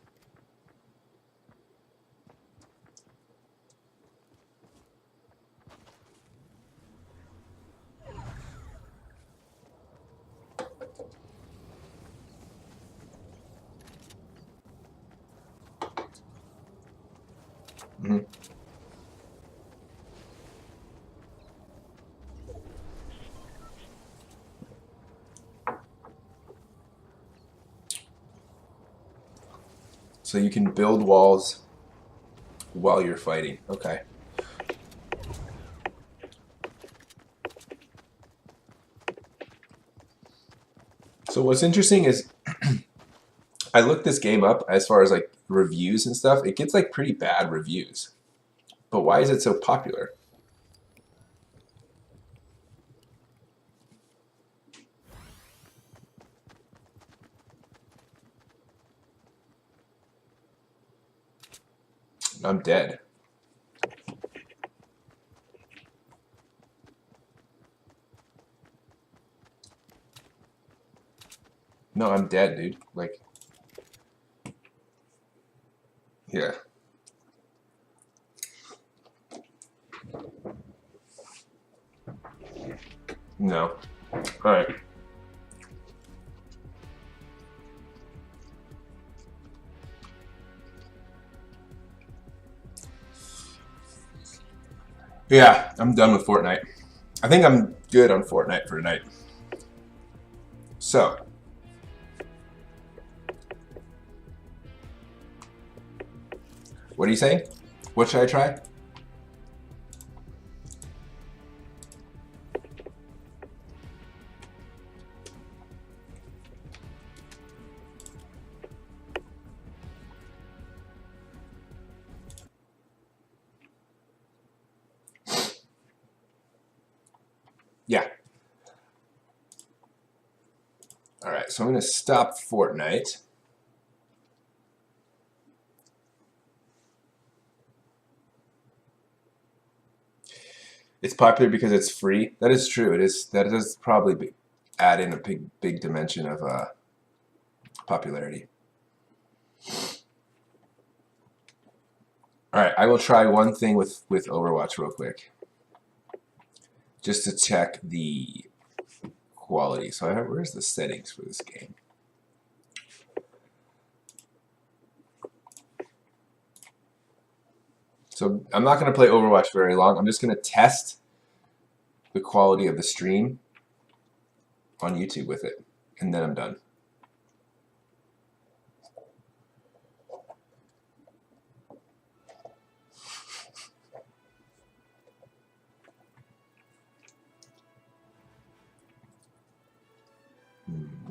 Mm-hmm. So you can build walls while you're fighting. Okay. So what's interesting is I looked this game up as far as like reviews and stuff. It gets like pretty bad reviews. But why is it so popular? I'm dead. No, I'm dead, dude. Like, yeah. No. All right. Yeah, I'm done with Fortnite. I think I'm good on Fortnite for tonight. So, what are you saying? What should I try? Yeah. All right, so I'm going to stop Fortnite. It's popular because it's free. That is true. It is. That does probably add in a big dimension of popularity. All right, I will try one thing with Overwatch real quick, just to check the quality. So where's the settings for this game? So I'm not going to play Overwatch very long. I'm just going to test the quality of the stream on YouTube with it, and then I'm done.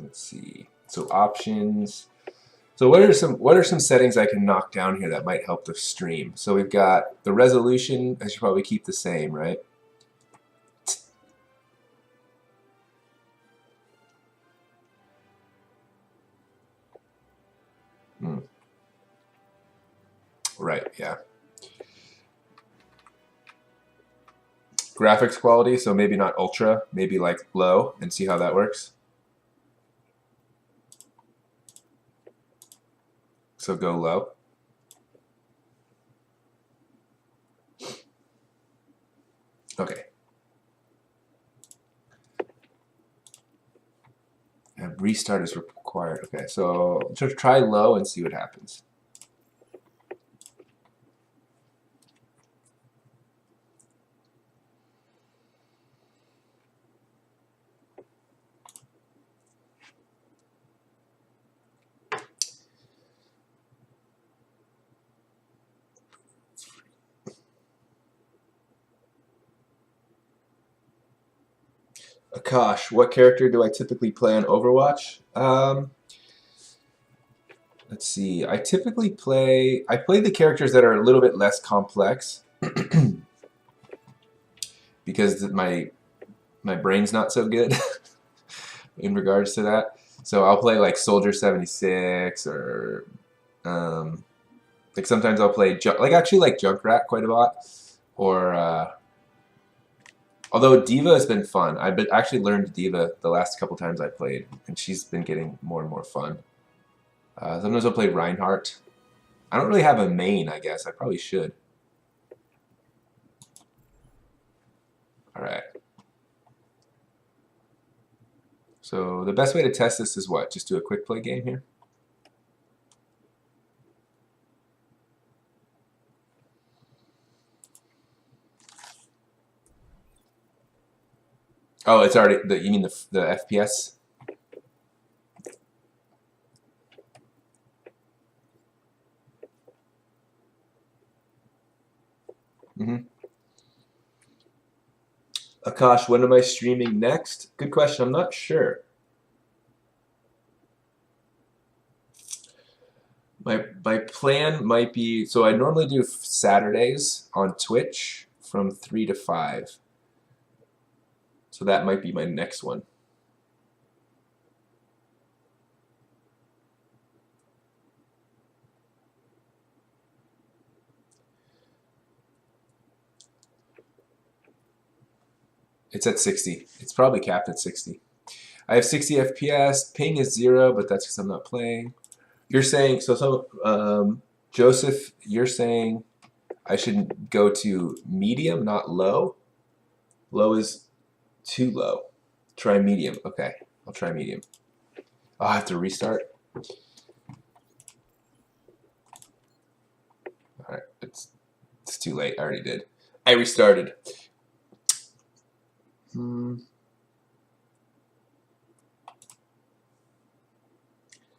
Let's see. So options. So what are some settings I can knock down here that might help the stream? So we've got the resolution. I should probably keep the same, right? Right, yeah. Graphics quality, so maybe not ultra, maybe like low, and see how that works. So go low. Okay. And restart is required. Okay, so just try low and see what happens. Akash, what character do I typically play on Overwatch? Let's see. I play the characters that are a little bit less complex because my brain's not so good in regards to that. So I'll play like Soldier 76 or like sometimes I'll play like Junkrat quite a lot, or although Diva has been fun. I've actually learned Diva the last couple times I played, and she's been getting more and more fun. Sometimes I'll play Reinhardt. I don't really have a main, I guess. I probably should. All right. So the best way to test this is what? Just do a quick play game here? Oh, it's already, you mean the FPS? Mm-hmm. Akash, when am I streaming next? Good question. I'm not sure. My plan might be, so I normally do Saturdays on Twitch from 3 to 5. So that might be my next one. It's at 60. It's probably capped at 60. I have 60 FPS. Ping is 0, but that's because I'm not playing. You're saying, Joseph, you're saying I should go to medium, not low? Low is too low. Try medium. Okay, I'll try medium. Oh, I have to restart. All right, it's too late. I already did. I restarted.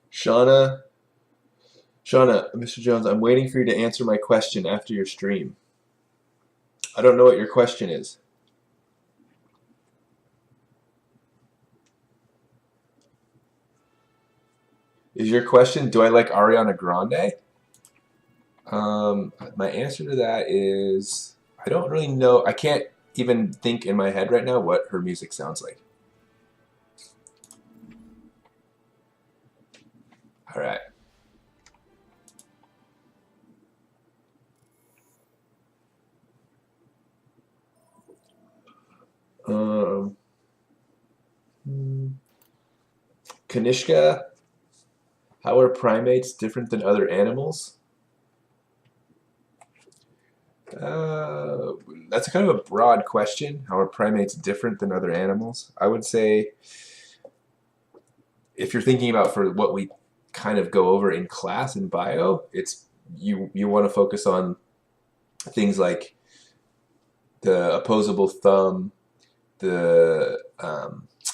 Shauna, Mr. Jones, I'm waiting for you to answer my question after your stream. I don't know what your question is. Is your question, do I like Ariana Grande? My answer to that is, I don't really know. I can't even think in my head right now what her music sounds like. All right. Kanishka, how are primates different than other animals? That's kind of a broad question. How are primates different than other animals? I would say, if you're thinking about for what we kind of go over in class in bio, it's you want to focus on things like the opposable thumb, the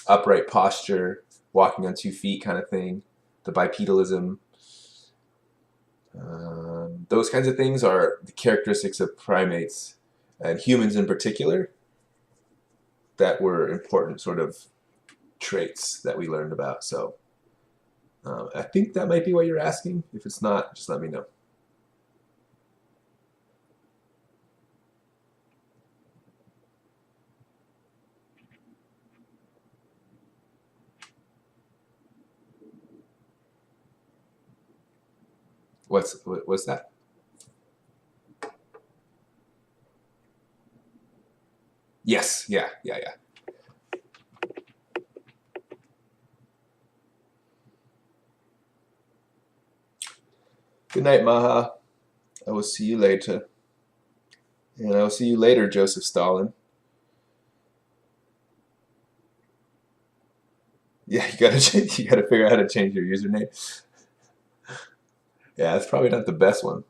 upright posture, walking on 2 feet kind of thing, the bipedalism. Those kinds of things are the characteristics of primates and humans in particular that were important sort of traits that we learned about. So I think that might be what you're asking. If it's not, just let me know. What's that? Yes, yeah. Good night, Maha. I will see you later. And I will see you later, Joseph Stalin. Yeah, you gotta figure out how to change your username. Yeah, it's probably not the best one.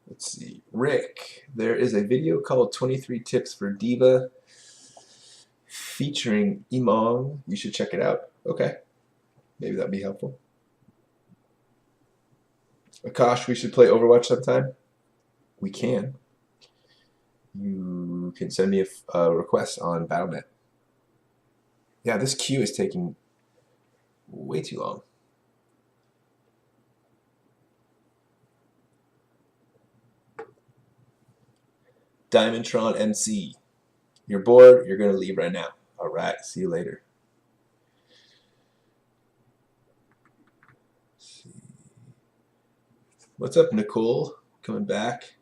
Let's see. Rick, there is a video called 23 Tips for Diva featuring Imong. You should check it out. Okay. Maybe that'd be helpful. Akash, we should play Overwatch sometime. We can. You can send me a request on Battle.net. Yeah, this queue is taking way too long. Diamondtron MC. You're bored, you're gonna leave right now. Alright, see you later. What's up, Nicole? Coming back.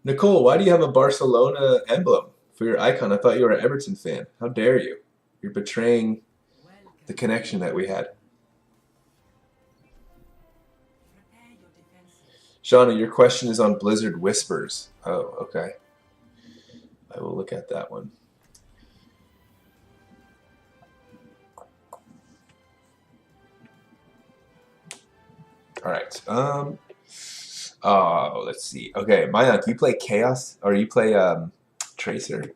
Nicole, why do you have a Barcelona emblem for your icon? I thought you were an Everton fan. How dare you? You're betraying the connection that we had. Shauna, your question is on Blizzard Whispers. Oh, okay. I will look at that one. All right. Oh, let's see. Okay, Mayank, you play Chaos or you play Tracer?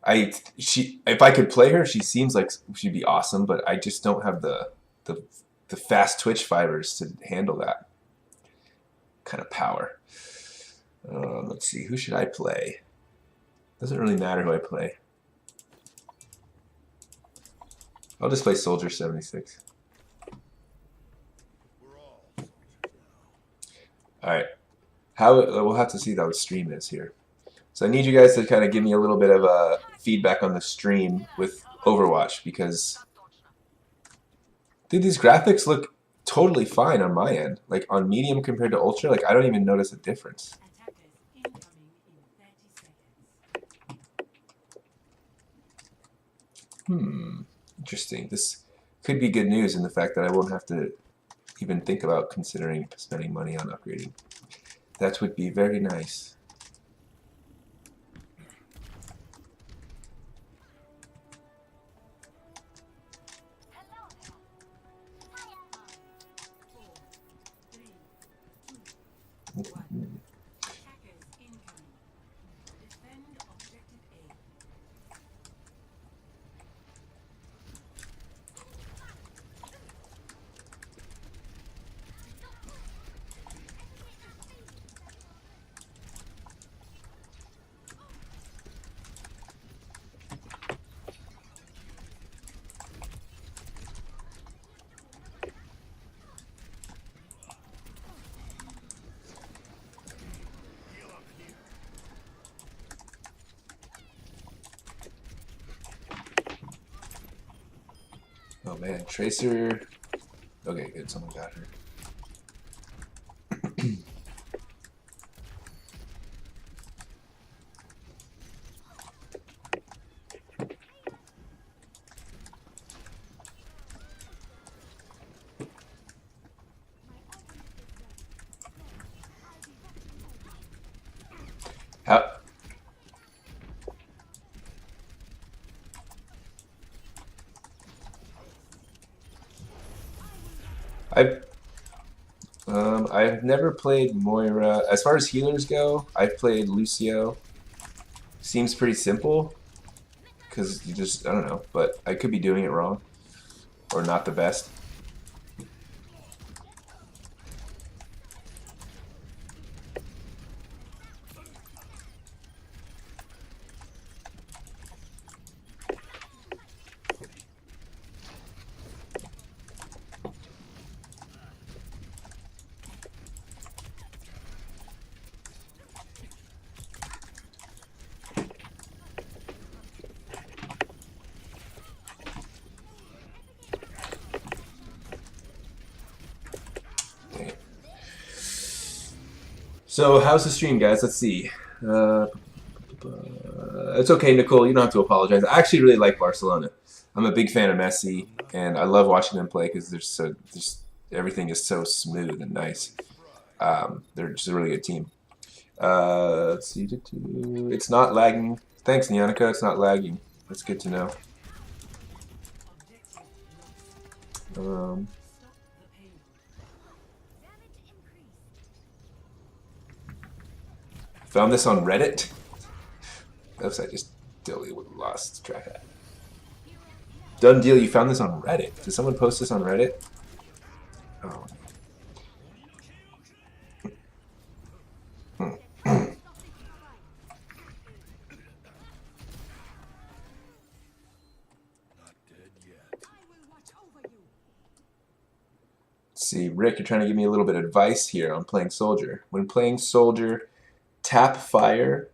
If I could play her, she seems like she'd be awesome, but I just don't have the fast twitch fibers to handle that kind of power. Let's see. Who should I play? Doesn't really matter who I play. I'll just play Soldier 76. Alright. We'll have to see how the stream is here. So I need you guys to kind of give me a little bit of feedback on the stream with Overwatch because dude, these graphics look totally fine on my end. Like on medium compared to ultra, like I don't even notice a difference. Interesting. This could be good news in the fact that I won't have to even think about considering spending money on upgrading. That would be very nice. Oh man, Tracer. Okay, good. Someone got her. How? I've never played Moira. As far as healers go, I've played Lucio. Seems pretty simple, because you just, I don't know, but I could be doing it wrong, or not the best. So, how's the stream, guys? Let's see. It's okay, Nicole. You don't have to apologize. I actually really like Barcelona. I'm a big fan of Messi, and I love watching them play because everything is so smooth and nice. They're just a really good team. Let's see. It's not lagging. Thanks, Nyanika. It's not lagging. That's good to know. Found this on Reddit. Oops, I just totally lost track of that. Done deal, you found this on Reddit. Did someone post this on Reddit? Oh. Let's see, Rick, you're trying to give me a little bit of advice here on playing Soldier. When playing Soldier, tap fire,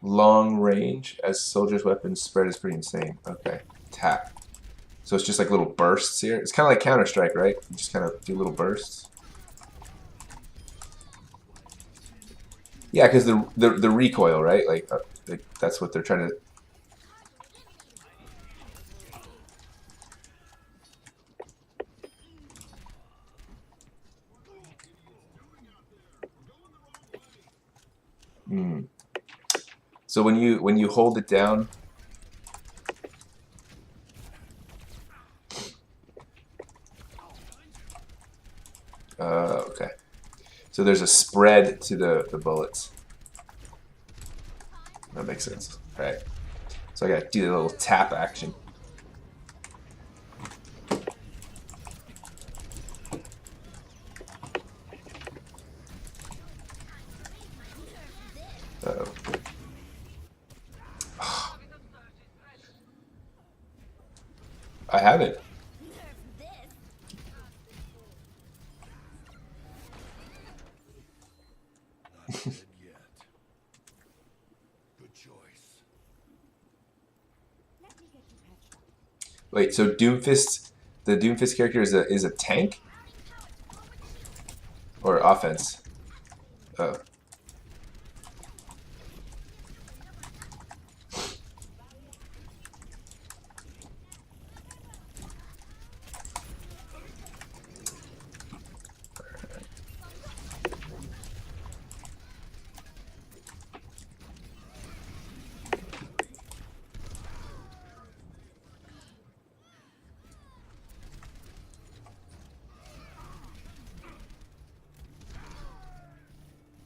long range, as Soldier's weapon spread is pretty insane. Okay, tap. So it's just like little bursts here. It's kind of like Counter-Strike, right? You just kind of do little bursts. Yeah, because the recoil, right? Like that's what they're trying to. So when you hold it down. Okay. So there's a spread to the bullets. That makes sense. All right. So I gotta do the little tap action. Uh-oh. I haven't. Wait, so Doomfist, the Doomfist character is a tank? Or offense? Oh.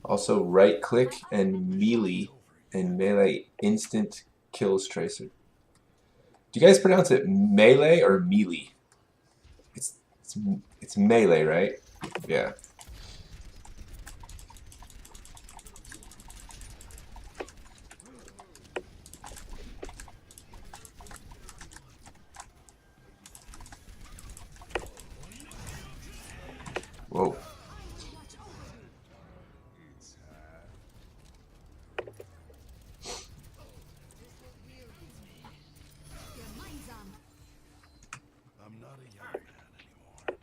Also, right click and melee instant kills tracer. Do you guys pronounce it melee or melee? It's melee, right? Yeah. Whoa. I'm not a young man anymore.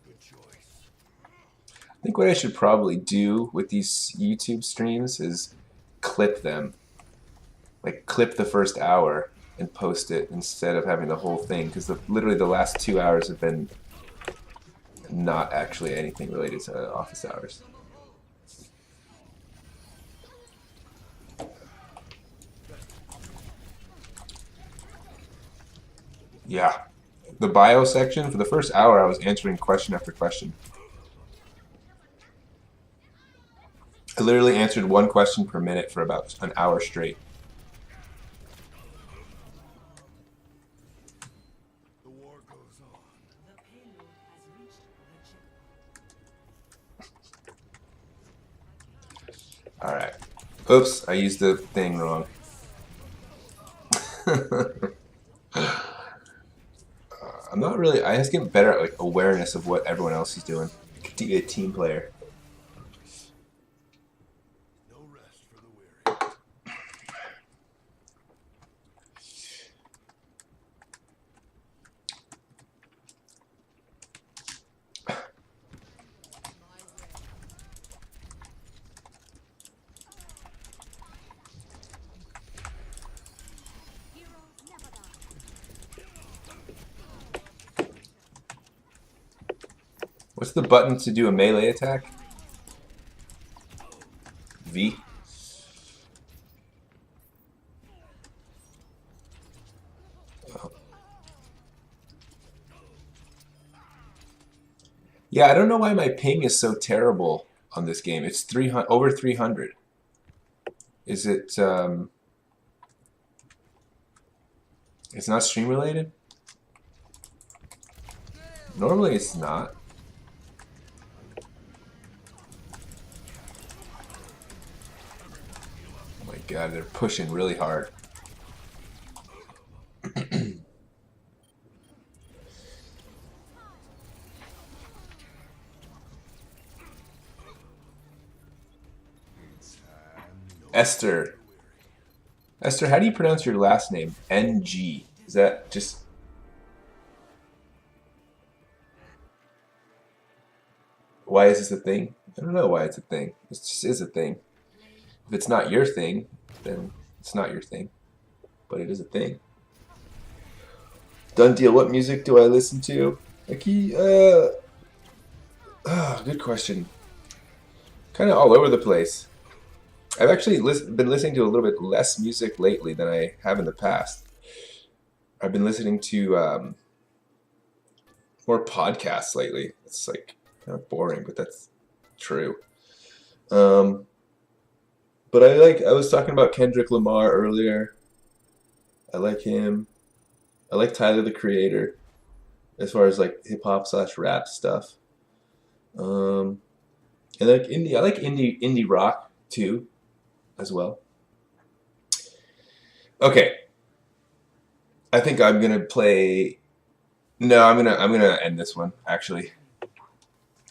Good choice. I think what I should probably do with these YouTube streams is clip them. Like clip the first hour and post it instead of having the whole thing, because literally the last 2 hours have been not actually anything related to office hours. Yeah. The bio section, for the first hour I was answering question after question. I literally answered one question per minute for about an hour straight. The war goes on. Alright. Oops, I used the thing wrong. I'm not really, I just get better at like awareness of what everyone else is doing. To be a team player. No rest for the weary. What's the button to do a melee attack? V. Oh. Yeah, I don't know why my ping is so terrible on this game. It's 300 over 300. Is it it's not stream related? Normally it's not. Oh my god, they're pushing really hard. Esther. Esther, how do you pronounce your last name? NG. Is that just... Why is this a thing? I don't know why it's a thing. It just is a thing. If it's not your thing, then it's not your thing. But it is a thing. Done deal. What music do I listen to? Good question. Kind of all over the place. I've actually been listening to a little bit less music lately than I have in the past. I've been listening to more podcasts lately. It's like kind of boring, but that's true. But I was talking about Kendrick Lamar earlier. I like him. I like Tyler the Creator as far as like hip hop / rap stuff. And like indie, I like indie rock too, as well. Okay. I think I'm gonna play. No, I'm gonna end this one actually.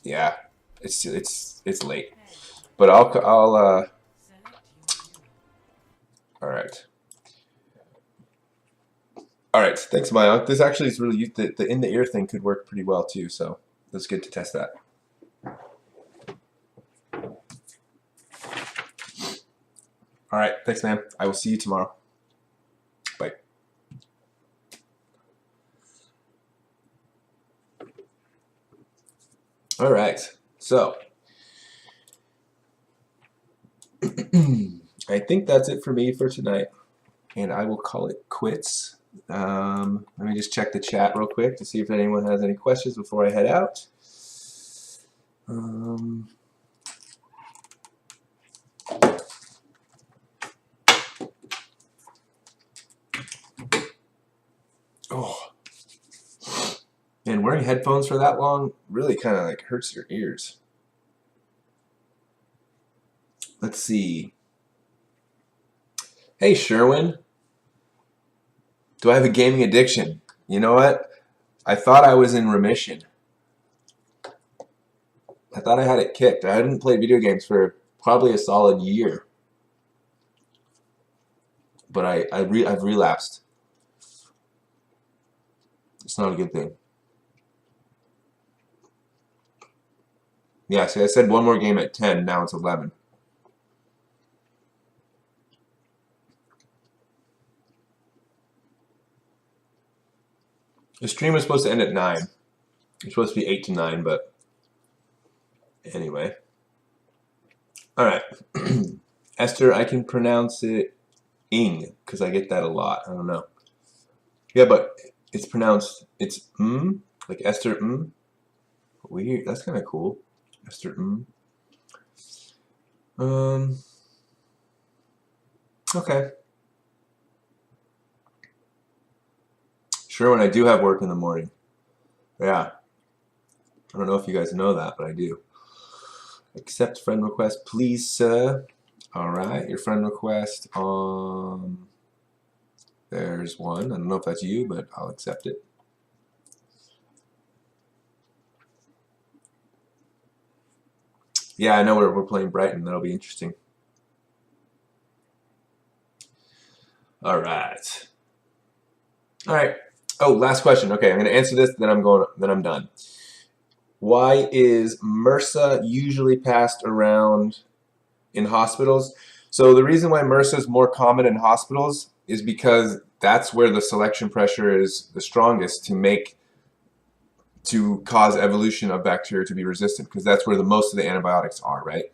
Yeah, it's late, but I'll all right. All right, thanks, Mayank. This actually is really the in the ear thing could work pretty well too, so it's good to test that. All right, thanks, man. I will see you tomorrow. Bye. All right, so I think that's it for me for tonight, and I will call it quits. Let me just check the chat real quick to see if anyone has any questions before I head out. Oh, and wearing headphones for that long really kind of like hurts your ears. Let's see. Hey, Sherwin. Do I have a gaming addiction? You know what? I thought I was in remission. I thought I had it kicked. I hadn't played video games for probably a solid year. But I've relapsed. It's not a good thing. Yeah, see, I said one more game at 10. Now it's 11. The stream was supposed to end at 9. It's supposed to be 8 to 9, but anyway. All right. Esther, I can pronounce it ing because I get that a lot. I don't know. Yeah, but it's pronounced, it's like Esther Weird. That's kind of cool. Esther Okay. Sure, when I do have work in the morning. Yeah. I don't know if you guys know that, but I do. Accept friend request, please, sir. All right, your friend request. There's one. I don't know if that's you, but I'll accept it. Yeah, I know we're playing Brighton. That'll be interesting. All right. All right. Oh, last question. Okay, I'm going to answer this, then I'm done. Why is MRSA usually passed around in hospitals? So the reason why MRSA is more common in hospitals is because that's where the selection pressure is the strongest to cause evolution of bacteria to be resistant, because that's where most of the antibiotics are, right?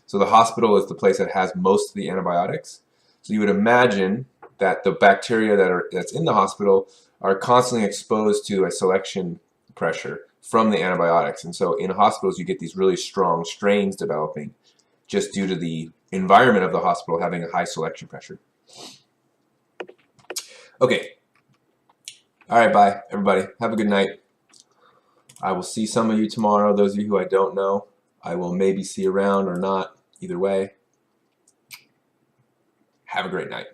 So the hospital is the place that has most of the antibiotics. So you would imagine that the bacteria that's in the hospital are constantly exposed to a selection pressure from the antibiotics. And so in hospitals, you get these really strong strains developing just due to the environment of the hospital having a high selection pressure. Okay. All right, bye, everybody. Have a good night. I will see some of you tomorrow. Those of you who I don't know, I will maybe see around or not. Either way, have a great night.